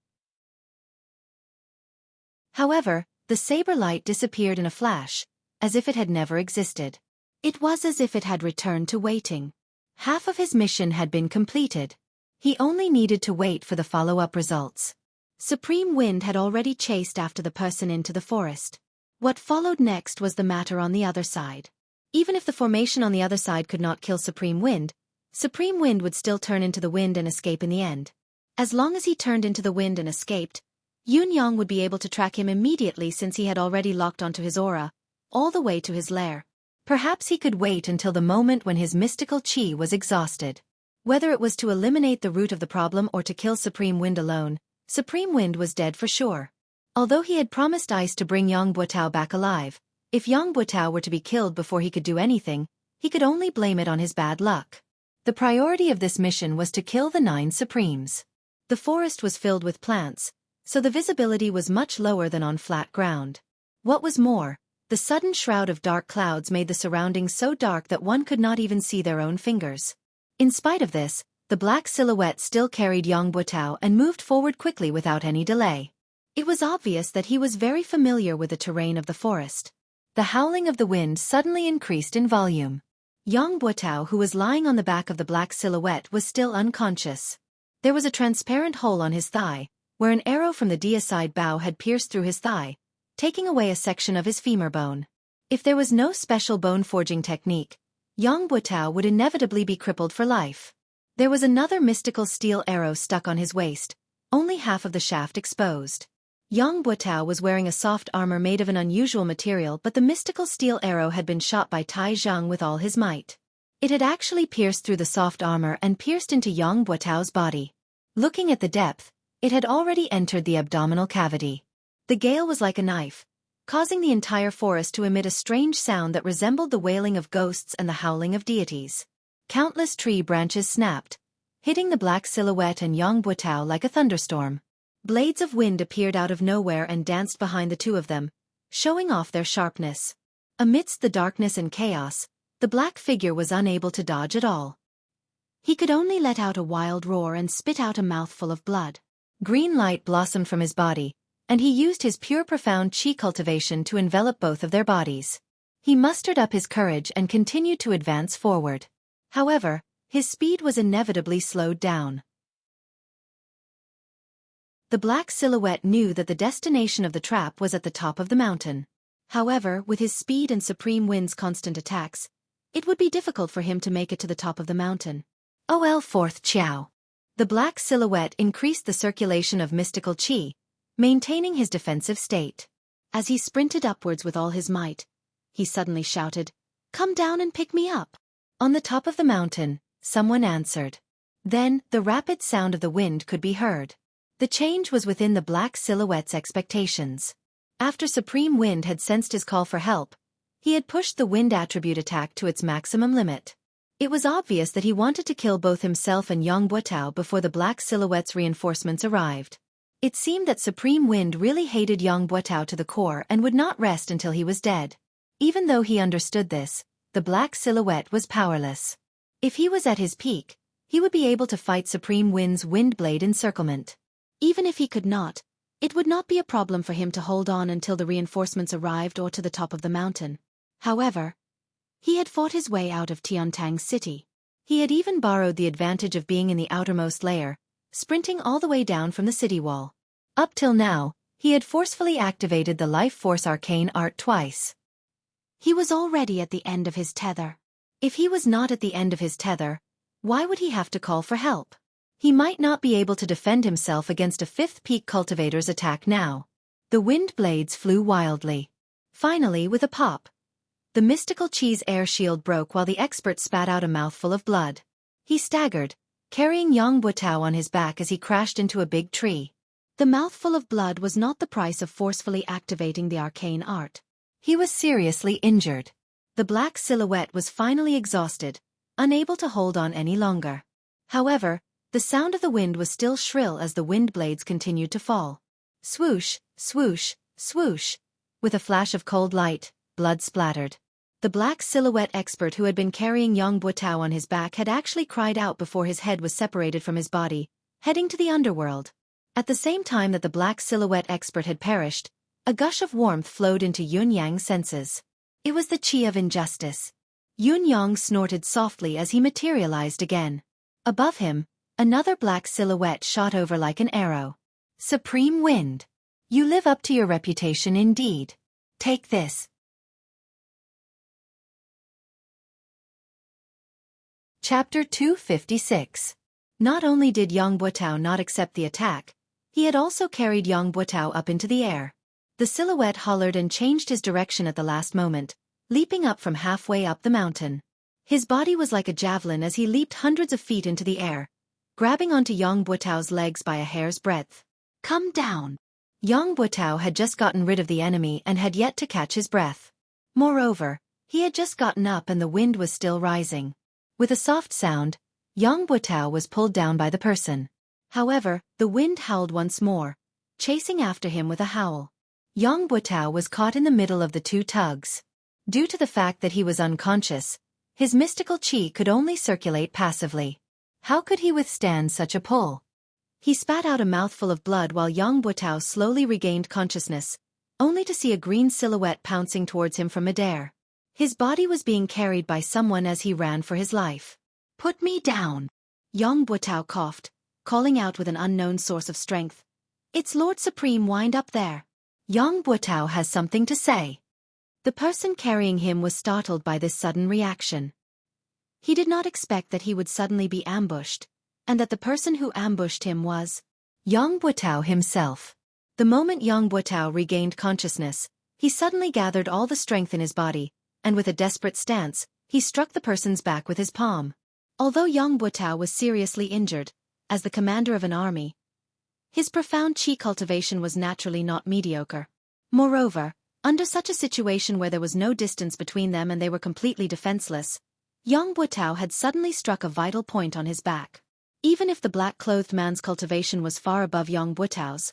However, the saber light disappeared in a flash, as if it had never existed. It was as if it had returned to waiting. Half of his mission had been completed. He only needed to wait for the follow-up results. Supreme Wind had already chased after the person into the forest. What followed next was the matter on the other side. Even if the formation on the other side could not kill Supreme Wind would still turn into the wind and escape in the end. As long as he turned into the wind and escaped, Yun Yang would be able to track him immediately since he had already locked onto his aura, all the way to his lair. Perhaps he could wait until the moment when his mystical chi was exhausted. Whether it was to eliminate the root of the problem or to kill Supreme Wind alone, Supreme Wind was dead for sure. Although he had promised Ice to bring Yang Buotao back alive, if Yang Buotao were to be killed before he could do anything, he could only blame it on his bad luck. The priority of this mission was to kill the 9 Supremes. The forest was filled with plants, so the visibility was much lower than on flat ground. What was more, the sudden shroud of dark clouds made the surroundings so dark that one could not even see their own fingers. In spite of this, the black silhouette still carried Yang Buotao and moved forward quickly without any delay. It was obvious that he was very familiar with the terrain of the forest. The howling of the wind suddenly increased in volume. Yang Buotao, who was lying on the back of the black silhouette, was still unconscious. There was a transparent hole on his thigh, where an arrow from the deicide bow had pierced through his thigh, taking away a section of his femur bone. If there was no special bone-forging technique, Yang Buotao would inevitably be crippled for life. There was another mystical steel arrow stuck on his waist, only half of the shaft exposed. Yang Buotao was wearing a soft armor made of an unusual material, but the mystical steel arrow had been shot by Tai Zhang with all his might. It had actually pierced through the soft armor and pierced into Yang Buotao's body. Looking at the depth, it had already entered the abdominal cavity. The gale was like a knife, causing the entire forest to emit a strange sound that resembled the wailing of ghosts and the howling of deities. Countless tree branches snapped, hitting the black silhouette and Yang Buotao like a thunderstorm. Blades of wind appeared out of nowhere and danced behind the two of them, showing off their sharpness. Amidst the darkness and chaos, the black figure was unable to dodge at all. He could only let out a wild roar and spit out a mouthful of blood. Green light blossomed from his body, and he used his pure profound chi cultivation to envelop both of their bodies. He mustered up his courage and continued to advance forward. However, his speed was inevitably slowed down. The black silhouette knew that the destination of the trap was at the top of the mountain. However, with his speed and Supreme Wind's constant attacks, it would be difficult for him to make it to the top of the mountain. OL 4th Qiao. The black silhouette increased the circulation of mystical qi, maintaining his defensive state. As he sprinted upwards with all his might, he suddenly shouted, "Come down and pick me up." On the top of the mountain, someone answered. Then, the rapid sound of the wind could be heard. The change was within the black silhouette's expectations. After Supreme Wind had sensed his call for help, he had pushed the wind attribute attack to its maximum limit. It was obvious that he wanted to kill both himself and Yang Buotao before the black silhouette's reinforcements arrived. It seemed that Supreme Wind really hated Yang Buotao to the core and would not rest until he was dead. Even though he understood this, the black silhouette was powerless. If he was at his peak, he would be able to fight Supreme Wind's wind blade encirclement. Even if he could not, it would not be a problem for him to hold on until the reinforcements arrived or to the top of the mountain. However, he had fought his way out of Tiantang City. He had even borrowed the advantage of being in the outermost layer, sprinting all the way down from the city wall. Up till now, he had forcefully activated the Life Force Arcane Art twice. He was already at the end of his tether. If he was not at the end of his tether, why would he have to call for help? He might not be able to defend himself against a 5th peak cultivator's attack now. The wind blades flew wildly. Finally, with a pop, the mystical Chi's air shield broke while the expert spat out a mouthful of blood. He staggered, carrying Yang Buotao on his back as he crashed into a big tree. The mouthful of blood was not the price of forcefully activating the arcane art. He was seriously injured. The black silhouette was finally exhausted, unable to hold on any longer. However, the sound of the wind was still shrill as the wind blades continued to fall. Swoosh, swoosh, swoosh. With a flash of cold light, blood splattered. The black silhouette expert who had been carrying Yang Buotao on his back had actually cried out before his head was separated from his body, heading to the underworld. At the same time that the black silhouette expert had perished, a gush of warmth flowed into Yun Yang's senses. It was the chi of injustice. Yun Yang snorted softly as he materialized again. Above him, another black silhouette shot over like an arrow. Supreme Wind. You live up to your reputation indeed. Take this. Chapter 256. Not only did Yang Buotao not accept the attack, he had also carried Yang Buotao up into the air. The silhouette hollered and changed his direction at the last moment, leaping up from halfway up the mountain. His body was like a javelin as he leaped hundreds of feet into the air, grabbing onto Yang Buotao's legs by a hair's breadth. Come down. Yang Buotao had just gotten rid of the enemy and had yet to catch his breath. Moreover, he had just gotten up and the wind was still rising. With a soft sound, Yang Buotao was pulled down by the person. However, the wind howled once more, chasing after him with a howl. Yang Buotao was caught in the middle of the two tugs. Due to the fact that he was unconscious, his mystical qi could only circulate passively. How could he withstand such a pull? He spat out a mouthful of blood while Yang Buotao slowly regained consciousness, only to see a green silhouette pouncing towards him from midair. His body was being carried by someone as he ran for his life. "Put me down!" Yang Buotao coughed, calling out with an unknown source of strength. "It's Lord Supreme Wind up there. Yang Buotao has something to say." The person carrying him was startled by this sudden reaction. He did not expect that he would suddenly be ambushed, and that the person who ambushed him was Yang Buotao himself. The moment Yang Buotao regained consciousness, he suddenly gathered all the strength in his body, and with a desperate stance, he struck the person's back with his palm. Although Yang Buotao was seriously injured, as the commander of an army, his profound qi cultivation was naturally not mediocre. Moreover, under such a situation where there was no distance between them and they were completely defenseless, Yang Buotao had suddenly struck a vital point on his back. Even if the black-clothed man's cultivation was far above Yang Buotao's,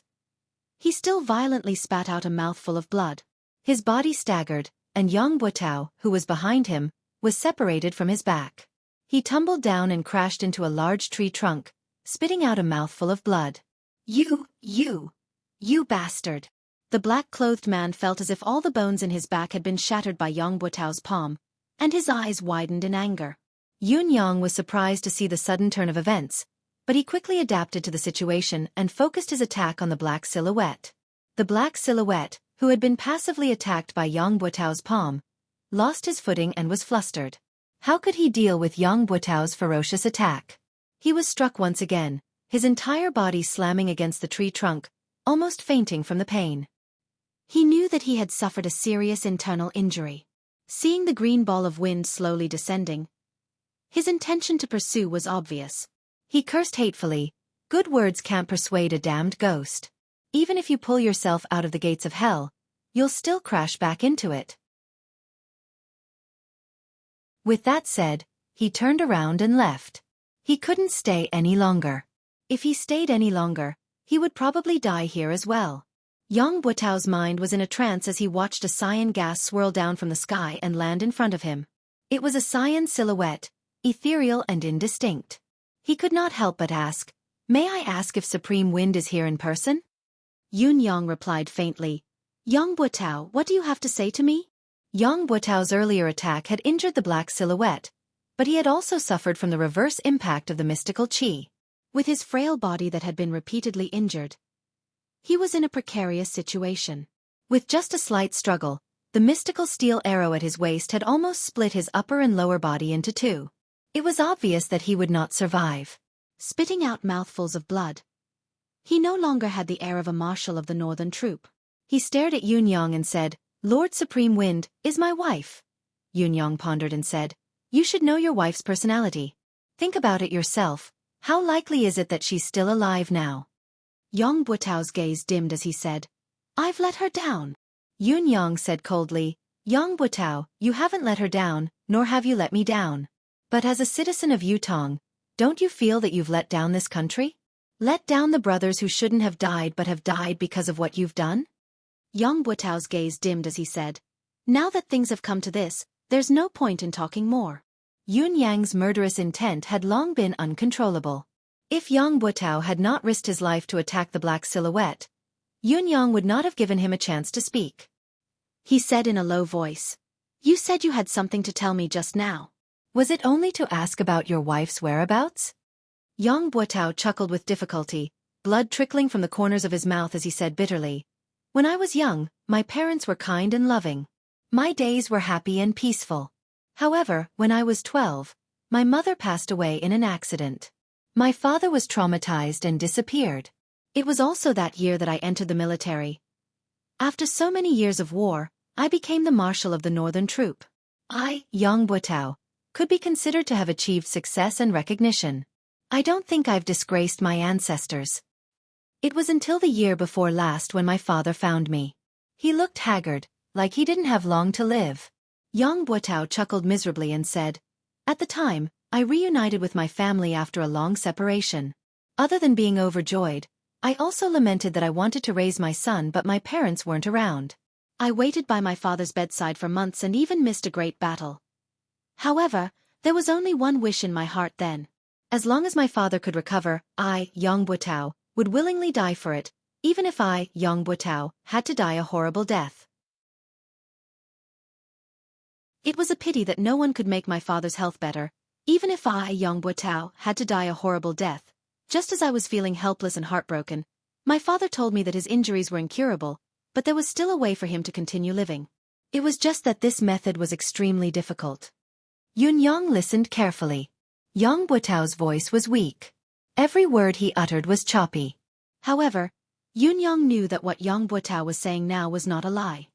he still violently spat out a mouthful of blood. His body staggered, and Yang Buotao, who was behind him, was separated from his back. He tumbled down and crashed into a large tree trunk, spitting out a mouthful of blood. You bastard!" The black-clothed man felt as if all the bones in his back had been shattered by Yang Buotao's palm, and his eyes widened in anger. Yun Yang was surprised to see the sudden turn of events, but he quickly adapted to the situation and focused his attack on the black silhouette. The black silhouette, who had been passively attacked by Yang Buotao's palm, lost his footing and was flustered. How could he deal with Yang Buotao's ferocious attack? He was struck once again, his entire body slamming against the tree trunk, almost fainting from the pain. He knew that he had suffered a serious internal injury. Seeing the green ball of wind slowly descending, his intention to pursue was obvious. He cursed hatefully, "Good words can't persuade a damned ghost. Even if you pull yourself out of the gates of hell, you'll still crash back into it." With that said, he turned around and left. He couldn't stay any longer. If he stayed any longer, he would probably die here as well. Yang Buotao's mind was in a trance as he watched a cyan gas swirl down from the sky and land in front of him. It was a cyan silhouette, ethereal and indistinct. He could not help but ask, "May I ask if Supreme Wind is here in person?" Yun Yang replied faintly, "Yang Buotao, what do you have to say to me?" Yang Buotao's earlier attack had injured the black silhouette, but he had also suffered from the reverse impact of the mystical qi. With his frail body that had been repeatedly injured, he was in a precarious situation. With just a slight struggle, the mystical steel arrow at his waist had almost split his upper and lower body into two. It was obvious that he would not survive. Spitting out mouthfuls of blood, he no longer had the air of a marshal of the northern troop. He stared at Yun Yang and said, "Lord Supreme Wind is my wife." Yun Yang pondered and said, "You should know your wife's personality. Think about it yourself. How likely is it that she's still alive now?" Yang Buotao's gaze dimmed as he said, "I've let her down." Yun Yang said coldly, "Yang Buotao, you haven't let her down, nor have you let me down. But as a citizen of Yutong, don't you feel that you've let down this country? Let down the brothers who shouldn't have died but have died because of what you've done?" Yang Buotao's gaze dimmed as he said, "Now that things have come to this, there's no point in talking more." Yun Yang's murderous intent had long been uncontrollable. If Yang Buotao had not risked his life to attack the black silhouette, Yun Yang would not have given him a chance to speak. He said in a low voice, "You said you had something to tell me just now. Was it only to ask about your wife's whereabouts?" Yang Buotao chuckled with difficulty, blood trickling from the corners of his mouth as he said bitterly, "When I was young, my parents were kind and loving. My days were happy and peaceful. However, when I was 12, my mother passed away in an accident. My father was traumatized and disappeared. It was also that year that I entered the military. After so many years of war, I became the marshal of the northern troop. I, Yang Buotao, could be considered to have achieved success and recognition. I don't think I've disgraced my ancestors. It was until the year before last when my father found me. He looked haggard, like he didn't have long to live. Yang Buotao chuckled miserably and said, "At the time, I reunited with my family after a long separation. Other than being overjoyed, I also lamented that I wanted to raise my son but my parents weren't around. I waited by my father's bedside for months and even missed a great battle. However, there was only one wish in my heart then. As long as my father could recover, I, Yang Buotao, would willingly die for it, even if I, Yang Buotao, had to die a horrible death." It was a pity that no one could make my father's health better, even if I, Yang Buotao, had to die a horrible death. Just as I was feeling helpless and heartbroken, my father told me that his injuries were incurable, but there was still a way for him to continue living. It was just that this method was extremely difficult. Yun Yang listened carefully. Yang Buotao's voice was weak. Every word he uttered was choppy. However, Yun Yang knew that what Yang Buotao was saying now was not a lie.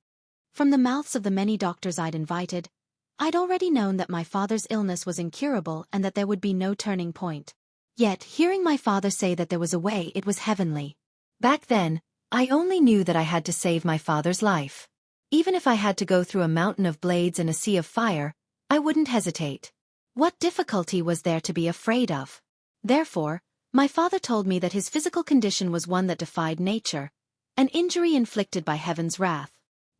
From the mouths of the many doctors I'd invited, I'd already known that my father's illness was incurable and that there would be no turning point. Yet, hearing my father say that there was a way, it was heavenly. Back then, I only knew that I had to save my father's life. Even if I had to go through a mountain of blades and a sea of fire, I wouldn't hesitate. What difficulty was there to be afraid of? Therefore, my father told me that his physical condition was one that defied nature, an injury inflicted by heaven's wrath.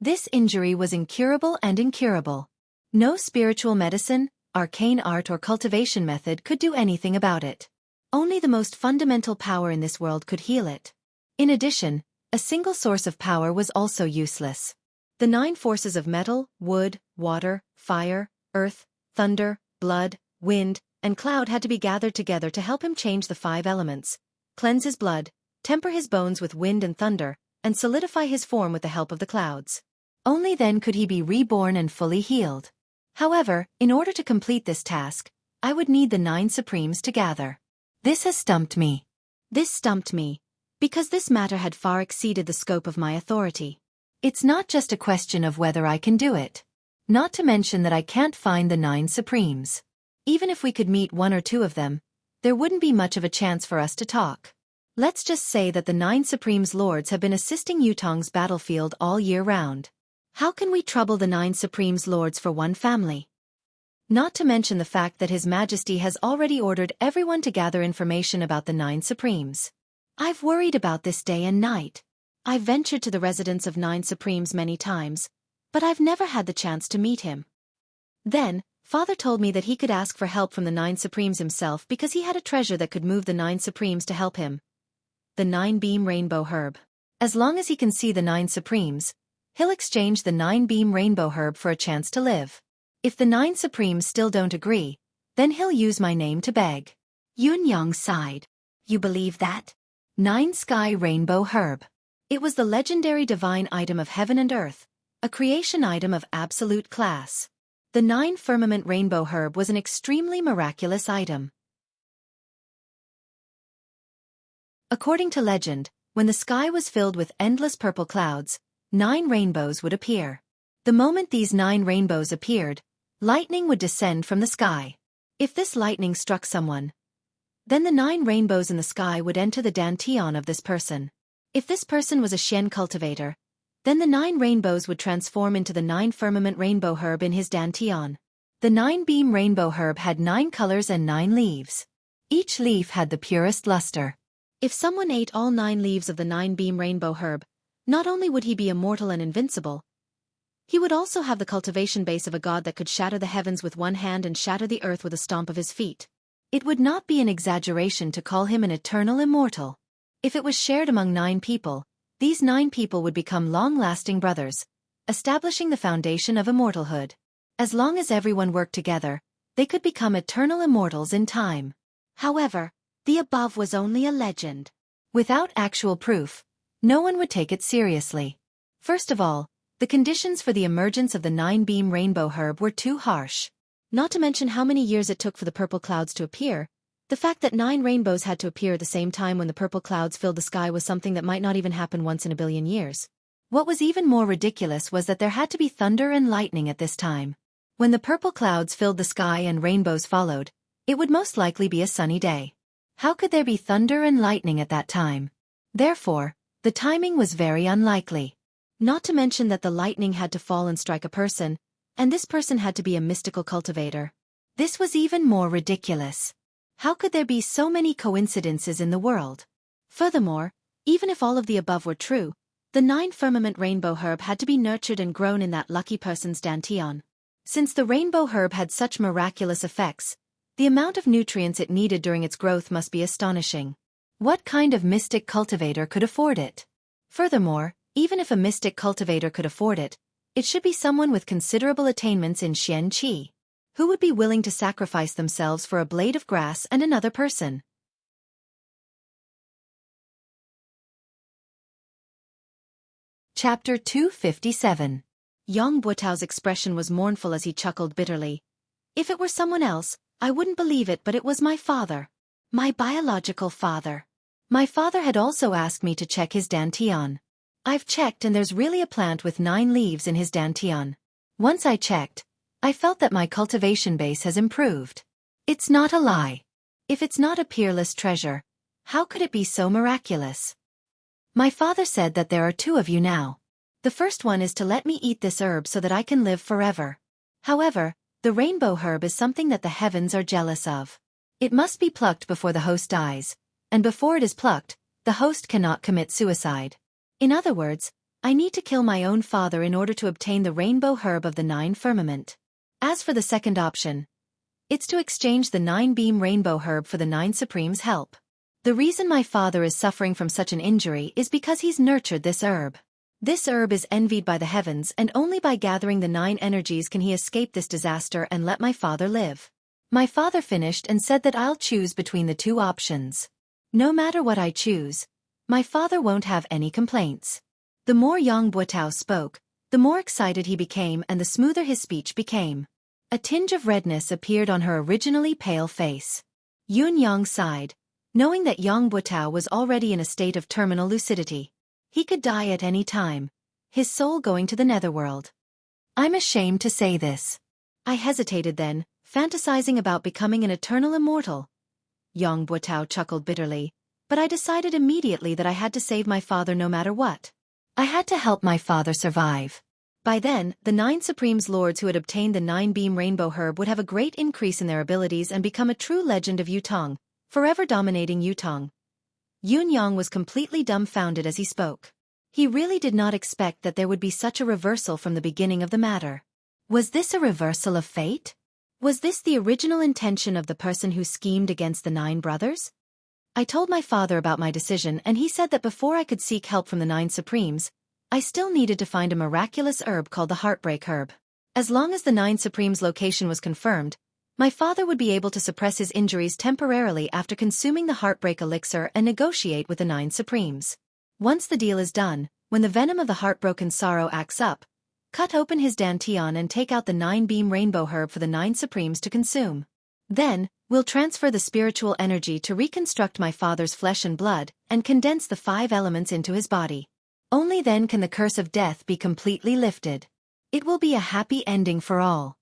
This injury was incurable and incurable. No spiritual medicine, arcane art or cultivation method could do anything about it. Only the most fundamental power in this world could heal it. In addition, a single source of power was also useless. The 9 forces of metal, wood, water, fire, earth, thunder, blood, wind, and cloud had to be gathered together to help him change the 5 elements, cleanse his blood, temper his bones with wind and thunder, and solidify his form with the help of the clouds. Only then could he be reborn and fully healed. However, in order to complete this task, I would need the 9 Supremes to gather. This has stumped me. This stumped me, because this matter had far exceeded the scope of my authority. It's not just a question of whether I can do it. Not to mention that I can't find the 9 Supremes. Even if we could meet 1 or 2 of them, there wouldn't be much of a chance for us to talk. Let's just say that the 9 Supremes Lords have been assisting Yutong's battlefield all year round. How can we trouble the 9 Supremes Lords for one family? Not to mention the fact that His Majesty has already ordered everyone to gather information about the 9 Supremes. I've worried about this day and night. I've ventured to the residence of 9 Supremes many times, but I've never had the chance to meet him. Then, Father told me that he could ask for help from the 9 Supremes himself because he had a treasure that could move the 9 Supremes to help him. The 9-beam rainbow herb. As long as he can see the 9 Supremes, he'll exchange the 9-beam rainbow herb for a chance to live. If the 9 Supremes still don't agree, then he'll use my name to beg. Yun Yang sighed. You believe that? 9 Sky Rainbow Herb. It was the legendary divine item of heaven and earth, a creation item of absolute class. The 9 Firmament Rainbow Herb was an extremely miraculous item. According to legend, when the sky was filled with endless purple clouds, 9 rainbows would appear. The moment these 9 rainbows appeared, lightning would descend from the sky. If this lightning struck someone, then the 9 rainbows in the sky would enter the dantian of this person. If this person was a Xian cultivator, then the 9 rainbows would transform into the 9 Firmament Rainbow Herb in his dantian. The 9-beam Rainbow Herb had 9 colors and 9 leaves. Each leaf had the purest luster. If someone ate all 9 leaves of the 9-beam Rainbow Herb, not only would he be immortal and invincible, he would also have the cultivation base of a god that could shatter the heavens with one hand and shatter the earth with a stomp of his feet. It would not be an exaggeration to call him an eternal immortal. If it was shared among 9 people, these 9 people would become long-lasting brothers, establishing the foundation of immortalhood. As long as everyone worked together, they could become eternal immortals in time. However, the above was only a legend. Without actual proof, no one would take it seriously. First of all, the conditions for the emergence of the 9-beam Rainbow Herb were too harsh. Not to mention how many years it took for the purple clouds to appear. The fact that 9 rainbows had to appear at the same time when the purple clouds filled the sky was something that might not even happen once in a billion years. What was even more ridiculous was that there had to be thunder and lightning at this time. When the purple clouds filled the sky and rainbows followed, it would most likely be a sunny day. How could there be thunder and lightning at that time? Therefore, the timing was very unlikely. Not to mention that the lightning had to fall and strike a person, and this person had to be a mystical cultivator. This was even more ridiculous. How could there be so many coincidences in the world? Furthermore, even if all of the above were true, the 9 firmament rainbow herb had to be nurtured and grown in that lucky person's dantian. Since the rainbow herb had such miraculous effects, the amount of nutrients it needed during its growth must be astonishing. What kind of mystic cultivator could afford it? Furthermore, even if a mystic cultivator could afford it, it should be someone with considerable attainments in Xueqi. Who would be willing to sacrifice themselves for a blade of grass and another person? Chapter 257. Yang Buotao's expression was mournful as he chuckled bitterly. If it were someone else, I wouldn't believe it, but it was my father. My biological father. My father had also asked me to check his dantian. I've checked and there's really a plant with 9 leaves in his dantian. Once I checked, I felt that my cultivation base has improved. It's not a lie. If it's not a peerless treasure, how could it be so miraculous? My father said that there are 2 of you now. The first one is to let me eat this herb so that I can live forever. However, the rainbow herb is something that the heavens are jealous of. It must be plucked before the host dies, and before it is plucked, the host cannot commit suicide. In other words, I need to kill my own father in order to obtain the rainbow herb of the 9 firmament. As for the second option, it's to exchange the 9-beam rainbow herb for the 9 supremes' help. The reason my father is suffering from such an injury is because he's nurtured this herb. This herb is envied by the heavens, and only by gathering the 9 energies can he escape this disaster and let my father live. My father finished and said that I'll choose between the 2 options. No matter what I choose, my father won't have any complaints. The more Yang Buotao spoke, the more excited he became and the smoother his speech became. A tinge of redness appeared on her originally pale face. Yun Yang sighed, knowing that Yang Buotao was already in a state of terminal lucidity. He could die at any time, his soul going to the netherworld. I'm ashamed to say this. I hesitated then, fantasizing about becoming an eternal immortal. Yang Buotao chuckled bitterly, but I decided immediately that I had to save my father no matter what. I had to help my father survive. By then, the 9 Supremes Lords who had obtained the 9-beam rainbow herb would have a great increase in their abilities and become a true legend of Yutong, forever dominating Yutong. Yun Yang was completely dumbfounded as he spoke. He really did not expect that there would be such a reversal from the beginning of the matter. Was this a reversal of fate? Was this the original intention of the person who schemed against the 9 brothers? I told my father about my decision and he said that before I could seek help from the 9 Supremes, I still needed to find a miraculous herb called the Heartbreak Herb. As long as the 9 Supremes' location was confirmed, my father would be able to suppress his injuries temporarily after consuming the Heartbreak Elixir and negotiate with the 9 Supremes. Once the deal is done, when the venom of the heartbroken sorrow acts up, cut open his dantian and take out the 9-beam rainbow herb for the 9 Supremes to consume. Then, we'll transfer the spiritual energy to reconstruct my father's flesh and blood and condense the 5 elements into his body. Only then can the curse of death be completely lifted. It will be a happy ending for all.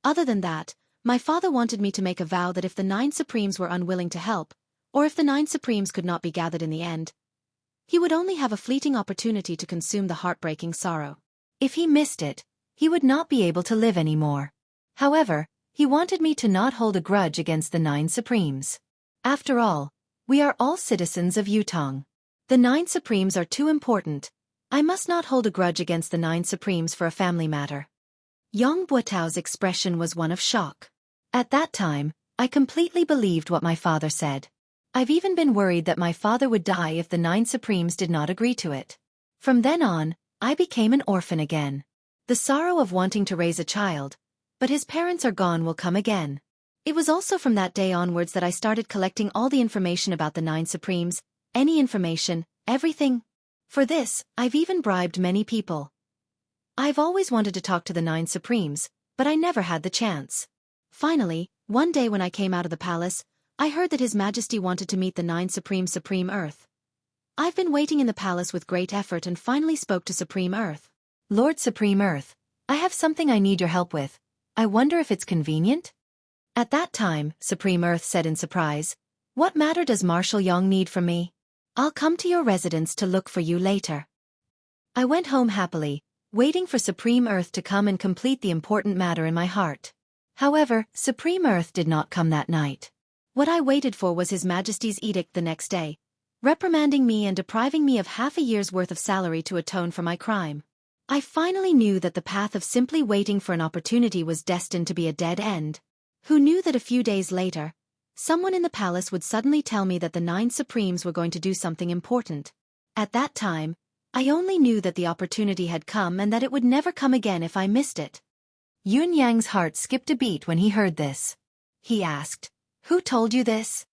Other than that, my father wanted me to make a vow that if the 9 Supremes were unwilling to help, or if the 9 Supremes could not be gathered in the end, he would only have a fleeting opportunity to consume the heartbreaking sorrow. If he missed it, he would not be able to live anymore. However, he wanted me to not hold a grudge against the 9 Supremes. After all, we are all citizens of Yutong. The 9 Supremes are too important. I must not hold a grudge against the 9 Supremes for a family matter. Yang Buotao's expression was one of shock. At that time, I completely believed what my father said. I've even been worried that my father would die if the 9 Supremes did not agree to it. From then on, I became an orphan again. The sorrow of wanting to raise a child, but his parents are gone, will come again. It was also from that day onwards that I started collecting all the information about the 9 Supremes, any information, everything. For this, I've even bribed many people. I've always wanted to talk to the 9 Supremes, but I never had the chance. Finally, one day when I came out of the palace, I heard that His Majesty wanted to meet the 9 Supreme Earth. I've been waiting in the palace with great effort and finally spoke to Supreme Earth. Lord Supreme Earth, I have something I need your help with. I wonder if it's convenient? At that time, Supreme Earth said in surprise, What matter does Marshal Yang need from me? I'll come to your residence to look for you later. I went home happily, waiting for Supreme Earth to come and complete the important matter in my heart. However, Supreme Earth did not come that night. What I waited for was His Majesty's edict the next day, reprimanding me and depriving me of half a year's worth of salary to atone for my crime. I finally knew that the path of simply waiting for an opportunity was destined to be a dead end. Who knew that a few days later, someone in the palace would suddenly tell me that the 9 Supremes were going to do something important. At that time, I only knew that the opportunity had come and that it would never come again if I missed it. Yun Yang's heart skipped a beat when he heard this. He asked, "Who told you this?"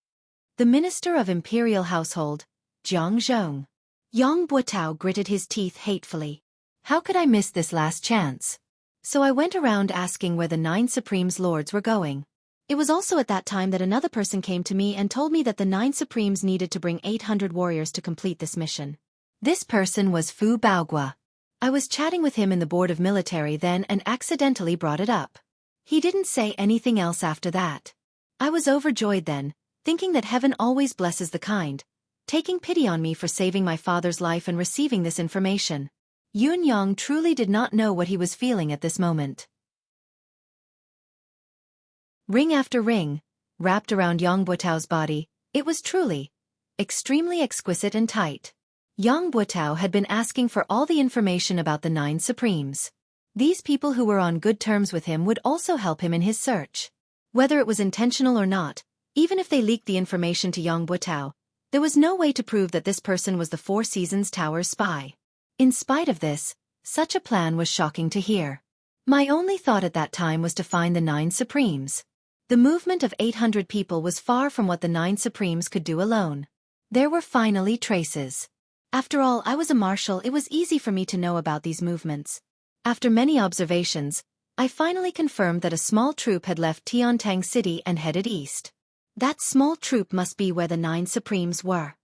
The Minister of Imperial Household, Jiang Zhong. Yang Buotao gritted his teeth hatefully. How could I miss this last chance? So I went around asking where the 9 Supremes lords were going. It was also at that time that another person came to me and told me that the 9 Supremes needed to bring 800 warriors to complete this mission. This person was Fu Baogua. I was chatting with him in the Board of Military then and accidentally brought it up. He didn't say anything else after that. I was overjoyed then, thinking that heaven always blesses the kind, taking pity on me for saving my father's life and receiving this information. Yun Yang truly did not know what he was feeling at this moment. Ring after ring, wrapped around Yang Buotao's body, it was truly extremely exquisite and tight. Yang Buotao had been asking for all the information about the 9 Supremes. These people who were on good terms with him would also help him in his search. Whether it was intentional or not, even if they leaked the information to Yang Buotao, there was no way to prove that this person was the Four Seasons Tower's spy. In spite of this, such a plan was shocking to hear. My only thought at that time was to find the 9 Supremes. The movement of 800 people was far from what the 9 Supremes could do alone. There were finally traces. After all, I was a marshal, it was easy for me to know about these movements. After many observations, I finally confirmed that a small troop had left Tiantang City and headed east. That small troop must be where the 9 Supremes were.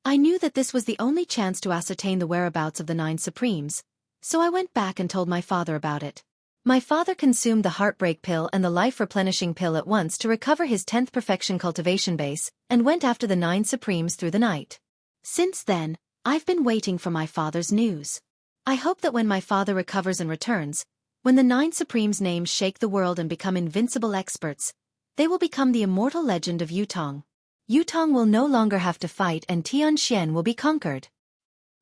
I knew that this was the only chance to ascertain the whereabouts of the 9 Supremes, so I went back and told my father about it. My father consumed the heartbreak pill and the life-replenishing pill at once to recover his 10th perfection cultivation base, and went after the 9 Supremes through the night. Since then, I've been waiting for my father's news. I hope that when my father recovers and returns, when the 9 Supremes' names shake the world and become invincible experts, they will become the immortal legend of Yutong. Yutong will no longer have to fight and Tianxian will be conquered.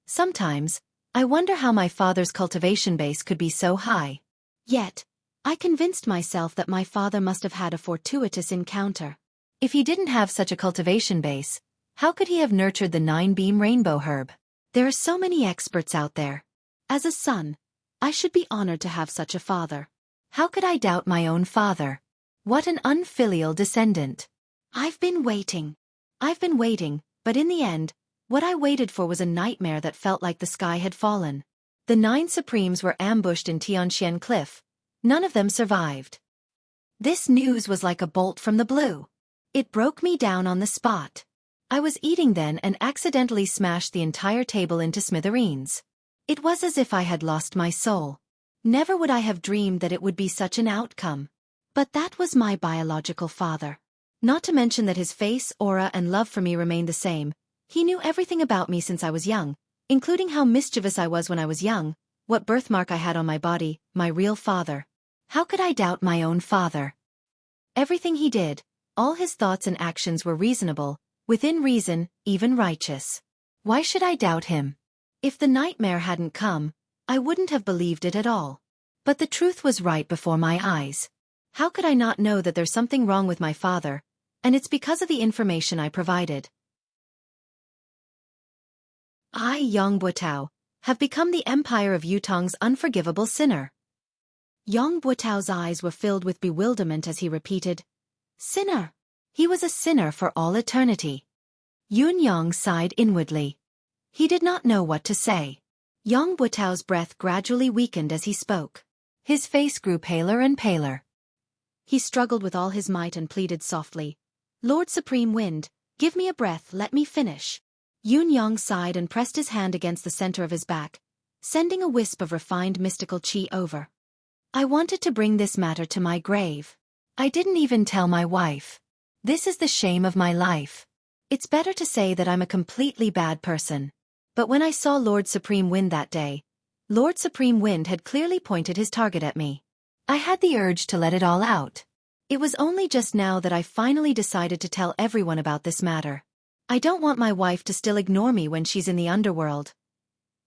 Sometimes, I wonder how my father's cultivation base could be so high. Yet, I convinced myself that my father must have had a fortuitous encounter. If he didn't have such a cultivation base, how could he have nurtured the 9-beam rainbow herb? There are so many experts out there. As a son, I should be honored to have such a father. How could I doubt my own father? What an unfilial descendant. I've been waiting, but in the end, what I waited for was a nightmare that felt like the sky had fallen. The 9 Supremes were ambushed in Tianxian Cliff. None of them survived. This news was like a bolt from the blue. It broke me down on the spot. I was eating then and accidentally smashed the entire table into smithereens. It was as if I had lost my soul. Never would I have dreamed that it would be such an outcome. But that was my biological father. Not to mention that his face, aura and love for me remained the same. He knew everything about me since I was young, including how mischievous I was when I was young, what birthmark I had on my body, my real father. How could I doubt my own father? Everything he did, all his thoughts and actions were reasonable, within reason, even righteous. Why should I doubt him? If the nightmare hadn't come, I wouldn't have believed it at all. But the truth was right before my eyes. How could I not know that there's something wrong with my father? And it's because of the information I provided. I, Yang Buotao, have become the empire of Yutong's unforgivable sinner. Yang Buotao's eyes were filled with bewilderment as he repeated, "Sinner." He was a sinner for all eternity. Yun Yang sighed inwardly. He did not know what to say. Yang Buotao's breath gradually weakened as he spoke. His face grew paler and paler. He struggled with all his might and pleaded softly, "Lord Supreme Wind, give me a breath, let me finish." Yun Yang sighed and pressed his hand against the center of his back, sending a wisp of refined mystical qi over. "I wanted to bring this matter to my grave. I didn't even tell my wife. This is the shame of my life. It's better to say that I'm a completely bad person. But when I saw Lord Supreme Wind that day, Lord Supreme Wind had clearly pointed his target at me. I had the urge to let it all out. It was only just now that I finally decided to tell everyone about this matter. I don't want my wife to still ignore me when she's in the underworld.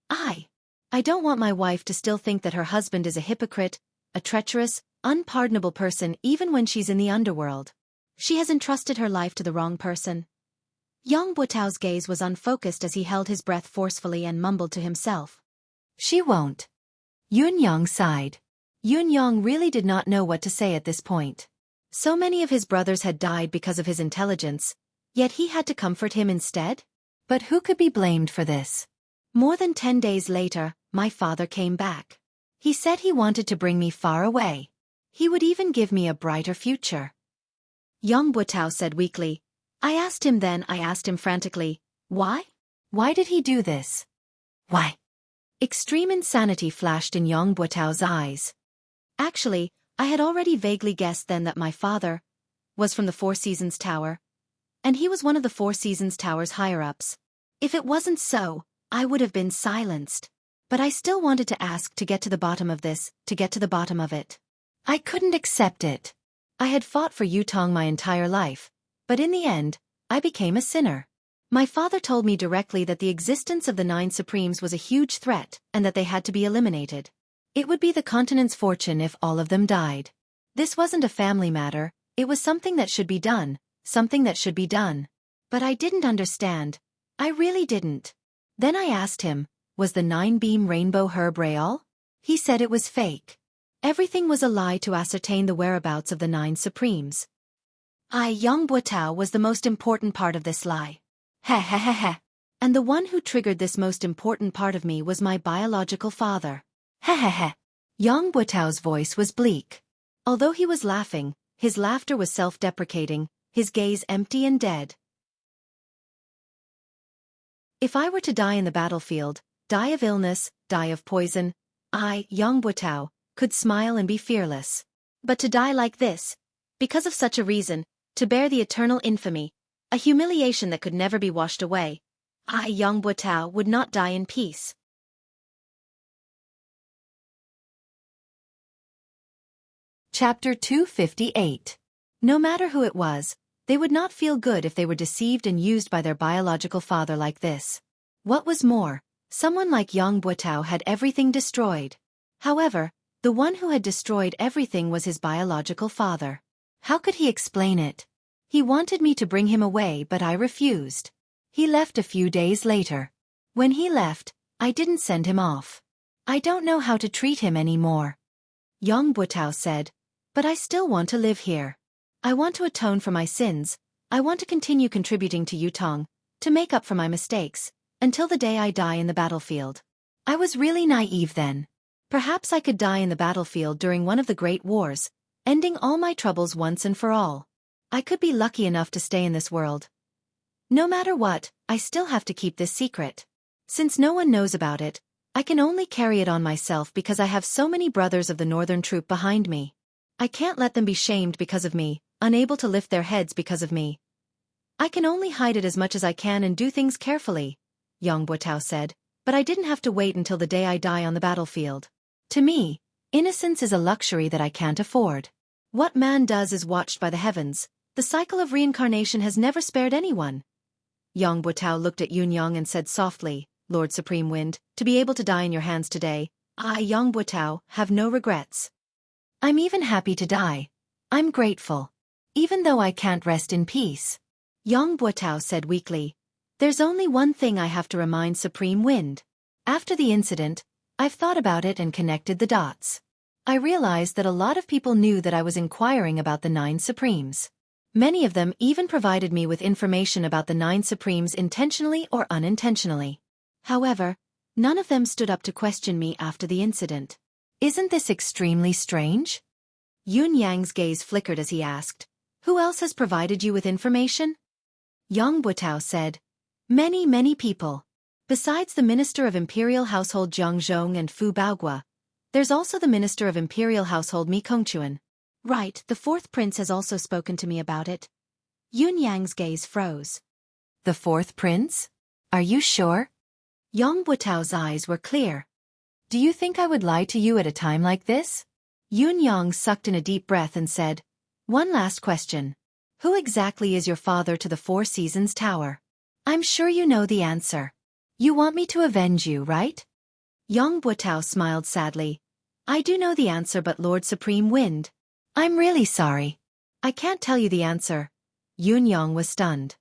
I don't want my wife to still think that her husband is a hypocrite, a treacherous, unpardonable person even when she's in the underworld. She has entrusted her life to the wrong person. Yang Buotao's gaze was unfocused as he held his breath forcefully and mumbled to himself. She won't. Yun Yang sighed. Yun Yang really did not know what to say at this point. So many of his brothers had died because of his intelligence, yet he had to comfort him instead? But who could be blamed for this? More than 10 days later, my father came back. He said he wanted to bring me far away. He would even give me a brighter future. Yang Buotao said weakly. I asked him frantically, why? Why did he do this? Why? Extreme insanity flashed in Yang Buotao's eyes. Actually, I had already vaguely guessed then that my father was from the Four Seasons Tower, and he was one of the Four Seasons Tower's higher-ups. If it wasn't so, I would have been silenced. But I still wanted to ask to get to the bottom of this, to get to the bottom of it. I couldn't accept it. I had fought for Yutong my entire life, but in the end, I became a sinner. My father told me directly that the existence of the 9 Supremes was a huge threat and that they had to be eliminated. It would be the continent's fortune if all of them died. This wasn't a family matter, it was something that should be done, something that should be done. But I didn't understand. I really didn't. Then I asked him, was the 9-beam rainbow herb real? He said it was fake. Everything was a lie to ascertain the whereabouts of the 9 Supremes. Yang Buotao was the most important part of this lie. Heh. And the one who triggered this most important part of me was my biological father. Heh. Yang Buotao's voice was bleak. Although he was laughing, his laughter was self-deprecating, his gaze empty and dead. If I were to die in the battlefield, die of illness, die of poison, I, Yang Buotao, could smile and be fearless. But to die like this, because of such a reason, to bear the eternal infamy, a humiliation that could never be washed away, I, Yang Buotao, would not die in peace. Chapter 258. No matter who it was, they would not feel good if they were deceived and used by their biological father like this. What was more, someone like Yang Buotao had everything destroyed. However, the one who had destroyed everything was his biological father. How could he explain it? He wanted me to bring him away, but I refused. He left a few days later. When he left, I didn't send him off. I don't know how to treat him anymore. Yang Buotao said, but I still want to live here. I want to atone for my sins, I want to continue contributing to Yutong, to make up for my mistakes, until the day I die in the battlefield. I was really naive then. Perhaps I could die in the battlefield during one of the great wars, ending all my troubles once and for all. I could be lucky enough to stay in this world. No matter what, I still have to keep this secret. Since no one knows about it, I can only carry it on myself because I have so many brothers of the Northern Troop behind me. I can't let them be shamed because of me, unable to lift their heads because of me. I can only hide it as much as I can and do things carefully, Yang Buotao said, but I didn't have to wait until the day I die on the battlefield. To me, innocence is a luxury that I can't afford. What man does is watched by the heavens. The cycle of reincarnation has never spared anyone. Yang Buotao looked at Yun Yang and said softly, Lord Supreme Wind, to be able to die in your hands today, I, Yang Buotao, have no regrets. I'm even happy to die. I'm grateful. Even though I can't rest in peace. Yang Buotao said weakly, there's only one thing I have to remind Supreme Wind. After the incident, I've thought about it and connected the dots. I realized that a lot of people knew that I was inquiring about the 9 Supremes. Many of them even provided me with information about the 9 Supremes intentionally or unintentionally. However, none of them stood up to question me after the incident. Isn't this extremely strange? Yun Yang's gaze flickered as he asked, who else has provided you with information? Yang Buotao said, many people. Besides the Minister of Imperial Household Jiang Zhong and Fu Baogua, there's also the Minister of Imperial Household Mi Kongquan. Right, the 4th Prince has also spoken to me about it. Yun Yang's gaze froze. The fourth prince? Are you sure? Yang Buitao's eyes were clear. Do you think I would lie to you at a time like this? Yun Yang sucked in a deep breath and said, "One last question. Who exactly is your father to the Four Seasons Tower? I'm sure you know the answer. You want me to avenge you, right?" Yang Buitao smiled sadly. "I do know the answer, but Lord Supreme Wind, I'm really sorry. I can't tell you the answer." Yun Yang was stunned.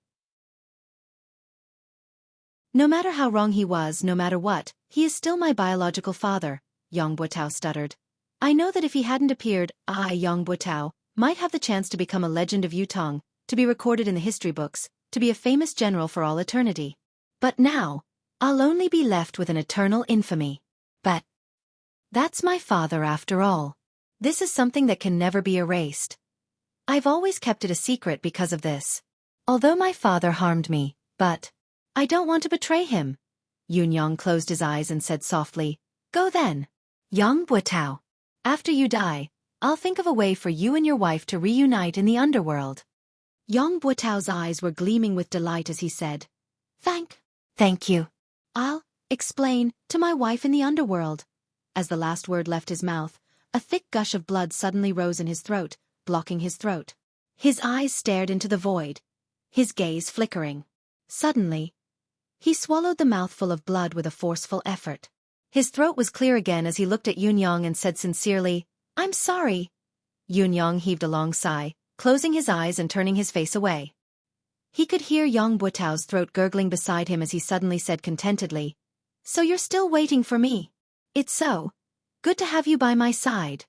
"No matter how wrong he was, no matter what, he is still my biological father," Yang Buitao stuttered. "I know that if he hadn't appeared, I, Yang Buitao, might have the chance to become a legend of Yutong, to be recorded in the history books, to be a famous general for all eternity. But now, I'll only be left with an eternal infamy. But that's my father after all. This is something that can never be erased. I've always kept it a secret because of this. Although my father harmed me, but I don't want to betray him." Yun Yang closed his eyes and said softly, "Go then. Yang Buitao. After you die, I'll think of a way for you and your wife to reunite in the underworld." Yang Buitao's eyes were gleaming with delight as he said, Thank you. I'll explain to my wife in the underworld." As the last word left his mouth, a thick gush of blood suddenly rose in his throat, blocking his throat. His eyes stared into the void, his gaze flickering. Suddenly, he swallowed the mouthful of blood with a forceful effort. His throat was clear again as he looked at Yun Yang and said sincerely, "I'm sorry." Yun Yang heaved a long sigh, closing his eyes and turning his face away. He could hear Yang Buitao's throat gurgling beside him as he suddenly said contentedly, "So you're still waiting for me? It's so good to have you by my side."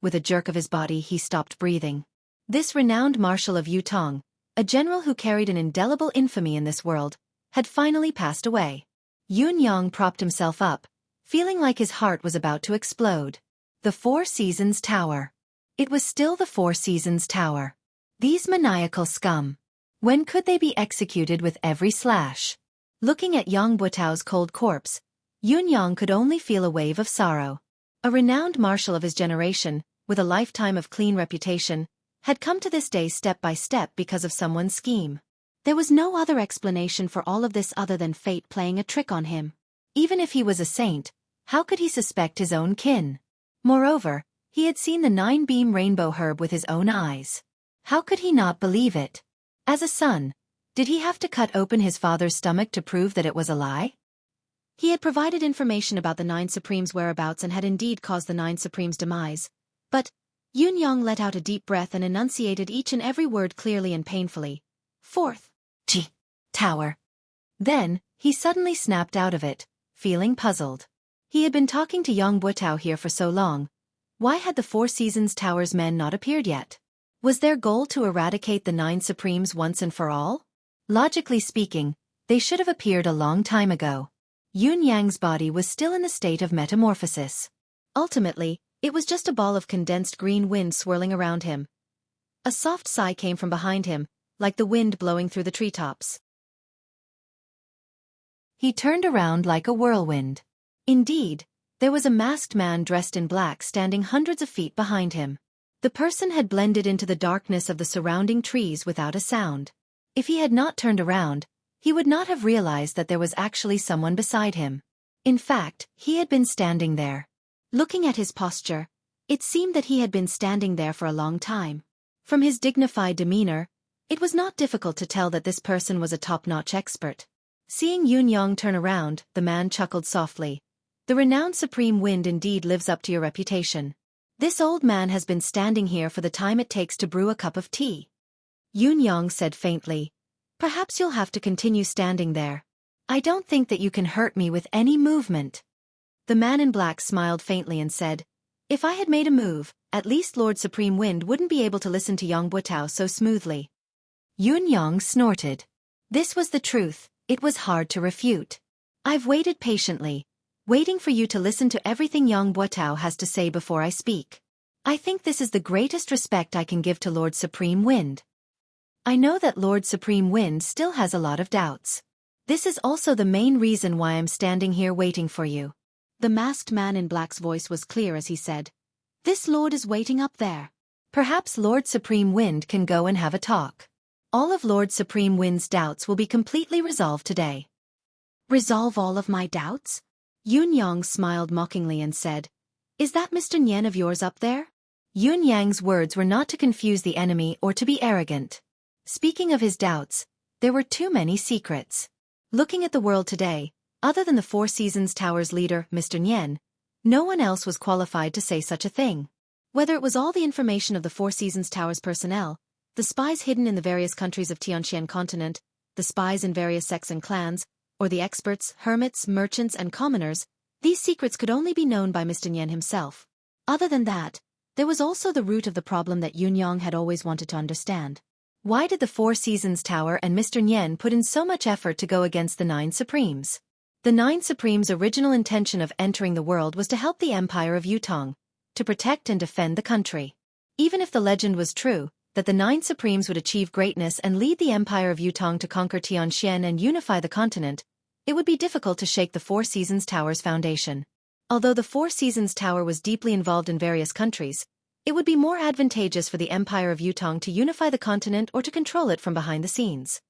With a jerk of his body he stopped breathing. This renowned marshal of Yutong, a general who carried an indelible infamy in this world, had finally passed away. Yun Yang propped himself up, feeling like his heart was about to explode. The Four Seasons Tower. It was still the Four Seasons Tower. These maniacal scum. When could they be executed with every slash? Looking at Yang Buitao's cold corpse, Yun Yang could only feel a wave of sorrow. A renowned marshal of his generation, with a lifetime of clean reputation, had come to this day step by step because of someone's scheme. There was no other explanation for all of this other than fate playing a trick on him. Even if he was a saint, how could he suspect his own kin? Moreover, he had seen the nine-beam rainbow herb with his own eyes. How could he not believe it? As a son, did he have to cut open his father's stomach to prove that it was a lie? He had provided information about the Nine Supremes' whereabouts and had indeed caused the Nine Supremes' demise. But Yun Yang let out a deep breath and enunciated each and every word clearly and painfully. "Fourth Tower." Then, he suddenly snapped out of it, feeling puzzled. He had been talking to Yang Buitao here for so long. Why had the Four Seasons Tower's men not appeared yet? Was their goal to eradicate the Nine Supremes once and for all? Logically speaking, they should have appeared a long time ago. Yun Yang's body was still in the state of metamorphosis. Ultimately, it was just a ball of condensed green wind swirling around him. A soft sigh came from behind him, like the wind blowing through the treetops. He turned around like a whirlwind. Indeed, there was a masked man dressed in black standing hundreds of feet behind him. The person had blended into the darkness of the surrounding trees without a sound. If he had not turned around, he would not have realized that there was actually someone beside him. In fact, he had been standing there. Looking at his posture, it seemed that he had been standing there for a long time. From his dignified demeanor, it was not difficult to tell that this person was a top-notch expert. Seeing Yun Yang turn around, the man chuckled softly. "The renowned Supreme Wind indeed lives up to your reputation. This old man has been standing here for the time it takes to brew a cup of tea." Yun Yang said faintly, "Perhaps you'll have to continue standing there. I don't think that you can hurt me with any movement." The man in black smiled faintly and said, "If I had made a move, at least Lord Supreme Wind wouldn't be able to listen to Yang Buitao so smoothly." Yun Yang snorted. This was the truth, it was hard to refute. "I've waited patiently, waiting for you to listen to everything Yang Buitao has to say before I speak. I think this is the greatest respect I can give to Lord Supreme Wind. I know that Lord Supreme Wind still has a lot of doubts. This is also the main reason why I'm standing here waiting for you." The masked man in black's voice was clear as he said, "This lord is waiting up there. Perhaps Lord Supreme Wind can go and have a talk." All of Lord Supreme Wind's doubts will be completely resolved today. Resolve all of my doubts? Yun Yang smiled mockingly and said, Is that Mr. Nian of yours up there? Yun Yang's words were not to confuse the enemy or to be arrogant. Speaking of his doubts, there were too many secrets. Looking at the world today, other than the Four Seasons Tower's leader, Mr. Nian, no one else was qualified to say such a thing. Whether it was all the information of the Four Seasons Tower's personnel, the spies hidden in the various countries of Tianxian continent, the spies in various sects and clans, or the experts, hermits, merchants, and commoners, these secrets could only be known by Mr. Nian himself. Other than that, there was also the root of the problem that Yun Yang had always wanted to understand. Why did the Four Seasons Tower and Mr. Nian put in so much effort to go against the Nine Supremes? The Nine Supremes' original intention of entering the world was to help the Empire of Yutong, to protect and defend the country. Even if the legend was true, that the Nine Supremes would achieve greatness and lead the Empire of Yutong to conquer Tianxian and unify the continent, it would be difficult to shake the Four Seasons Tower's foundation. Although the Four Seasons Tower was deeply involved in various countries, it would be more advantageous for the Empire of Yutong to unify the continent or to control it from behind the scenes.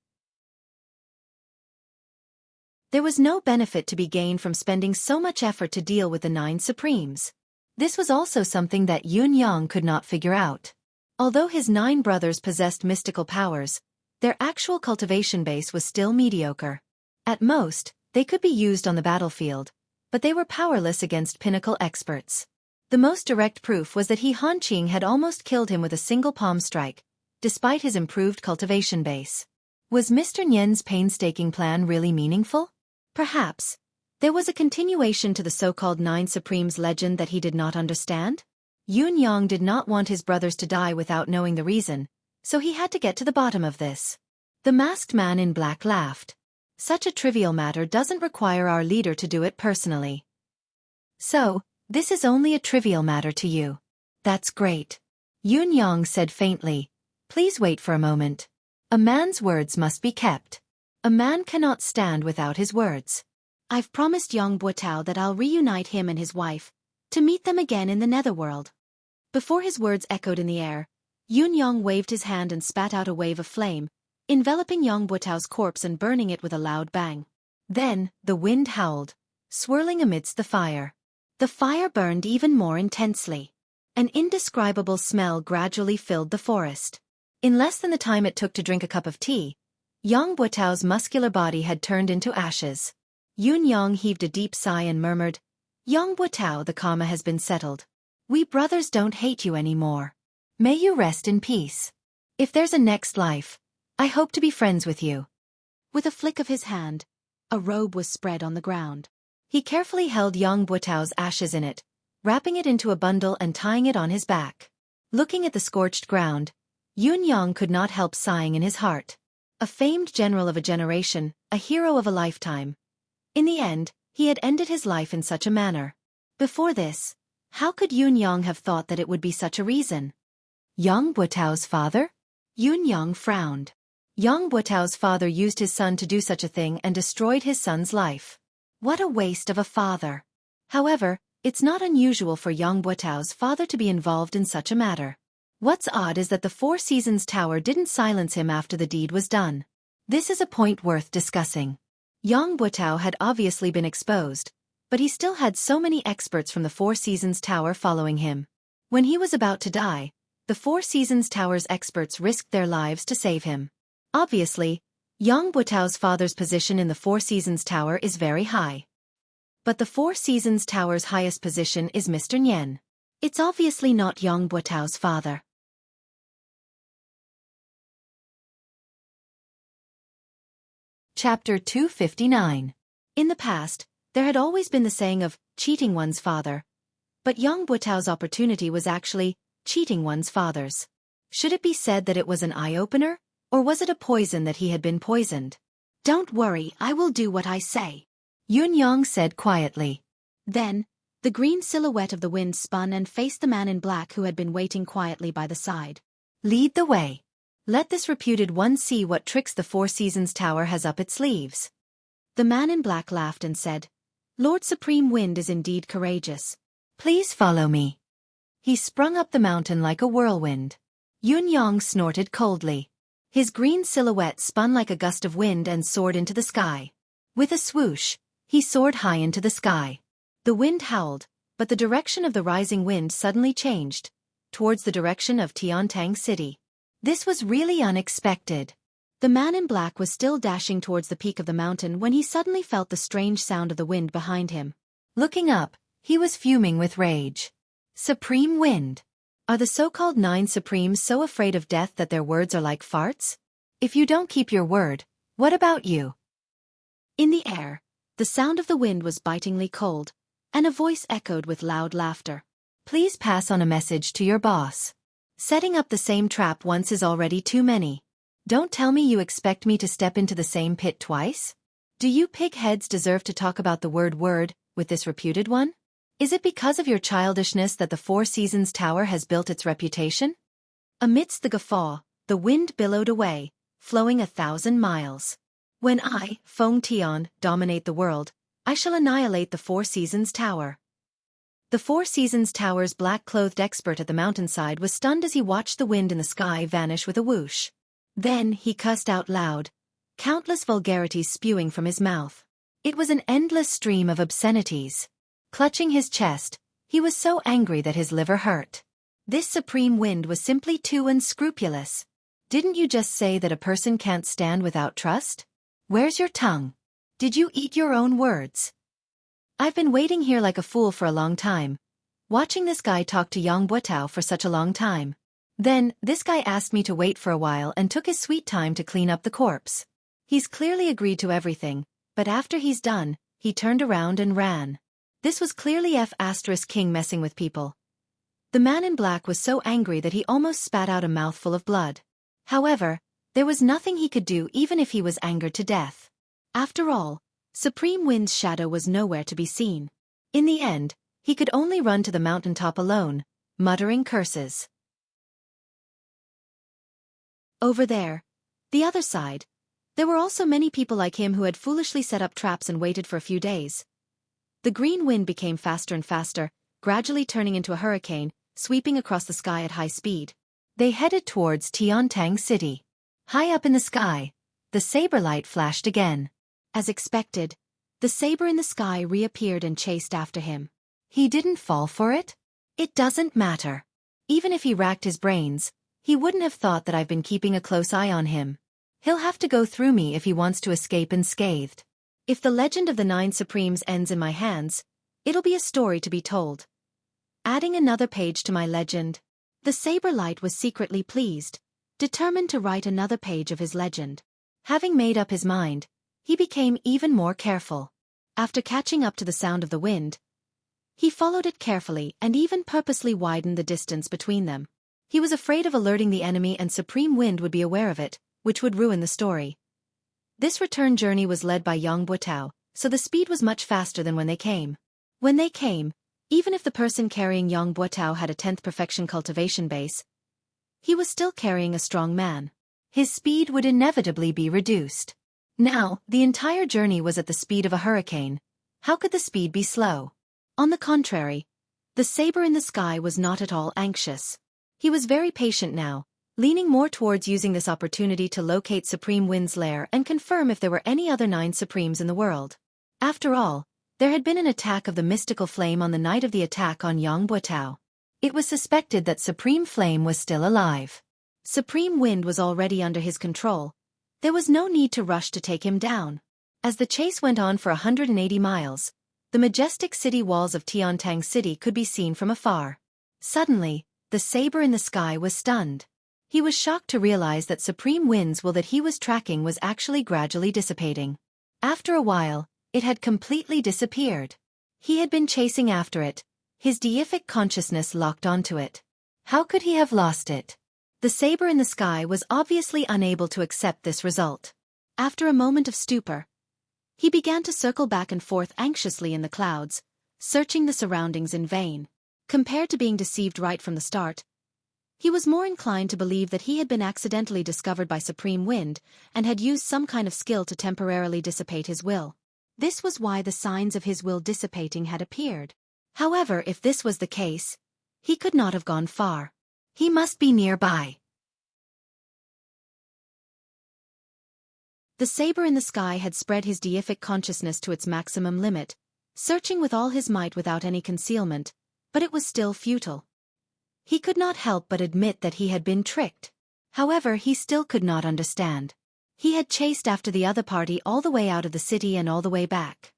There was no benefit to be gained from spending so much effort to deal with the Nine Supremes. This was also something that Yun Yang could not figure out. Although his 9 brothers possessed mystical powers, their actual cultivation base was still mediocre. At most, they could be used on the battlefield, but they were powerless against pinnacle experts. The most direct proof was that He Hanqing had almost killed him with a single palm strike, despite his improved cultivation base. Was Mr. Nian's painstaking plan really meaningful? Perhaps. There was a continuation to the so-called Nine Supremes legend that he did not understand? Yun Yang did not want his brothers to die without knowing the reason, so he had to get to the bottom of this. The masked man in black laughed. Such a trivial matter doesn't require our leader to do it personally. So, this is only a trivial matter to you. That's great. Yun Yang said faintly, Please wait for a moment. A man's words must be kept. A man cannot stand without his words. I've promised Yang Buotao that I'll reunite him and his wife, to meet them again in the netherworld. Before his words echoed in the air, Yun Yang waved his hand and spat out a wave of flame, enveloping Yang Buotao's corpse and burning it with a loud bang. Then, the wind howled, swirling amidst the fire. The fire burned even more intensely. An indescribable smell gradually filled the forest. In less than the time it took to drink a cup of tea, Yang Buotao's muscular body had turned into ashes. Yun Yang heaved a deep sigh and murmured, Yang Buotao, the karma has been settled. We brothers don't hate you anymore. May you rest in peace. If there's a next life, I hope to be friends with you. With a flick of his hand, a robe was spread on the ground. He carefully held Yang Buotao's ashes in it, wrapping it into a bundle and tying it on his back. Looking at the scorched ground, Yun Yang could not help sighing in his heart. A famed general of a generation, a hero of a lifetime. In the end, he had ended his life in such a manner. Before this, how could Yun Yang have thought that it would be such a reason? Yang Buotao's father? Yun Yang frowned. Yang Buotao's father used his son to do such a thing and destroyed his son's life. What a waste of a father. However, it's not unusual for Yang Buotao's father to be involved in such a matter. What's odd is that the Four Seasons Tower didn't silence him after the deed was done. This is a point worth discussing. Yang Buotao had obviously been exposed, but he still had so many experts from the Four Seasons Tower following him. When he was about to die, the Four Seasons Tower's experts risked their lives to save him. Obviously, Yang Buotao's father's position in the Four Seasons Tower is very high. But the Four Seasons Tower's highest position is Mr. Nian. It's obviously not Yang Buotao's father. Chapter 259. In the past, there had always been the saying of cheating one's father. But Yang Buotao's opportunity was actually cheating one's father's. Should it be said that it was an eye-opener, or was it a poison that he had been poisoned? Don't worry, I will do what I say, Yun Yang said quietly. Then, the green silhouette of the wind spun and faced the man in black who had been waiting quietly by the side. Lead the way. Let this reputed one see what tricks the Four Seasons Tower has up its sleeves. The man in black laughed and said, Lord Supreme Wind is indeed courageous. Please follow me. He sprung up the mountain like a whirlwind. Yun Yang snorted coldly. His green silhouette spun like a gust of wind and soared into the sky. With a swoosh, he soared high into the sky. The wind howled, but the direction of the rising wind suddenly changed, towards the direction of Tiantang City. This was really unexpected. The man in black was still dashing towards the peak of the mountain when he suddenly felt the strange sound of the wind behind him. Looking up, he was fuming with rage. Supreme Wind. Are the so-called 9 Supremes so afraid of death that their words are like farts? If you don't keep your word, what about you? In the air, the sound of the wind was bitingly cold, and a voice echoed with loud laughter. Please pass on a message to your boss. Setting up the same trap once is already too many. Don't tell me you expect me to step into the same pit twice? Do you pig-heads deserve to talk about the word with this reputed one? Is it because of your childishness that the Four Seasons Tower has built its reputation? Amidst the guffaw, the wind billowed away, flowing 1,000 miles. When I, Feng Tian, dominate the world, I shall annihilate the Four Seasons Tower. The Four Seasons Tower's black-clothed expert at the mountainside was stunned as he watched the wind in the sky vanish with a whoosh. Then he cussed out loud, countless vulgarities spewing from his mouth. It was an endless stream of obscenities. Clutching his chest, he was so angry that his liver hurt. This supreme wind was simply too unscrupulous. Didn't you just say that a person can't stand without trust? Where's your tongue? Did you eat your own words? I've been waiting here like a fool for a long time, watching this guy talk to Yang Buotao for such a long time. Then, this guy asked me to wait for a while and took his sweet time to clean up the corpse. He's clearly agreed to everything, but after he's done, he turned around and ran. This was clearly King messing with people. The man in black was so angry that he almost spat out a mouthful of blood. However, there was nothing he could do even if he was angered to death. After all, Supreme Wind's shadow was nowhere to be seen. In the end, he could only run to the mountaintop alone, muttering curses. Over there, the other side, there were also many people like him who had foolishly set up traps and waited for a few days. The green wind became faster and faster, gradually turning into a hurricane, sweeping across the sky at high speed. They headed towards Tiantang City. High up in the sky, the saber light flashed again. As expected, the saber in the sky reappeared and chased after him. He didn't fall for it? It doesn't matter. Even if he racked his brains, he wouldn't have thought that I've been keeping a close eye on him. He'll have to go through me if he wants to escape unscathed. If the legend of the 9 Supremes ends in my hands, it'll be a story to be told. Adding another page to my legend. The saber light was secretly pleased, determined to write another page of his legend. Having made up his mind, he became even more careful. After catching up to the sound of the wind, he followed it carefully and even purposely widened the distance between them. He was afraid of alerting the enemy and Supreme Wind would be aware of it, which would ruin the story. This return journey was led by Yang Buotao, so the speed was much faster than when they came. When they came, even if the person carrying Yang Buotao had a 10th perfection cultivation base, he was still carrying a strong man. His speed would inevitably be reduced. Now, the entire journey was at the speed of a hurricane. How could the speed be slow? On the contrary, the saber in the sky was not at all anxious. He was very patient now, leaning more towards using this opportunity to locate Supreme Wind's lair and confirm if there were any other 9 Supremes in the world. After all, there had been an attack of the mystical flame on the night of the attack on Yang Buotao. It was suspected that Supreme Flame was still alive. Supreme Wind was already under his control. There was no need to rush to take him down. As the chase went on for 180 miles, the majestic city walls of Tiantang City could be seen from afar. Suddenly, the saber in the sky was stunned. He was shocked to realize that Supreme Wind's will that he was tracking was actually gradually dissipating. After a while, it had completely disappeared. He had been chasing after it, his deific consciousness locked onto it. How could he have lost it? The saber in the sky was obviously unable to accept this result. After a moment of stupor, he began to circle back and forth anxiously in the clouds, searching the surroundings in vain. Compared to being deceived right from the start, he was more inclined to believe that he had been accidentally discovered by Supreme Wind and had used some kind of skill to temporarily dissipate his will. This was why the signs of his will dissipating had appeared. However, if this was the case, he could not have gone far. He must be nearby. The saber in the sky had spread his deific consciousness to its maximum limit, searching with all his might without any concealment, but it was still futile. He could not help but admit that he had been tricked. However, he still could not understand. He had chased after the other party all the way out of the city and all the way back.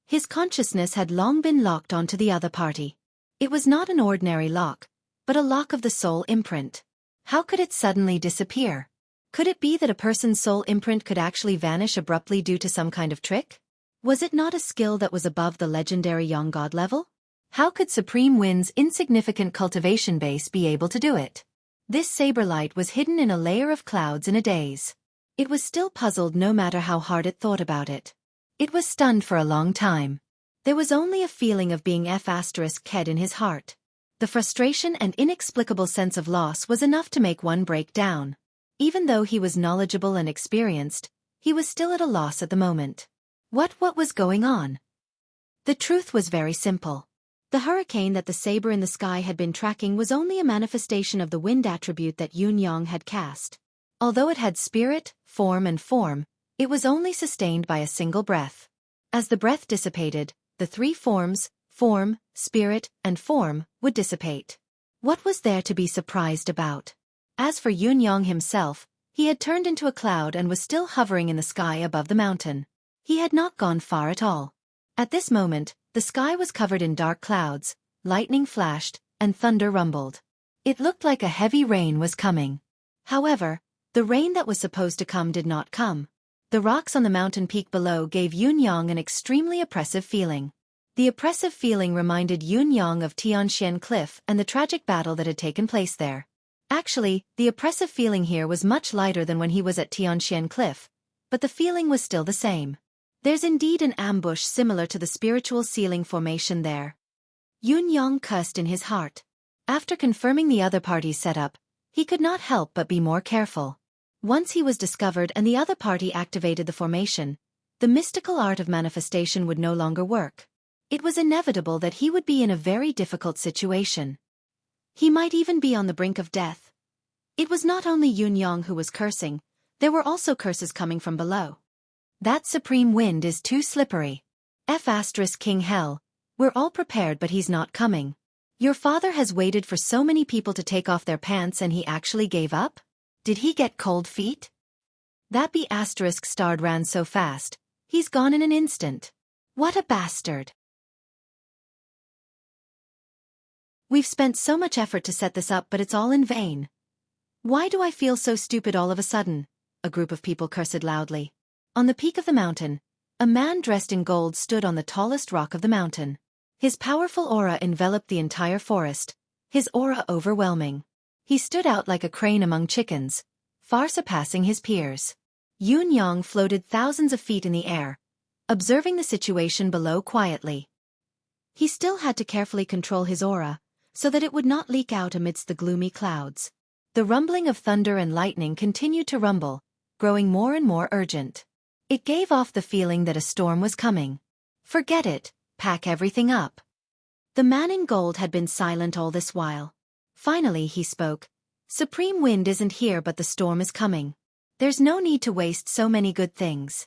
His consciousness had long been locked onto the other party. It was not an ordinary lock, but a lock of the soul imprint. How could it suddenly disappear? Could it be that a person's soul imprint could actually vanish abruptly due to some kind of trick? Was it not a skill that was above the legendary young god level? How could Supreme Wind's insignificant cultivation base be able to do it? This saber light was hidden in a layer of clouds in a daze. It was still puzzled no matter how hard it thought about it. It was stunned for a long time. There was only a feeling of being F***ed in his heart. The frustration and inexplicable sense of loss was enough to make one break down. Even though he was knowledgeable and experienced, he was still at a loss at the moment. What was going on? The truth was very simple. The hurricane that the saber in the sky had been tracking was only a manifestation of the wind attribute that Yun Yang had cast. Although it had spirit, form, it was only sustained by a single breath. As the breath dissipated, the three forms, form, spirit, and form, would dissipate. What was there to be surprised about? As for Yun Yang himself, he had turned into a cloud and was still hovering in the sky above the mountain. He had not gone far at all. At this moment, the sky was covered in dark clouds, lightning flashed, and thunder rumbled. It looked like a heavy rain was coming. However, the rain that was supposed to come did not come. The rocks on the mountain peak below gave Yun Yang an extremely oppressive feeling. The oppressive feeling reminded Yun Yang of Tianxian Cliff and the tragic battle that had taken place there. Actually, the oppressive feeling here was much lighter than when he was at Tianxian Cliff, but the feeling was still the same. There's indeed an ambush similar to the spiritual ceiling formation there. Yun Yang cursed in his heart. After confirming the other party's setup, he could not help but be more careful. Once he was discovered and the other party activated the formation, the mystical art of manifestation would no longer work. It was inevitable that he would be in a very difficult situation. He might even be on the brink of death. It was not only Yun Yang who was cursing, there were also curses coming from below. That supreme wind is too slippery. King Hell, we're all prepared but he's not coming. Your father has waited for so many people to take off their pants and he actually gave up? Did he get cold feet? That B***starred ran so fast, he's gone in an instant. What a bastard. We've spent so much effort to set this up but it's all in vain. Why do I feel so stupid all of a sudden? A group of people cursed loudly. On the peak of the mountain, a man dressed in gold stood on the tallest rock of the mountain. His powerful aura enveloped the entire forest, his aura overwhelming. He stood out like a crane among chickens, far surpassing his peers. Yun Yang floated thousands of feet in the air, observing the situation below quietly. He still had to carefully control his aura, so that it would not leak out amidst the gloomy clouds. The rumbling of thunder and lightning continued to rumble, growing more and more urgent. It gave off the feeling that a storm was coming. Forget it, pack everything up. The man in gold had been silent all this while. Finally he spoke. Supreme Wind isn't here but the storm is coming. There's no need to waste so many good things.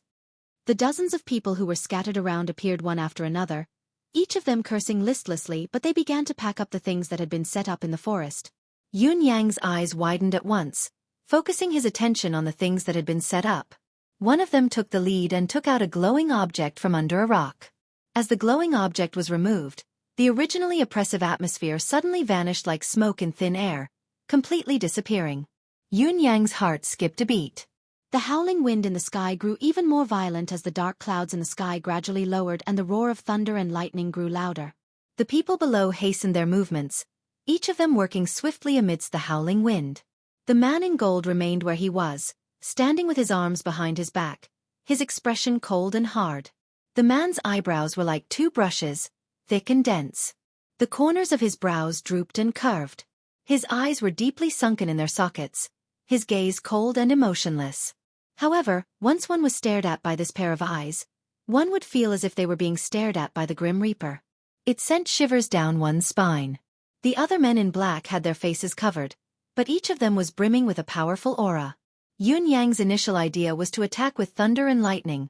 The dozens of people who were scattered around appeared one after another, each of them cursing listlessly, but they began to pack up the things that had been set up in the forest. Yun Yang's eyes widened at once, focusing his attention on the things that had been set up. One of them took the lead and took out a glowing object from under a rock. As the glowing object was removed, the originally oppressive atmosphere suddenly vanished like smoke in thin air, completely disappearing. Yun Yang's heart skipped a beat. The howling wind in the sky grew even more violent as the dark clouds in the sky gradually lowered and the roar of thunder and lightning grew louder. The people below hastened their movements, each of them working swiftly amidst the howling wind. The man in gold remained where he was, standing with his arms behind his back, his expression cold and hard. The man's eyebrows were like two brushes, thick and dense. The corners of his brows drooped and curved. His eyes were deeply sunken in their sockets, his gaze cold and emotionless. However, once one was stared at by this pair of eyes, one would feel as if they were being stared at by the Grim Reaper. It sent shivers down one's spine. The other men in black had their faces covered, but each of them was brimming with a powerful aura. Yun Yang's initial idea was to attack with thunder and lightning,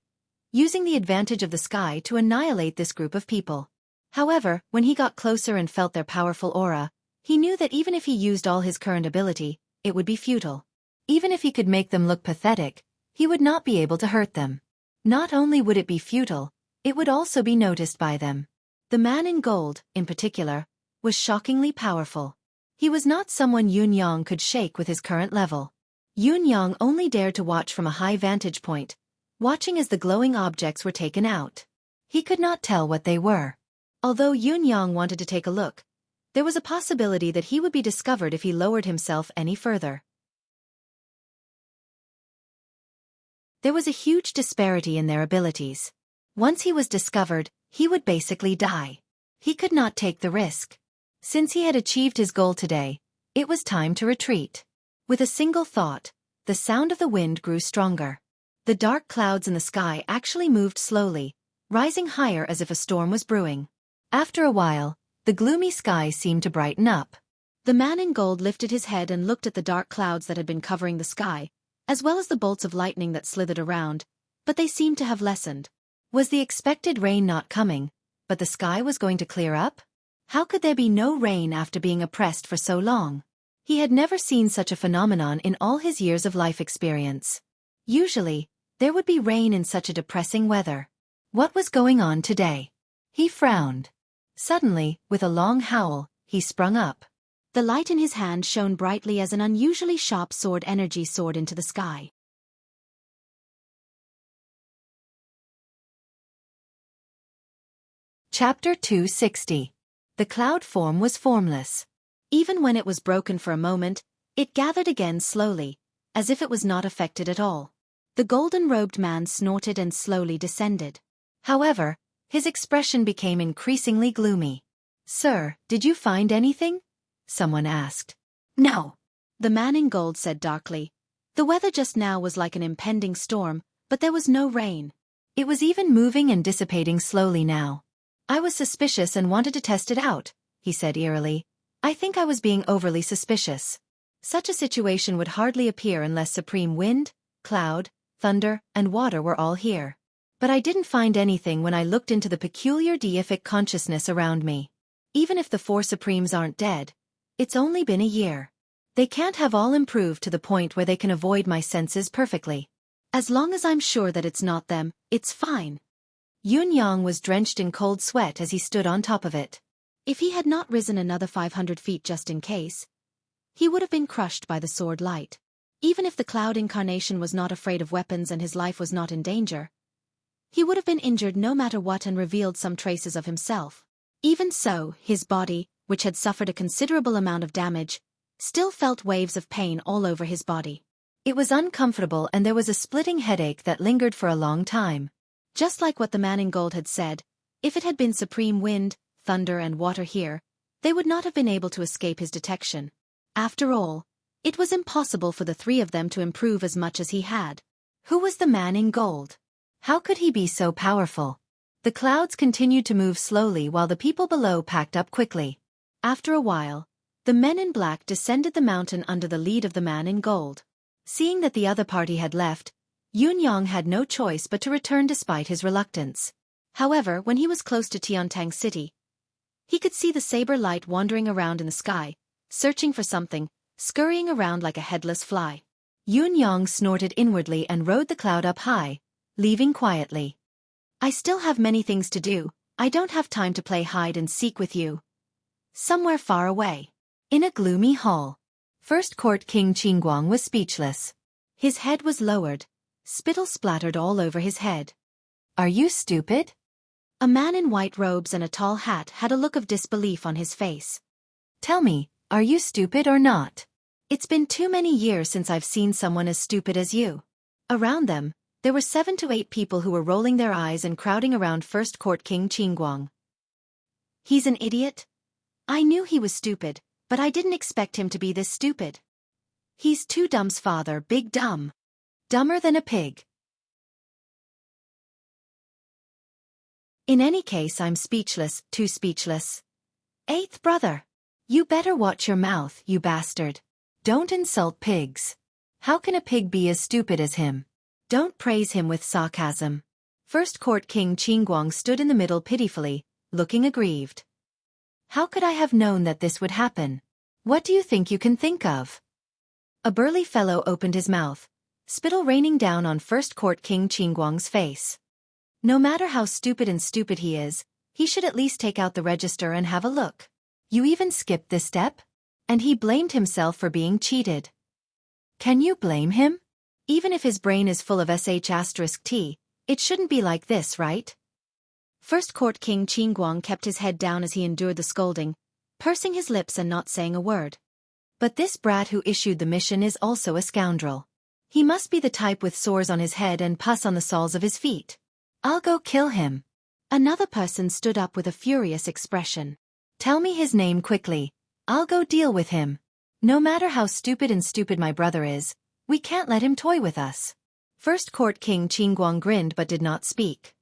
using the advantage of the sky to annihilate this group of people. However, when he got closer and felt their powerful aura, he knew that even if he used all his current ability, it would be futile. Even if he could make them look pathetic, he would not be able to hurt them. Not only would it be futile, it would also be noticed by them. The man in gold, in particular, was shockingly powerful. He was not someone Yun Yang could shake with his current level. Yun Yang only dared to watch from a high vantage point, watching as the glowing objects were taken out. He could not tell what they were. Although Yun Yang wanted to take a look, there was a possibility that he would be discovered if he lowered himself any further. There was a huge disparity in their abilities. Once he was discovered, he would basically die. He could not take the risk. Since he had achieved his goal today, it was time to retreat. With a single thought, the sound of the wind grew stronger. The dark clouds in the sky actually moved slowly, rising higher as if a storm was brewing. After a while, the gloomy sky seemed to brighten up. The man in gold lifted his head and looked at the dark clouds that had been covering the sky, as well as the bolts of lightning that slithered around, but they seemed to have lessened. Was the expected rain not coming, but the sky was going to clear up? How could there be no rain after being oppressed for so long? He had never seen such a phenomenon in all his years of life experience. Usually, there would be rain in such a depressing weather. What was going on today? He frowned. Suddenly, with a long howl, he sprung up. The light in his hand shone brightly as an unusually sharp sword energy soared into the sky. Chapter 260. The cloud form was formless. Even when it was broken for a moment, it gathered again slowly, as if it was not affected at all. The golden-robed man snorted and slowly descended. However, his expression became increasingly gloomy. "Sir, did you find anything?" someone asked. "No," the man in gold said darkly. The weather just now was like an impending storm, but there was no rain. It was even moving and dissipating slowly now. "I was suspicious and wanted to test it out," he said eerily. "I think I was being overly suspicious. Such a situation would hardly appear unless supreme wind, cloud, thunder, and water were all here. But I didn't find anything when I looked into the peculiar deific consciousness around me. Even if the four supremes aren't dead, it's only been a year. They can't have all improved to the point where they can avoid my senses perfectly. As long as I'm sure that it's not them, it's fine." Yun Yang was drenched in cold sweat as he stood on top of it. If he had not risen another 500 feet just in case, he would have been crushed by the sword light. Even if the cloud incarnation was not afraid of weapons and his life was not in danger, he would have been injured no matter what and revealed some traces of himself. Even so, his body, which had suffered a considerable amount of damage, still felt waves of pain all over his body. It was uncomfortable and there was a splitting headache that lingered for a long time. Just like what the man in gold had said, if it had been supreme wind, thunder and water here, they would not have been able to escape his detection. After all, it was impossible for the three of them to improve as much as he had. Who was the man in gold? How could he be so powerful? The clouds continued to move slowly while the people below packed up quickly. After a while, the men in black descended the mountain under the lead of the man in gold. Seeing that the other party had left, Yun Yang had no choice but to return despite his reluctance. However, when he was close to Tiantang City, he could see the saber light wandering around in the sky, searching for something, scurrying around like a headless fly. Yun Yang snorted inwardly and rode the cloud up high, leaving quietly. "I still have many things to do. I don't have time to play hide and seek with you." Somewhere far away, in a gloomy hall, First Court King Qingguang was speechless. His head was lowered. Spittle splattered all over his head. "Are you stupid?" A man in white robes and a tall hat had a look of disbelief on his face. "Tell me, are you stupid or not?" "It's been too many years since I've seen someone as stupid as you." Around them, there were 7 to 8 people who were rolling their eyes and crowding around First Court King Qingguang. "He's an idiot? I knew he was stupid, but I didn't expect him to be this stupid. He's too dumb's father, big dumb. Dumber than a pig." "In any case, I'm speechless, too speechless." "Eighth brother, you better watch your mouth, you bastard. Don't insult pigs." How can a pig be as stupid as him? Don't praise him with sarcasm. First Court King Qingguang stood in the middle pitifully, looking aggrieved. How could I have known that this would happen? What do you think you can think of? A burly fellow opened his mouth, spittle raining down on First Court King Qingguang's face. No matter how stupid he is, he should at least take out the register and have a look. You even skipped this step? And he blamed himself for being cheated. Can you blame him? Even if his brain is full of sh*t, it shouldn't be like this, right? First Court King Qingguang kept his head down as he endured the scolding, pursing his lips and not saying a word. But this brat who issued the mission is also a scoundrel. He must be the type with sores on his head and pus on the soles of his feet. I'll go kill him. Another person stood up with a furious expression. Tell me his name quickly. I'll go deal with him. No matter how stupid my brother is, we can't let him toy with us. First Court King Qingguang grinned but did not speak.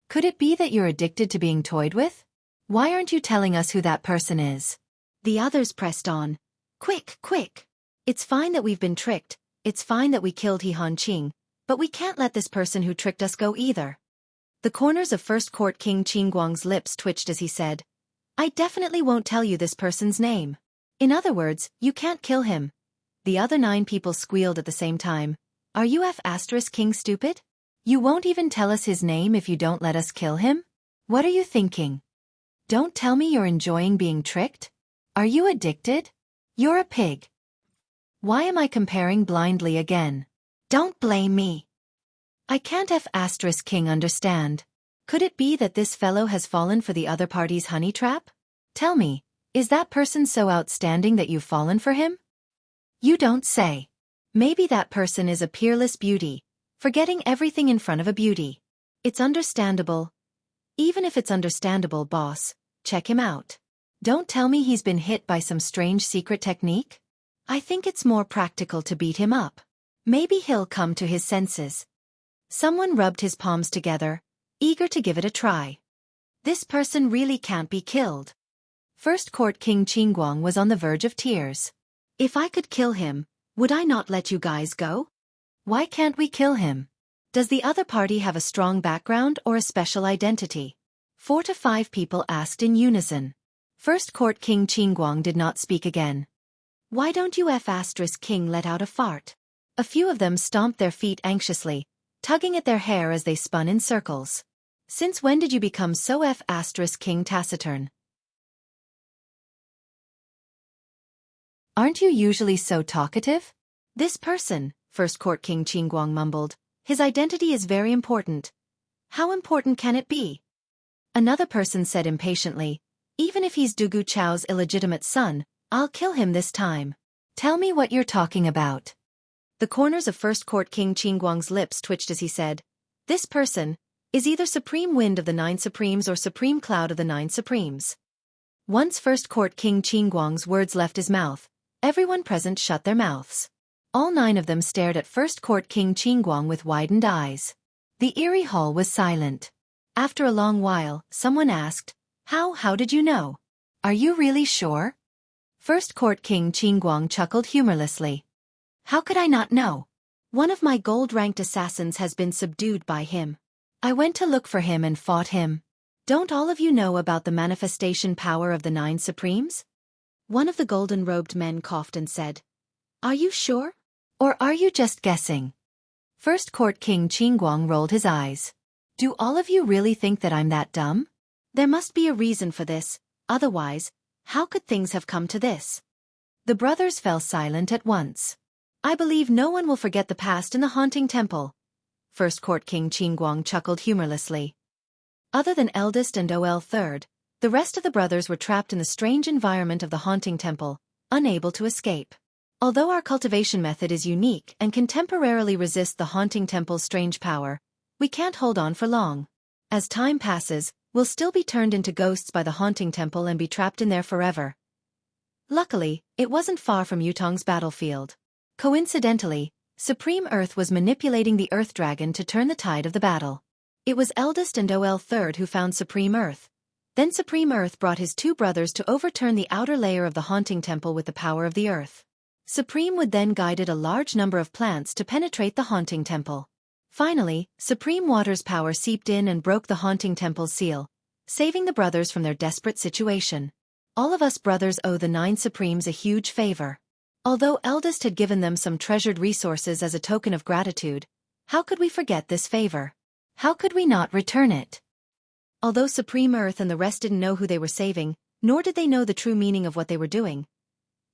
Could it be that you're addicted to being toyed with? Why aren't you telling us who that person is? The others pressed on. Quick, quick. It's fine that we've been tricked, it's fine that we killed He Hanqing, but we can't let this person who tricked us go either. The corners of First Court King Qingguang's lips twitched as he said, I definitely won't tell you this person's name. In other words, you can't kill him. The other 9 people squealed at the same time. Are you King stupid? You won't even tell us his name if you don't let us kill him? What are you thinking? Don't tell me you're enjoying being tricked? Are you addicted? You're a pig. Why am I comparing blindly again? Don't blame me. I can't King understand. Could it be that this fellow has fallen for the other party's honey trap? Tell me, is that person so outstanding that you've fallen for him? You don't say. Maybe that person is a peerless beauty, forgetting everything in front of a beauty. It's understandable. Even if it's understandable, boss, check him out. Don't tell me he's been hit by some strange secret technique? I think it's more practical to beat him up. Maybe he'll come to his senses. Someone rubbed his palms together, eager to give it a try. This person really can't be killed. First Court King Qingguang was on the verge of tears. If I could kill him, would I not let you guys go? Why can't we kill him? Does the other party have a strong background or a special identity? 4 to 5 people asked in unison. First Court King Qingguang did not speak again. Why don't you King let out a fart? A few of them stomped their feet anxiously, tugging at their hair as they spun in circles. Since when did you become so King taciturn? Aren't you usually so talkative? This person, First Court King Qingguang mumbled, his identity is very important. How important can it be? Another person said impatiently, even if he's Dugu Chao's illegitimate son, I'll kill him this time. Tell me what you're talking about. The corners of First Court King Qingguang's lips twitched as he said, this person is either Supreme Wind of the 9 Supremes or Supreme Cloud of the 9 Supremes. Once First Court King Qingguang's words left his mouth, everyone present shut their mouths. All 9 of them stared at First Court King Qingguang with widened eyes. The eerie hall was silent. After a long while, someone asked, How did you know? Are you really sure? First Court King Qingguang chuckled humorlessly. How could I not know? One of my gold-ranked assassins has been subdued by him. I went to look for him and fought him. Don't all of you know about the manifestation power of the 9 Supremes? One of the golden-robed men coughed and said, Are you sure? Or are you just guessing? First Court King Qingguang rolled his eyes. Do all of you really think that I'm that dumb? There must be a reason for this, otherwise, how could things have come to this? The brothers fell silent at once. I believe no one will forget the past in the haunting temple. First Court King Qingguang chuckled humorlessly. Other than eldest and third, the rest of the brothers were trapped in the strange environment of the haunting temple, unable to escape. Although our cultivation method is unique and can temporarily resist the haunting temple's strange power, we can't hold on for long. As time passes, we'll still be turned into ghosts by the haunting temple and be trapped in there forever. Luckily, it wasn't far from Yutong's battlefield. Coincidentally, Supreme Earth was manipulating the Earth Dragon to turn the tide of the battle. It was eldest and third who found Supreme Earth. Then Supreme Earth brought his 2 brothers to overturn the outer layer of the haunting temple with the power of the earth. Supreme would then guided a large number of plants to penetrate the haunting temple. Finally, Supreme Water's power seeped in and broke the haunting temple's seal, saving the brothers from their desperate situation. All of us brothers owe the 9 Supremes a huge favor. Although Eldest had given them some treasured resources as a token of gratitude, how could we forget this favor? How could we not return it? Although Supreme Earth and the rest didn't know who they were saving, nor did they know the true meaning of what they were doing.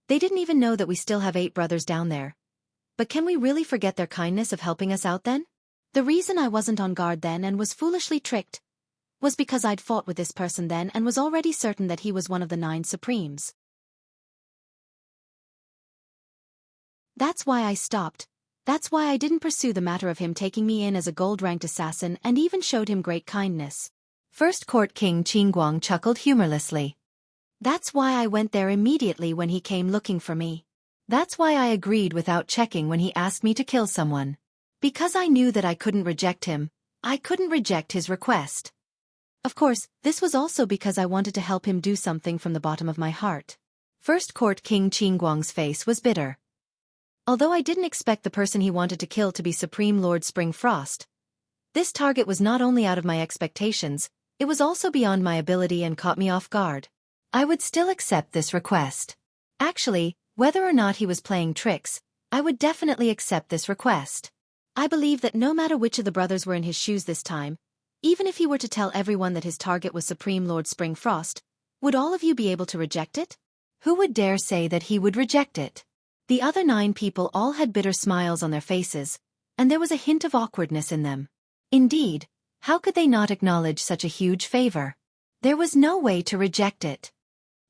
They didn't even know that we still have 8 brothers down there. But can we really forget their kindness of helping us out then? The reason I wasn't on guard then and was foolishly tricked was because I'd fought with this person then and was already certain that he was one of the 9 Supremes. That's why I stopped. That's why I didn't pursue the matter of him taking me in as a gold-ranked assassin and even showed him great kindness. First Court King Qingguang chuckled humorlessly. That's why I went there immediately when he came looking for me. That's why I agreed without checking when he asked me to kill someone. Because I knew that I couldn't reject him. I couldn't reject his request. Of course, this was also because I wanted to help him do something from the bottom of my heart. First Court King Qingguang's face was bitter. Although I didn't expect the person he wanted to kill to be Supreme Lord Spring Frost, this target was not only out of my expectations, it was also beyond my ability and caught me off guard. I would still accept this request. Actually, whether or not he was playing tricks, I would definitely accept this request. I believe that no matter which of the brothers were in his shoes this time, even if he were to tell everyone that his target was Supreme Lord Spring Frost, would all of you be able to reject it? Who would dare say that he would reject it? The other 9 people all had bitter smiles on their faces, and there was a hint of awkwardness in them. Indeed, how could they not acknowledge such a huge favor? There was no way to reject it.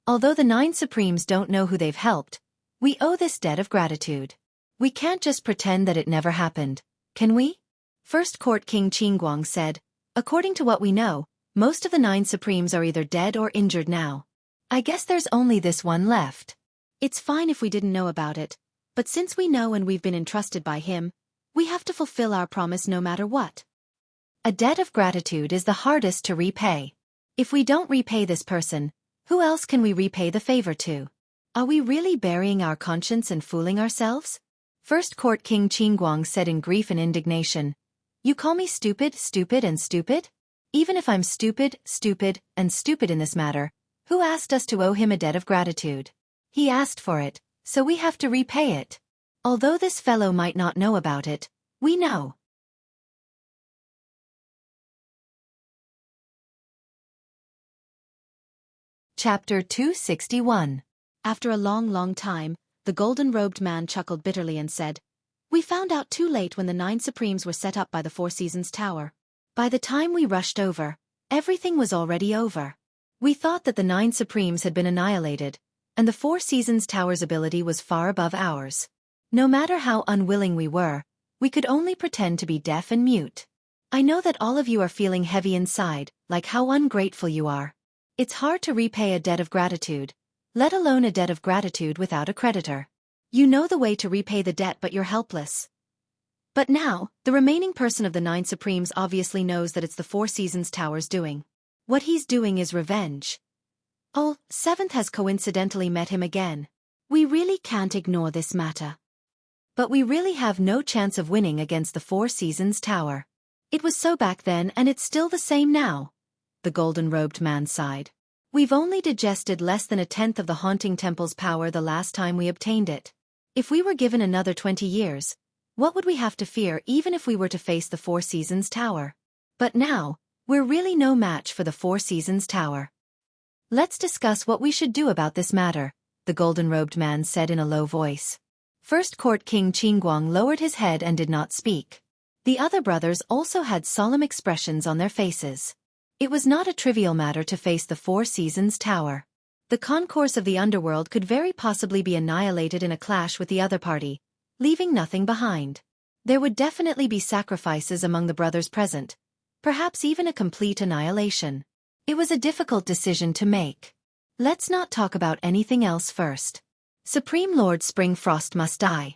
Although the 9 Supremes don't know who they've helped, we owe this debt of gratitude. We can't just pretend that it never happened, can we? First Court King Qingguang said, according to what we know, most of the 9 Supremes are either dead or injured now. I guess there's only this one left. It's fine if we didn't know about it, but since we know and we've been entrusted by him, we have to fulfill our promise no matter what. A debt of gratitude is the hardest to repay. If we don't repay this person, who else can we repay the favor to? Are we really burying our conscience and fooling ourselves? First Court King Qingguang said in grief and indignation, you call me stupid, stupid and stupid? Even if I'm stupid, stupid, and stupid in this matter, who asked us to owe him a debt of gratitude? He asked for it, so we have to repay it. Although this fellow might not know about it, we know. Chapter 261. After a long time, the golden-robed man chuckled bitterly and said, we found out too late when the 9 Supremes were set up by the 4 Seasons Tower. By the time we rushed over, everything was already over. We thought that the 9 Supremes had been annihilated, and the 4 Seasons Tower's ability was far above ours. No matter how unwilling we were, we could only pretend to be deaf and mute. I know that all of you are feeling heavy inside, like how ungrateful you are. It's hard to repay a debt of gratitude, let alone a debt of gratitude without a creditor. You know the way to repay the debt but you're helpless. But now, the remaining person of the 9 Supremes obviously knows that it's the 4 Seasons Tower's doing. What he's doing is revenge. Oh, 7th has coincidentally met him again. We really can't ignore this matter. But we really have no chance of winning against the 4 Seasons Tower. It was so back then and it's still the same now. The golden-robed man sighed. We've only digested less than 1/10 of the haunting temple's power the last time we obtained it. If we were given another 20 years, what would we have to fear even if we were to face the 4 Seasons Tower? But now, we're really no match for the 4 Seasons Tower. Let's discuss what we should do about this matter, the golden-robed man said in a low voice. First Court King Qingguang lowered his head and did not speak. The other brothers also had solemn expressions on their faces. It was not a trivial matter to face the 4 Seasons Tower. The concourse of the underworld could very possibly be annihilated in a clash with the other party, leaving nothing behind. There would definitely be sacrifices among the brothers present, perhaps even a complete annihilation. It was a difficult decision to make. Let's not talk about anything else first. Supreme Lord Spring Frost must die.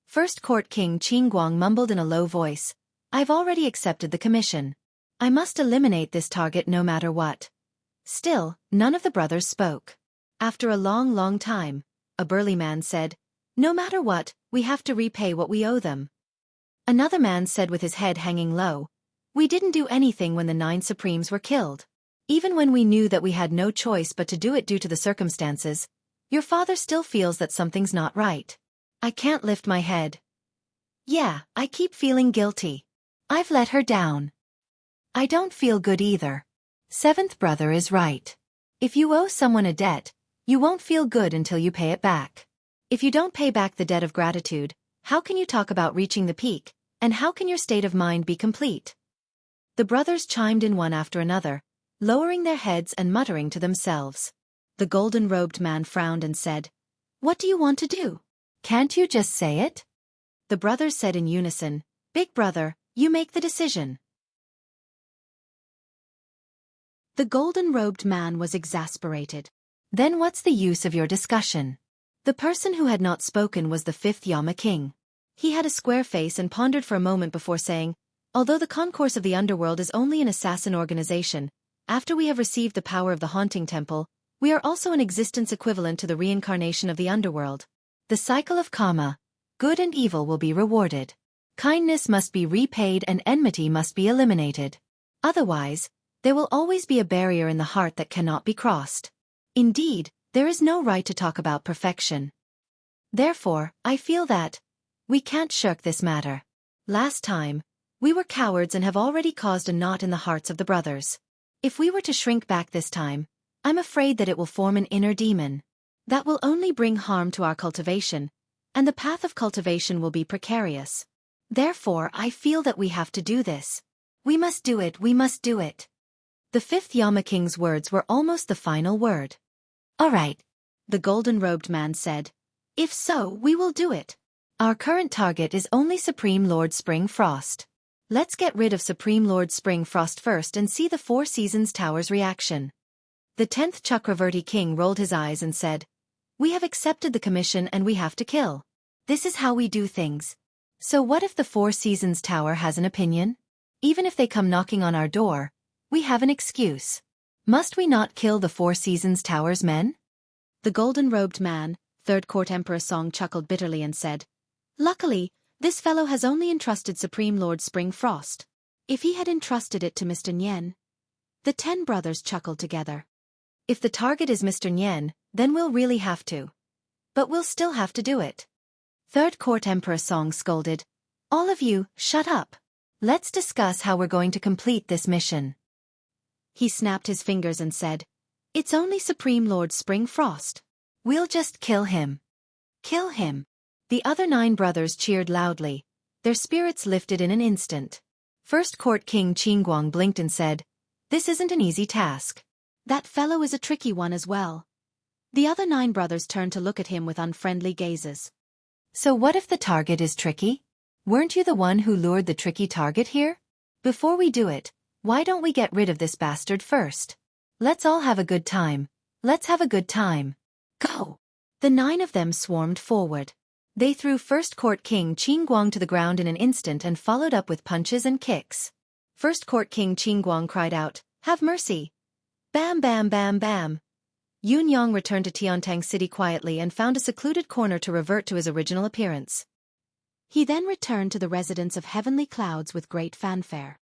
First Court King Qingguang mumbled in a low voice, I've already accepted the commission. I must eliminate this target no matter what. Still, none of the brothers spoke. After a long time, a burly man said, No matter what, we have to repay what we owe them. Another man said with his head hanging low, we didn't do anything when the 9 Supremes were killed. Even when we knew that we had no choice but to do it due to the circumstances, your father still feels that something's not right. I can't lift my head. Yeah, I keep feeling guilty. I've let her down. I don't feel good either. 7th brother is right. If you owe someone a debt, you won't feel good until you pay it back. If you don't pay back the debt of gratitude, how can you talk about reaching the peak, and how can your state of mind be complete? The brothers chimed in one after another, lowering their heads and muttering to themselves. The golden-robed man frowned and said, What do you want to do? Can't you just say it? The brothers said in unison, Big brother, you make the decision. The golden-robed man was exasperated. Then what's the use of your discussion? The person who had not spoken was the 5th Yama king. He had a square face and pondered for a moment before saying, Although the concourse of the underworld is only an assassin organization, after we have received the power of the haunting temple, we are also an existence equivalent to the reincarnation of the underworld. The cycle of karma, good and evil will be rewarded. Kindness must be repaid and enmity must be eliminated. Otherwise, there will always be a barrier in the heart that cannot be crossed. Indeed, there is no right to talk about perfection. Therefore, I feel that we can't shirk this matter. Last time, we were cowards and have already caused a knot in the hearts of the brothers. If we were to shrink back this time, I'm afraid that it will form an inner demon. That will only bring harm to our cultivation, and the path of cultivation will be precarious. Therefore, I feel that we have to do this. We must do it, we must do it. The 5th Yama king's words were almost the final word. All right, the golden-robed man said. If so, we will do it. Our current target is only Supreme Lord Spring Frost. Let's get rid of Supreme Lord Spring Frost first and see the 4 Seasons Tower's reaction. The 10th Chakravarti king rolled his eyes and said, We have accepted the commission and we have to kill. This is how we do things. So what if the 4 Seasons Tower has an opinion? Even if they come knocking on our door, we have an excuse. Must we not kill the 4 Seasons Tower's men? The golden-robed man, 3rd Court Emperor Song chuckled bitterly and said, Luckily, this fellow has only entrusted Supreme Lord Spring Frost. If he had entrusted it to Mr. Nyen. The 10 brothers chuckled together. If the target is Mr. Nyen, then we'll really have to. But we'll still have to do it. 3rd Court Emperor Song scolded, All of you, shut up. Let's discuss how we're going to complete this mission. He snapped his fingers and said, It's only Supreme Lord Spring Frost. We'll just kill him. Kill him. The other 9 brothers cheered loudly. Their spirits lifted in an instant. 1st Court King Qingguang blinked and said, This isn't an easy task. That fellow is a tricky one as well. The other 9 brothers turned to look at him with unfriendly gazes. So what if the target is tricky? Weren't you the one who lured the tricky target here? Before we do it, why don't we get rid of this bastard first? Let's all have a good time. Let's have a good time. Go! The 9 of them swarmed forward. They threw 1st Court King Qingguang to the ground in an instant and followed up with punches and kicks. 1st Court King Qingguang cried out, Have mercy! Bam bam bam bam! Yun Yang returned to Tiantang City quietly and found a secluded corner to revert to his original appearance. He then returned to the residence of Heavenly Clouds with great fanfare.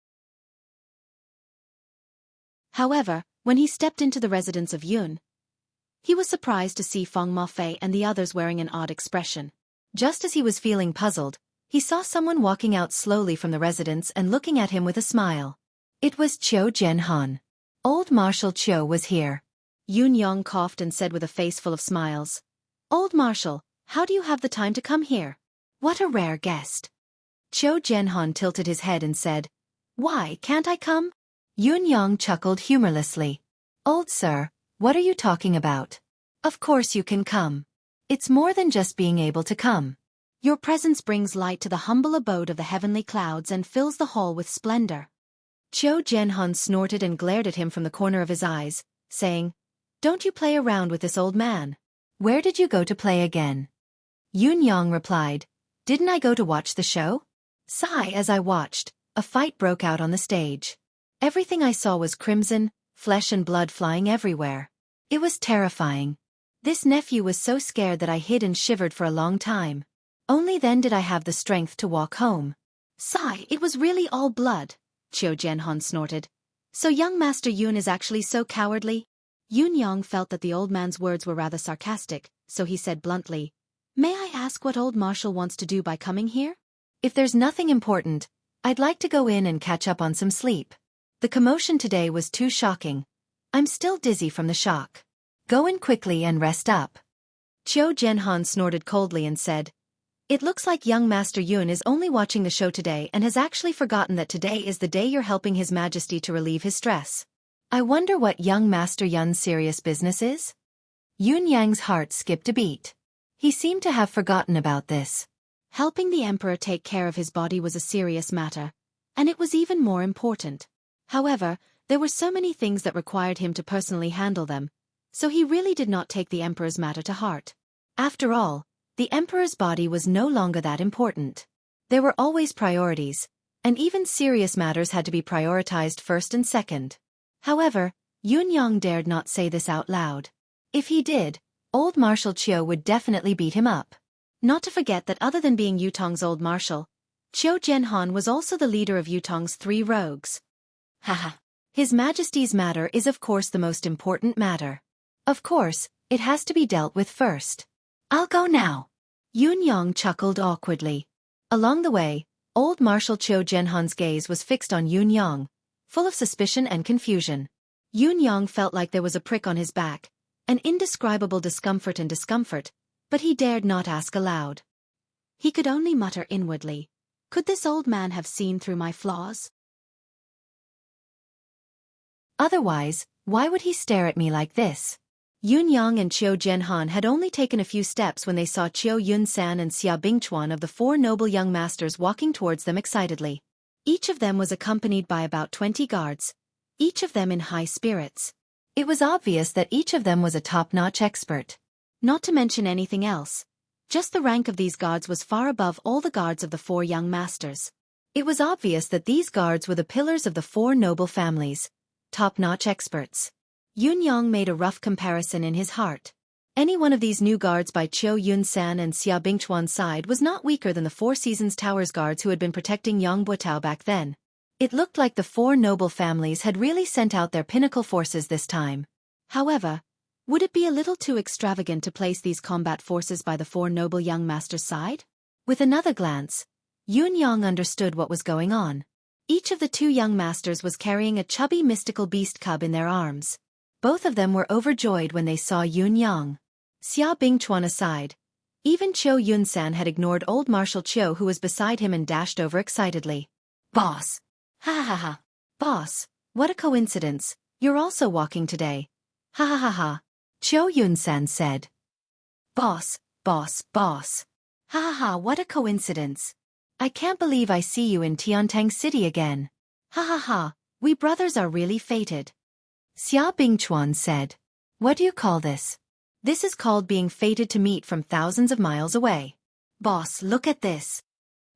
However, when he stepped into the residence of Yun, he was surprised to see Feng Mafei and the others wearing an odd expression. Just as he was feeling puzzled, he saw someone walking out slowly from the residence and looking at him with a smile. It was Qiu Jianhan. Old Marshal Qiu was here. Yun Yang coughed and said with a face full of smiles, Old Marshal, how do you have the time to come here? What a rare guest. Qiu Jianhan tilted his head and said, Why can't I come? Yun Yang chuckled humorlessly. Old sir, what are you talking about? Of course you can come. It's more than just being able to come. Your presence brings light to the humble abode of the heavenly clouds and fills the hall with splendor. Qiu Jianhan snorted and glared at him from the corner of his eyes, saying, Don't you play around with this old man. Where did you go to play again? Yun Yang replied, Didn't I go to watch the show? Sigh as I watched, a fight broke out on the stage. Everything I saw was crimson, flesh and blood flying everywhere. It was terrifying. This nephew was so scared that I hid and shivered for a long time. Only then did I have the strength to walk home. Sigh, it was really all blood, Qiu Jianhan snorted. So young Master Yun is actually so cowardly? Yun Yang felt that the old man's words were rather sarcastic, so he said bluntly, "May I ask what old Marshal wants to do by coming here?" If there's nothing important, I'd like to go in and catch up on some sleep. The commotion today was too shocking. I'm still dizzy from the shock. Go in quickly and rest up. Qiu Jianhan snorted coldly and said, "It looks like young Master Yun is only watching the show today and has actually forgotten that today is the day you're helping His Majesty to relieve his stress. I wonder what young Master Yun's serious business is?" Yun Yang's heart skipped a beat. He seemed to have forgotten about this. Helping the emperor take care of his body was a serious matter, and it was even more important. However, there were so many things that required him to personally handle them, so he really did not take the emperor's matter to heart. After all, the emperor's body was no longer that important. There were always priorities, and even serious matters had to be prioritized first and second. However, Yun Yang dared not say this out loud. If he did, old Marshal Qiu would definitely beat him up. Not to forget that other than being Yutong's old marshal, Qiu Jianhan was also the leader of Yutong's 3 rogues. Haha. His Majesty's matter is of course the most important matter. Of course, it has to be dealt with first. I'll go now. Yun Yang chuckled awkwardly. Along the way, old Marshal Qiu Jianhan's gaze was fixed on Yun Yang, full of suspicion and confusion. Yun Yang felt like there was a prick on his back, an indescribable discomfort, but he dared not ask aloud. He could only mutter inwardly, "Could this old man have seen through my flaws?" Otherwise, why would he stare at me like this? Yun Yang and Qiu Jianhan had only taken a few steps when they saw Qiu Yunsan and Xia Bingchuan of the 4 noble young masters walking towards them excitedly. Each of them was accompanied by about 20 guards, each of them in high spirits. It was obvious that each of them was a top-notch expert. Not to mention anything else. Just the rank of these guards was far above all the guards of the 4 young masters. It was obvious that these guards were the pillars of the 4 noble families, top-notch experts. Yun Yang made a rough comparison in his heart. Any one of these new guards by Qiu Yunsan and Xia Bingchuan's side was not weaker than the 4 Seasons Towers guards who had been protecting Yang Buotao back then. It looked like the 4 noble families had really sent out their pinnacle forces this time. However, would it be a little too extravagant to place these combat forces by the 4 noble young masters' side? With another glance, Yun Yang understood what was going on. Each of the 2 young masters was carrying a chubby mystical beast cub in their arms. Both of them were overjoyed when they saw Yun Yang. Xia Bingchuan aside, even Qiu Yunsan had ignored old Marshal Qiu who was beside him and dashed over excitedly. "Boss! Ha ha ha ha! Boss, what a coincidence, you're also walking today. Ha ha ha ha!" Qiu Yunsan said. "Boss, boss, boss! Ha ha ha, what a coincidence! I can't believe I see you in Tiantang City again. Ha ha ha, we brothers are really fated." Xia Bingchuan said. "What do you call this?" "This is called being fated to meet from thousands of miles away." "Boss, look at this."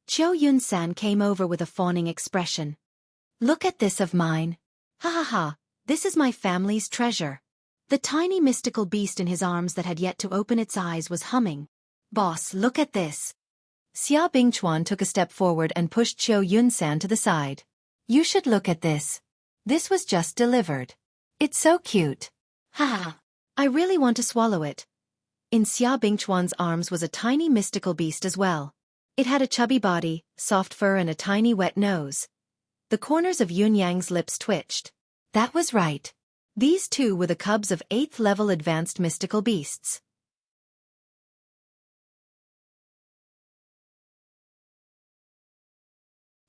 Qiu Yunsan came over with a fawning expression. "Look at this of mine. Ha ha ha, this is my family's treasure." The tiny mystical beast in his arms that had yet to open its eyes was humming. "Boss, look at this." Xia Bingchuan took a step forward and pushed Qiu Yunsan to the side. "You should look at this. This was just delivered. It's so cute. Ha ha. I really want to swallow it." In Xia Bingchuan's arms was a tiny mystical beast as well. It had a chubby body, soft fur and a tiny wet nose. The corners of Yun Yang's lips twitched. That was right. These 2 were the cubs of 8th level advanced mystical beasts.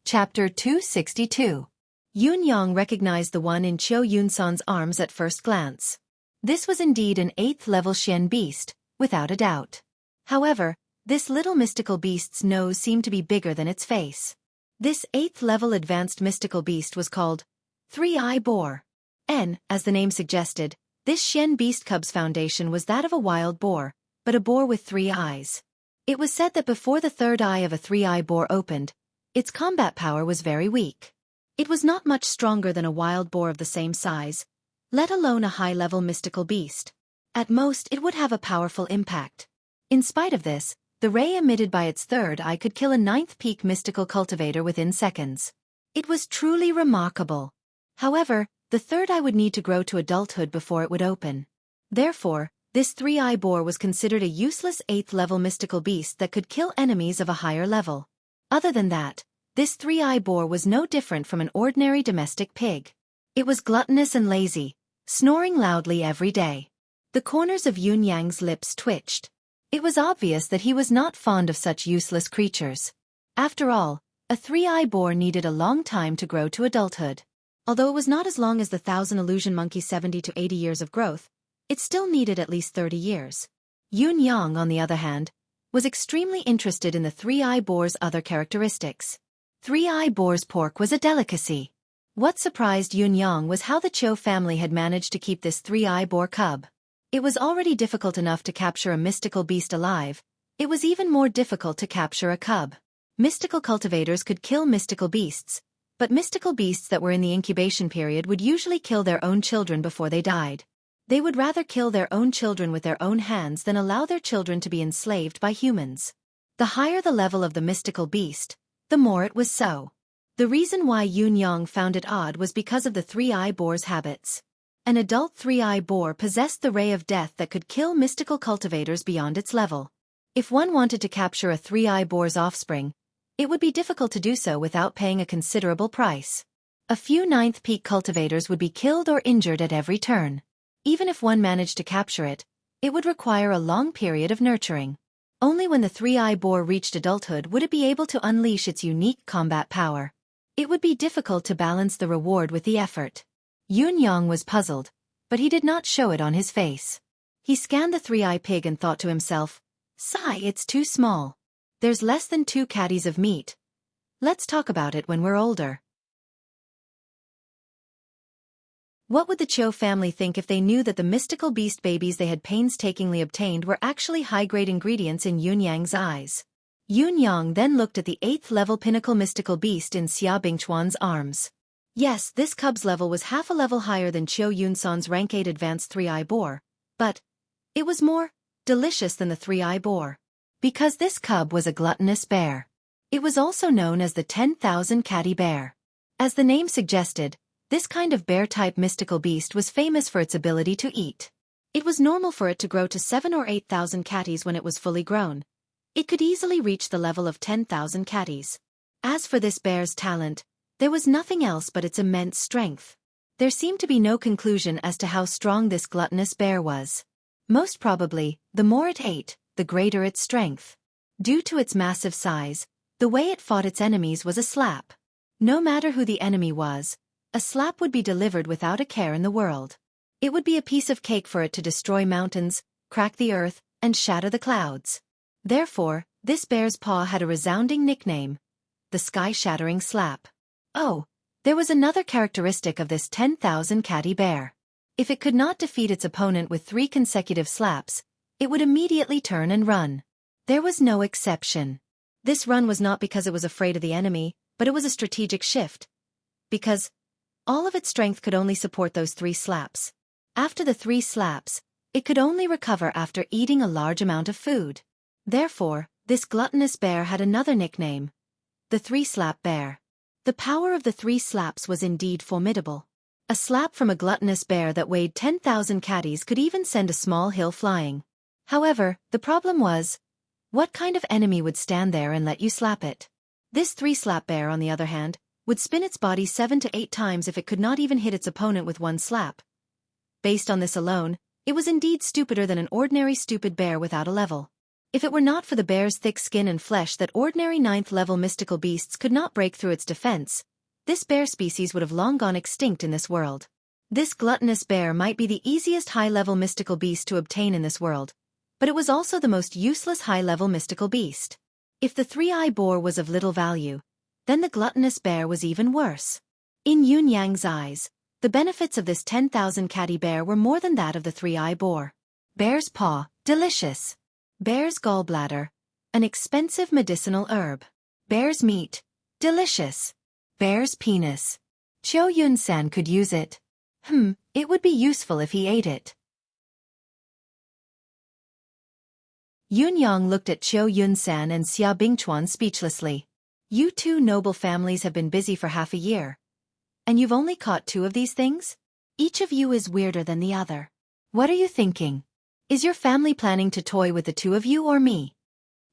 Chapter 262. Yun Yang recognized the one in Qiu Yunsan's arms at first glance. This was indeed an 8th level Xian beast, without a doubt. However, this little mystical beast's nose seemed to be bigger than its face. This 8th level advanced mystical beast was called Three-Eye Boar. And, as the name suggested, this Xian beast cub's foundation was that of a wild boar, but a boar with 3 eyes. It was said that before the 3rd eye of a 3-eye boar opened, its combat power was very weak. It was not much stronger than a wild boar of the same size, let alone a high-level mystical beast. At most, it would have a powerful impact. In spite of this, the ray emitted by its third eye could kill a ninth peak mystical cultivator within seconds. It was truly remarkable. However, the third eye would need to grow to adulthood before it would open. Therefore, this three-eye boar was considered a useless 8th-level mystical beast that could kill enemies of a higher level. Other than that, this three-eye boar was no different from an ordinary domestic pig. It was gluttonous and lazy, snoring loudly every day. The corners of Yun Yang's lips twitched. It was obvious that he was not fond of such useless creatures. After all, a three-eye boar needed a long time to grow to adulthood. Although it was not as long as the 1,000 illusion monkey's 70 to 80 years of growth, it still needed at least 30 years. Yun Yang, on the other hand, was extremely interested in the three-eye boar's other characteristics. Three-eye boar's pork was a delicacy. What surprised Yun Yang was how the Cho family had managed to keep this three-eye boar cub. It was already difficult enough to capture a mystical beast alive. It was even more difficult to capture a cub. Mystical cultivators could kill mystical beasts, but mystical beasts that were in the incubation period would usually kill their own children before they died. They would rather kill their own children with their own hands than allow their children to be enslaved by humans. The higher the level of the mystical beast, the more it was so. The reason why Yun Yang found it odd was because of the three-eye boar's habits. An adult three-eye boar possessed the ray of death that could kill mystical cultivators beyond its level. If one wanted to capture a three-eye boar's offspring, it would be difficult to do so without paying a considerable price. A few ninth peak cultivators would be killed or injured at every turn. Even if one managed to capture it, it would require a long period of nurturing. Only when the three-eye boar reached adulthood would it be able to unleash its unique combat power. It would be difficult to balance the reward with the effort. Yun Yang was puzzled, but he did not show it on his face. He scanned the three-eye pig and thought to himself, "Sigh, it's too small. There's less than 2 caddies of meat. Let's talk about it when we're older." What would the Cho family think if they knew that the mystical beast babies they had painstakingly obtained were actually high-grade ingredients in Yun Yang's eyes? Yun Yang then looked at the 8th-level pinnacle mystical beast in Xia Bingchuan's arms. Yes, this cub's level was half a level higher than Chiu Yunsan's rank 8 advanced three-eye boar, but it was more delicious than the three-eye boar. Because this cub was a gluttonous bear. It was also known as the 10,000 catty bear. As the name suggested, this kind of bear-type mystical beast was famous for its ability to eat. It was normal for it to grow to 7 or 8,000 catties when it was fully grown. It could easily reach the level of 10,000 catties. As for this bear's talent, there was nothing else but its immense strength. There seemed to be no conclusion as to how strong this gluttonous bear was. Most probably, the more it ate, the greater its strength. Due to its massive size, the way it fought its enemies was a slap. No matter who the enemy was, a slap would be delivered without a care in the world. It would be a piece of cake for it to destroy mountains, crack the earth, and shatter the clouds. Therefore, this bear's paw had a resounding nickname: the sky-shattering slap. Oh, there was another characteristic of this 10,000 catty bear. If it could not defeat its opponent with 3 consecutive slaps, it would immediately turn and run. There was no exception. This run was not because it was afraid of the enemy, but it was a strategic shift. Because all of its strength could only support those 3 slaps. After the 3 slaps, it could only recover after eating a large amount of food. Therefore, this gluttonous bear had another nickname: the 3-slap bear. The power of the 3 slaps was indeed formidable. A slap from a gluttonous bear that weighed 10,000 catties could even send a small hill flying. However, the problem was, what kind of enemy would stand there and let you slap it? This 3-slap bear, on the other hand, would spin its body 7 to 8 times if it could not even hit its opponent with 1 slap. Based on this alone, it was indeed stupider than an ordinary stupid bear without a level. If it were not for the bear's thick skin and flesh that ordinary 9th-level mystical beasts could not break through its defense, this bear species would have long gone extinct in this world. This gluttonous bear might be the easiest high-level mystical beast to obtain in this world, but it was also the most useless high-level mystical beast. If the three-eye boar was of little value, then the gluttonous bear was even worse. In Yun Yang's eyes, the benefits of this 10,000 catty bear were more than that of the three-eye boar. Bear's paw, delicious. Bear's gallbladder, an expensive medicinal herb. Bear's meat, delicious. Bear's penis. Chiu Yun-san could use it. It would be useful if he ate it. Yun Yang looked at Qiu Yunsan and Xia Bingchuan speechlessly. You two noble families have been busy for half a year. And you've only caught 2 of these things? Each of you is weirder than the other. What are you thinking? Is your family planning to toy with the 2 of you or me?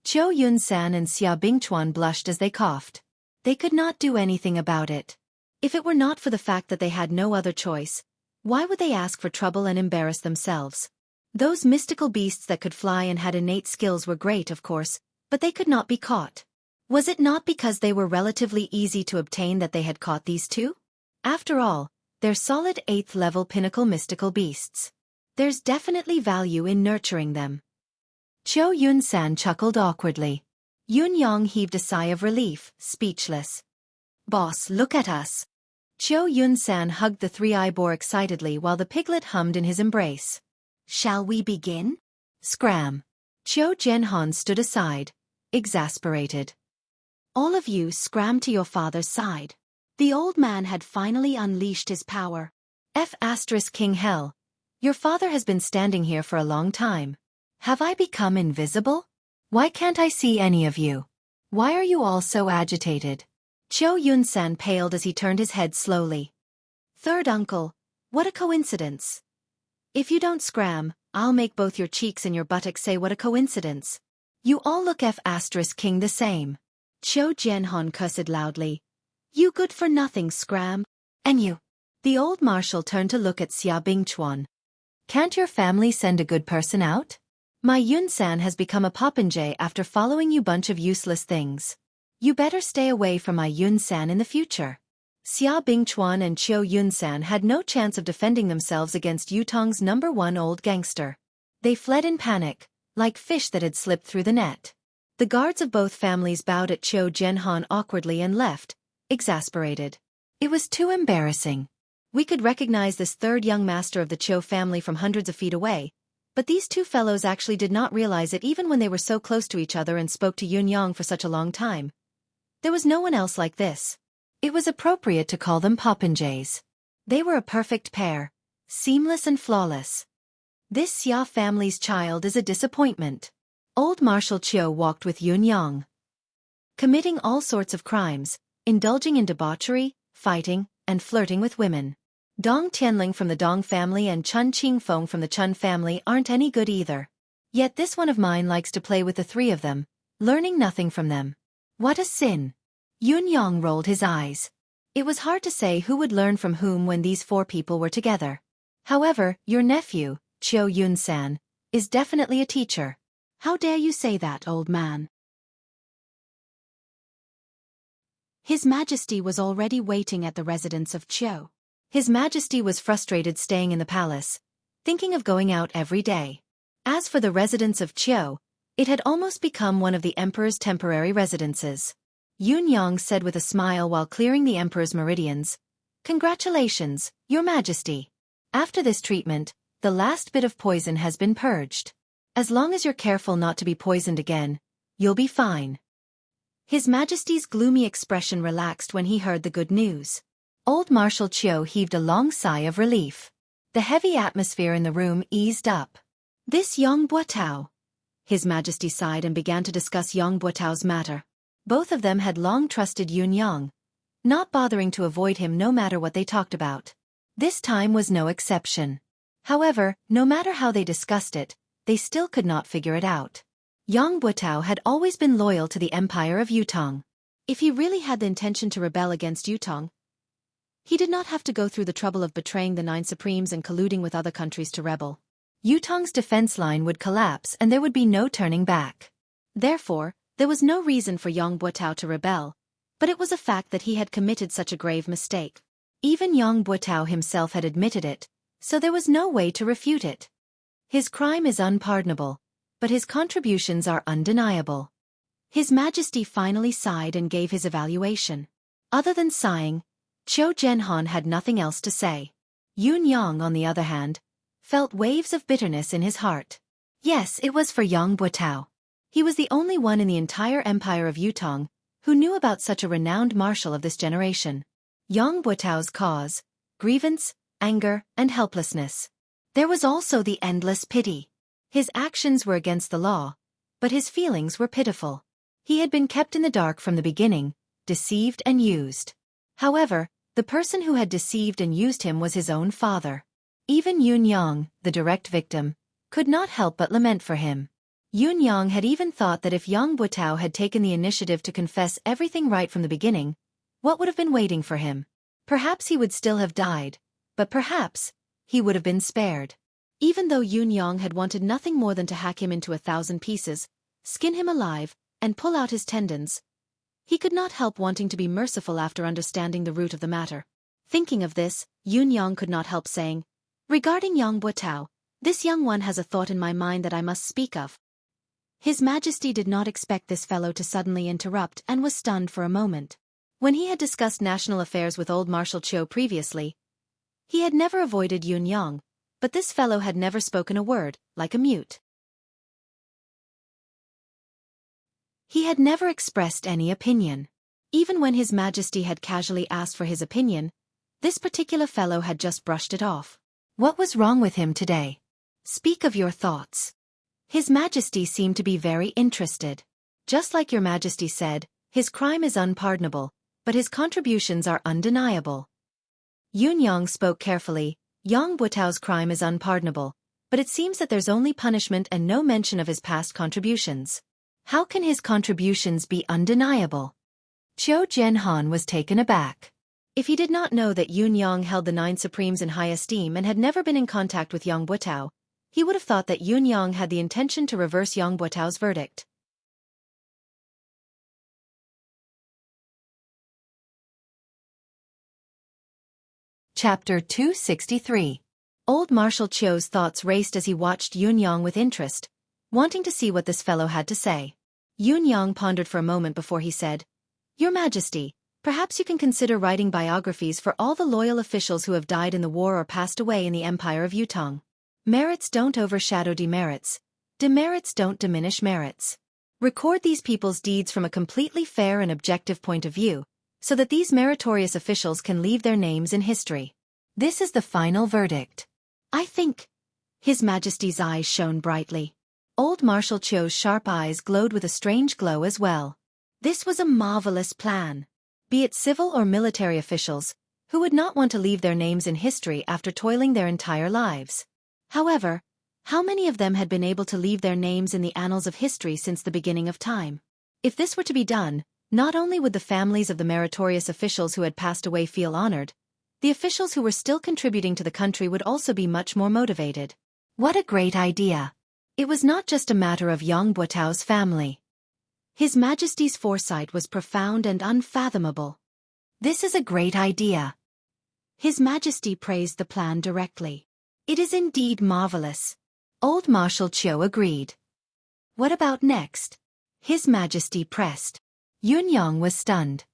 Qiu Yunsan and Xia Bingchuan blushed as they coughed. They could not do anything about it. If it were not for the fact that they had no other choice, why would they ask for trouble and embarrass themselves? Those mystical beasts that could fly and had innate skills were great, of course, but they could not be caught. Was it not because they were relatively easy to obtain that they had caught these 2? After all, they're solid 8th-level pinnacle mystical beasts. There's definitely value in nurturing them. Qiu Yunsan chuckled awkwardly. Yun Yang heaved a sigh of relief, speechless. Boss, look at us. Qiu Yunsan hugged the 3-eye boar excitedly while the piglet hummed in his embrace. Shall we begin? Scram. Qiu Zhenhan stood aside, exasperated. All of you scram to your father's side. The old man had finally unleashed his power. King Hell. Your father has been standing here for a long time. Have I become invisible? Why can't I see any of you? Why are you all so agitated? Qiu Yunsan paled as he turned his head slowly. Third uncle, what a coincidence. If you don't scram, I'll make both your cheeks and your buttocks say what a coincidence. You all look King the same. Qiu Zhenhan cursed loudly. You good-for-nothing scram. And you. The old marshal turned to look at Xia Bingchuan. Can't your family send a good person out? My Yunsan has become a popinjay after following you bunch of useless things. You better stay away from my Yunsan in the future. Xia Bingchuan and Qiu Yunsan had no chance of defending themselves against Yutong's #1 old gangster. They fled in panic, like fish that had slipped through the net. The guards of both families bowed at Qiu Zhenhan awkwardly and left, exasperated. It was too embarrassing. We could recognize this 3rd young master of the Qiu family from hundreds of feet away, but these 2 fellows actually did not realize it even when they were so close to each other and spoke to Yun Yang for such a long time. There was no one else like this. It was appropriate to call them popinjays. They were a perfect pair, seamless and flawless. This Xia family's child is a disappointment. Old Marshal Qiu walked with Yun Yang, committing all sorts of crimes, indulging in debauchery, fighting, and flirting with women. Dong Tianling from the Dong family and Chun Qingfeng from the Chun family aren't any good either. Yet this one of mine likes to play with the 3 of them, learning nothing from them. What a sin! Yun Yang rolled his eyes. It was hard to say who would learn from whom when these 4 people were together. However, your nephew, Qiu Yunsan, is definitely a teacher. How dare you say that, old man? His Majesty was already waiting at the residence of Qiu. His Majesty was frustrated staying in the palace, thinking of going out every day. As for the residence of Qiu, it had almost become one of the emperor's temporary residences. Yun Yang said with a smile while clearing the emperor's meridians, "Congratulations, your Majesty. After this treatment, the last bit of poison has been purged. As long as you're careful not to be poisoned again, you'll be fine." His Majesty's gloomy expression relaxed when he heard the good news. Old Marshal Qiu heaved a long sigh of relief. The heavy atmosphere in the room eased up. This Yang Buotao. His Majesty sighed and began to discuss Yang Buotao's matter. Both of them had long trusted Yun Yang, not bothering to avoid him no matter what they talked about. This time was no exception. However, no matter how they discussed it, they still could not figure it out. Yang Buotao had always been loyal to the empire of Yutong. If he really had the intention to rebel against Yutong, he did not have to go through the trouble of betraying the 9 supremes and colluding with other countries to rebel. Yutong's defense line would collapse and there would be no turning back. Therefore, there was no reason for Yang Buotao to rebel, but it was a fact that he had committed such a grave mistake. Even Yang Buotao himself had admitted it, so there was no way to refute it. His crime is unpardonable, but his contributions are undeniable. His Majesty finally sighed and gave his evaluation. Other than sighing, Qiu Zhenhan had nothing else to say. Yun Yang, on the other hand, felt waves of bitterness in his heart. Yes, it was for Yang Buotao. He was the only one in the entire empire of Yutong who knew about such a renowned marshal of this generation. Yang Buotao's cause, grievance, anger, and helplessness. There was also the endless pity. His actions were against the law, but his feelings were pitiful. He had been kept in the dark from the beginning, deceived and used. However, the person who had deceived and used him was his own father. Even Yun Yang, the direct victim, could not help but lament for him. Yun Yang had even thought that if Yang Buotao had taken the initiative to confess everything right from the beginning, what would have been waiting for him? Perhaps he would still have died, but perhaps he would have been spared. Even though Yun Yang had wanted nothing more than to hack him into 1,000 pieces, skin him alive, and pull out his tendons, he could not help wanting to be merciful after understanding the root of the matter. Thinking of this, Yun Yang could not help saying, "Regarding Yang Buotao, this young one has a thought in my mind that I must speak of." His Majesty did not expect this fellow to suddenly interrupt and was stunned for a moment. When he had discussed national affairs with old Marshal Qiu previously, he had never avoided Yun Yang, but this fellow had never spoken a word, like a mute. He had never expressed any opinion. Even when His Majesty had casually asked for his opinion, this particular fellow had just brushed it off. What was wrong with him today? Speak of your thoughts. His Majesty seemed to be very interested. Just like your Majesty said, his crime is unpardonable, but his contributions are undeniable. Yun Yang spoke carefully. Yang Buotao's crime is unpardonable, but it seems that there's only punishment and no mention of his past contributions. How can his contributions be undeniable? Qiu Jianhan was taken aback. If he did not know that Yun Yang held the 9 Supremes in high esteem and had never been in contact with Yang Buotao, he would have thought that Yun Yang had the intention to reverse Yang Buotao's verdict. Chapter 263. Old Marshal Qiu's thoughts raced as he watched Yun Yang with interest, wanting to see what this fellow had to say. Yun Yang pondered for a moment before he said, "Your Majesty, perhaps you can consider writing biographies for all the loyal officials who have died in the war or passed away in the Empire of Yutong. Merits don't overshadow demerits. Demerits don't diminish merits. Record these people's deeds from a completely fair and objective point of view, so that these meritorious officials can leave their names in history. This is the final verdict." I think. His Majesty's eyes shone brightly. Old Marshal Qiu's sharp eyes glowed with a strange glow as well. This was a marvelous plan. Be it civil or military officials, who would not want to leave their names in history after toiling their entire lives? However, how many of them had been able to leave their names in the annals of history since the beginning of time? If this were to be done, not only would the families of the meritorious officials who had passed away feel honored, the officials who were still contributing to the country would also be much more motivated. What a great idea! It was not just a matter of Yang Buotao's family. His Majesty's foresight was profound and unfathomable. This is a great idea. His Majesty praised the plan directly. It is indeed marvelous. Old Marshal Qiu agreed. What about next? His Majesty pressed. Yun Yang was stunned.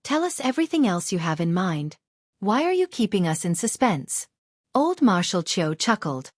Tell us everything else you have in mind. Why are you keeping us in suspense? Old Marshal Qiu chuckled.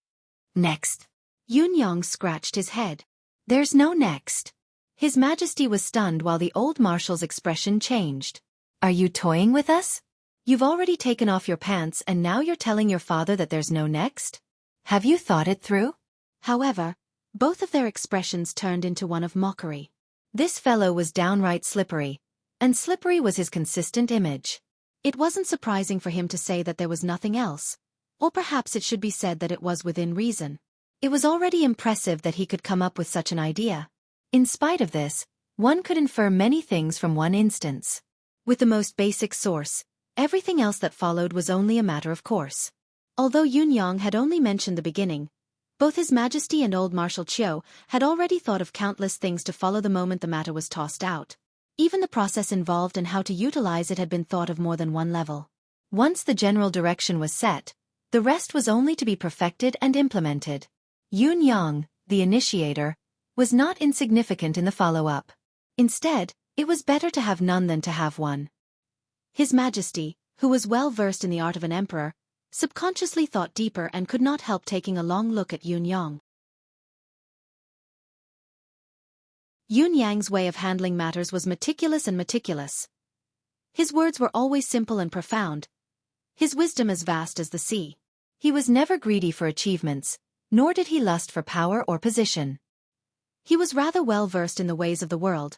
Next. Yun Yang scratched his head. There's no next. His Majesty was stunned while the old marshal's expression changed. Are you toying with us? You've already taken off your pants and now you're telling your father that there's no next? Have you thought it through? However, both of their expressions turned into one of mockery. This fellow was downright slippery, and slippery was his consistent image. It wasn't surprising for him to say that there was nothing else, or perhaps it should be said that it was within reason. It was already impressive that he could come up with such an idea. In spite of this, one could infer many things from one instance. With the most basic source, everything else that followed was only a matter of course. Although Yun Yang had only mentioned the beginning, both His Majesty and old Marshal Qiu had already thought of countless things to follow the moment the matter was tossed out. Even the process involved and how to utilize it had been thought of more than one level. Once the general direction was set, the rest was only to be perfected and implemented. Yun Yang, the initiator, was not insignificant in the follow-up. Instead, it was better to have none than to have one. His Majesty, who was well versed in the art of an emperor, subconsciously thought deeper and could not help taking a long look at Yun Yang. Yun Yang's way of handling matters was meticulous and meticulous. His words were always simple and profound, his wisdom as vast as the sea. He was never greedy for achievements, nor did he lust for power or position. He was rather well versed in the ways of the world,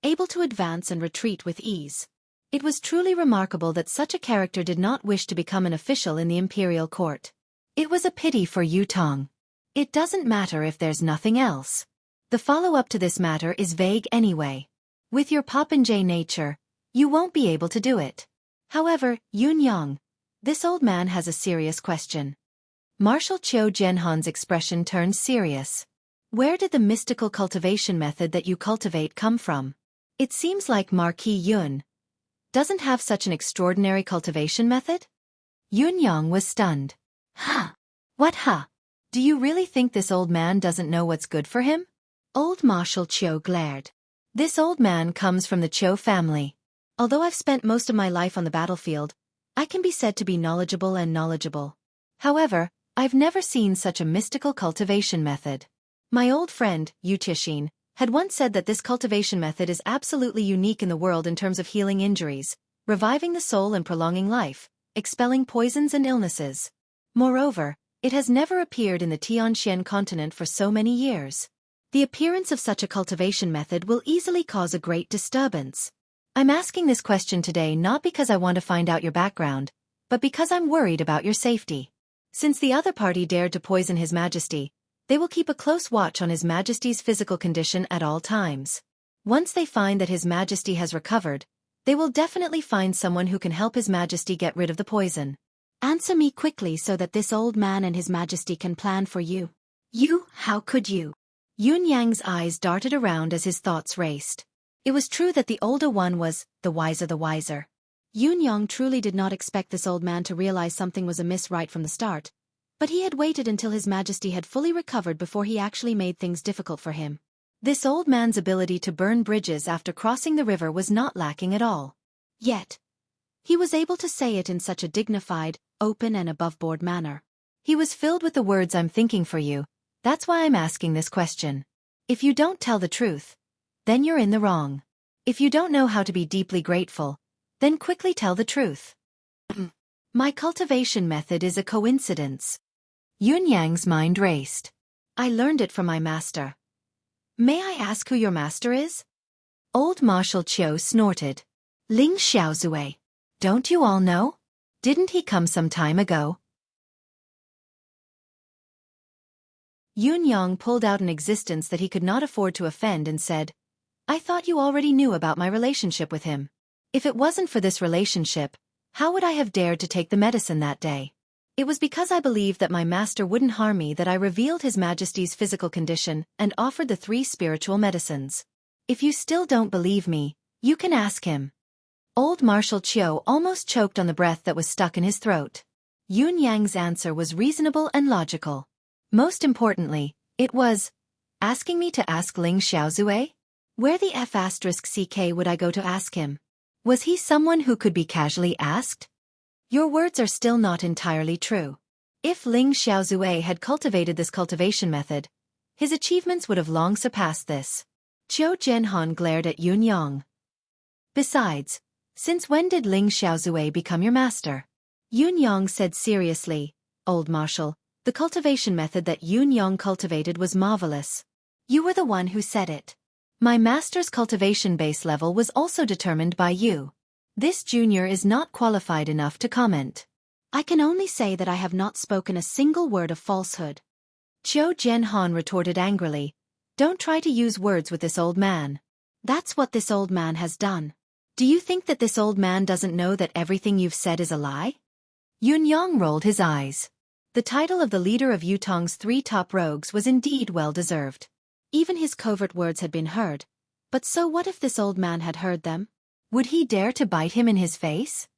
able to advance and retreat with ease. It was truly remarkable that such a character did not wish to become an official in the imperial court. It was a pity for Yutong. It doesn't matter if there's nothing else. The follow-up to this matter is vague anyway. With your popinjay nature, you won't be able to do it. However, Yunyang, this old man has a serious question. Marshal Qiu Jianhan's expression turned serious. Where did the mystical cultivation method that you cultivate come from? It seems like Marquis Yun doesn't have such an extraordinary cultivation method? Yunyang was stunned. Huh? What huh? Do you really think this old man doesn't know what's good for him? Old Marshal Qiu glared. This old man comes from the Qiu family. Although I've spent most of my life on the battlefield, I can be said to be knowledgeable. However, I've never seen such a mystical cultivation method. My old friend, Yu Tixin, had once said that this cultivation method is absolutely unique in the world in terms of healing injuries, reviving the soul and prolonging life, expelling poisons and illnesses. Moreover, it has never appeared in the Tianxian continent for so many years. The appearance of such a cultivation method will easily cause a great disturbance. I'm asking this question today not because I want to find out your background, but because I'm worried about your safety. Since the other party dared to poison His Majesty, they will keep a close watch on His Majesty's physical condition at all times. Once they find that His Majesty has recovered, they will definitely find someone who can help His Majesty get rid of the poison. Answer me quickly so that this old man and His Majesty can plan for you. You, how could you? Yunyang's eyes darted around as his thoughts raced. It was true that the older one was the wiser. Yunyang truly did not expect this old man to realize something was amiss right from the start, but he had waited until His Majesty had fully recovered before he actually made things difficult for him. This old man's ability to burn bridges after crossing the river was not lacking at all. Yet, he was able to say it in such a dignified, open and above-board manner. He was filled with the words "I'm thinking for you, that's why I'm asking this question. If you don't tell the truth, then you're in the wrong. If you don't know how to be deeply grateful, then quickly tell the truth." My cultivation method is a coincidence. Yunyang's mind raced. I learned it from my master. May I ask who your master is? Old Marshal Qiu snorted. Ling Xiaozui. Don't you all know? Didn't he come some time ago? Yunyang pulled out an existence that he could not afford to offend and said, I thought you already knew about my relationship with him. If it wasn't for this relationship, how would I have dared to take the medicine that day? It was because I believed that my master wouldn't harm me that I revealed His Majesty's physical condition and offered the 3 spiritual medicines. If you still don't believe me, you can ask him. Old Marshal Qiu almost choked on the breath that was stuck in his throat. Yunyang's answer was reasonable and logical. Most importantly, it was, asking me to ask Ling Xiaozui? Where the F***ck would I go to ask him? Was he someone who could be casually asked? Your words are still not entirely true. If Ling Xiaozui had cultivated this cultivation method, his achievements would have long surpassed this. Qiu Jianhan glared at Yunyang. Besides, since when did Ling Xiaozui become your master? Yunyang said seriously, Old Marshal, the cultivation method that Yunyang cultivated was marvelous. You were the one who said it. My master's cultivation base level was also determined by you. This junior is not qualified enough to comment. I can only say that I have not spoken a single word of falsehood. Qiu Jianhan retorted angrily. Don't try to use words with this old man. That's what this old man has done. Do you think that this old man doesn't know that everything you've said is a lie? Yunyang rolled his eyes. The title of the leader of Yutong's 3 top rogues was indeed well-deserved. Even his covert words had been heard. But so what if this old man had heard them? Would he dare to bite him in his face?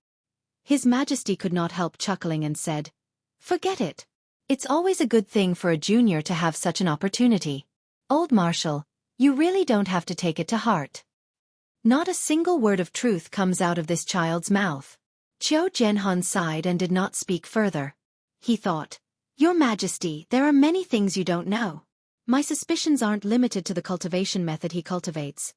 His Majesty could not help chuckling and said, Forget it. It's always a good thing for a junior to have such an opportunity. Old Marshal, you really don't have to take it to heart. Not a single word of truth comes out of this child's mouth. Qiu Jianhan sighed and did not speak further. He thought, Your Majesty, there are many things you don't know. My suspicions aren't limited to the cultivation method he cultivates.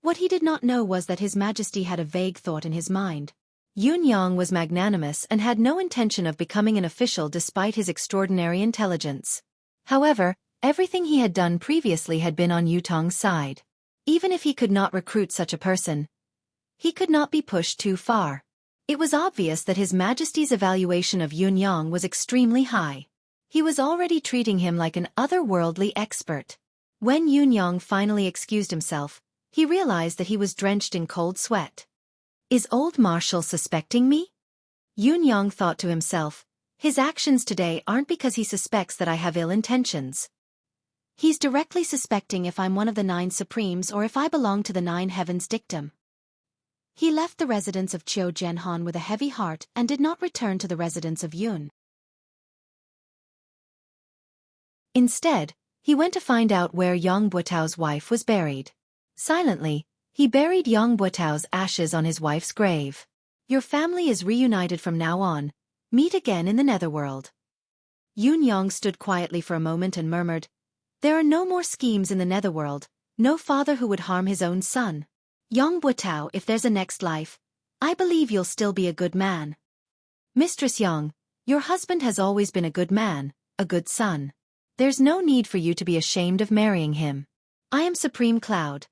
What he did not know was that His Majesty had a vague thought in his mind. Yunyang was magnanimous and had no intention of becoming an official despite his extraordinary intelligence. However, Everything he had done previously had been on Yutong's side. Even if he could not recruit such a person, he could not be pushed too far. It was obvious that His Majesty's evaluation of Yun Yang was extremely high. He was already treating him like an otherworldly expert. When Yun Yang finally excused himself, he realized that he was drenched in cold sweat. Is old Marshal suspecting me? Yun Yang thought to himself, his actions today aren't because he suspects that I have ill intentions. He's directly suspecting if I'm one of the 9 Supremes or if I belong to the 9 Heavens dictum. He left the residence of Qiu Zhenhan with a heavy heart and did not return to the residence of Yun. Instead, he went to find out where Yang Buotao's wife was buried. Silently, he buried Yang Buotao's ashes on his wife's grave. Your family is reunited from now on. Meet again in the netherworld. Yun Yang stood quietly for a moment and murmured, there are no more schemes in the netherworld, no father who would harm his own son. Yang Buotao, if there's a next life, I believe you'll still be a good man. Mistress Yang, your husband has always been a good man, a good son. There's no need for you to be ashamed of marrying him. I am Supreme Cloud.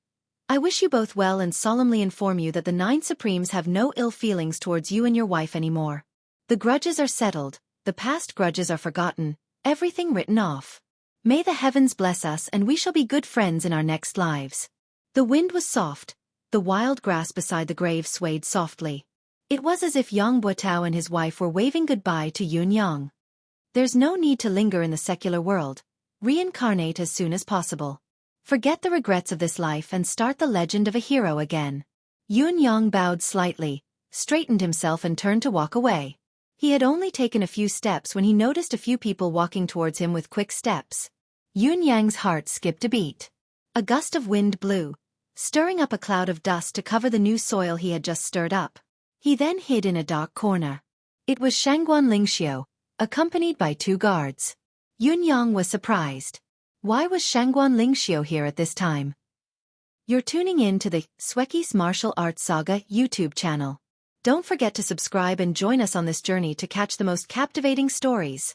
I wish you both well and solemnly inform you that the 9 Supremes have no ill feelings towards you and your wife anymore. The grudges are settled, the past grudges are forgotten, everything written off. May the heavens bless us and we shall be good friends in our next lives. The wind was soft. The wild grass beside the grave swayed softly. It was as if Yang Buotao and his wife were waving goodbye to Yun Yang. There's no need to linger in the secular world. Reincarnate as soon as possible. Forget the regrets of this life and start the legend of a hero again. Yun Yang bowed slightly, straightened himself and turned to walk away. He had only taken a few steps when he noticed a few people walking towards him with quick steps. Yun Yang's heart skipped a beat. A gust of wind blew, stirring up a cloud of dust to cover the new soil he had just stirred up. He then hid in a dark corner. It was Shangguan Lingxiu, accompanied by 2 guards. Yun Yang was surprised. Why was Shangguan Lingxiu here at this time? You're tuning in to the Xueqi's Martial Arts Saga YouTube channel. Don't forget to subscribe and join us on this journey to catch the most captivating stories.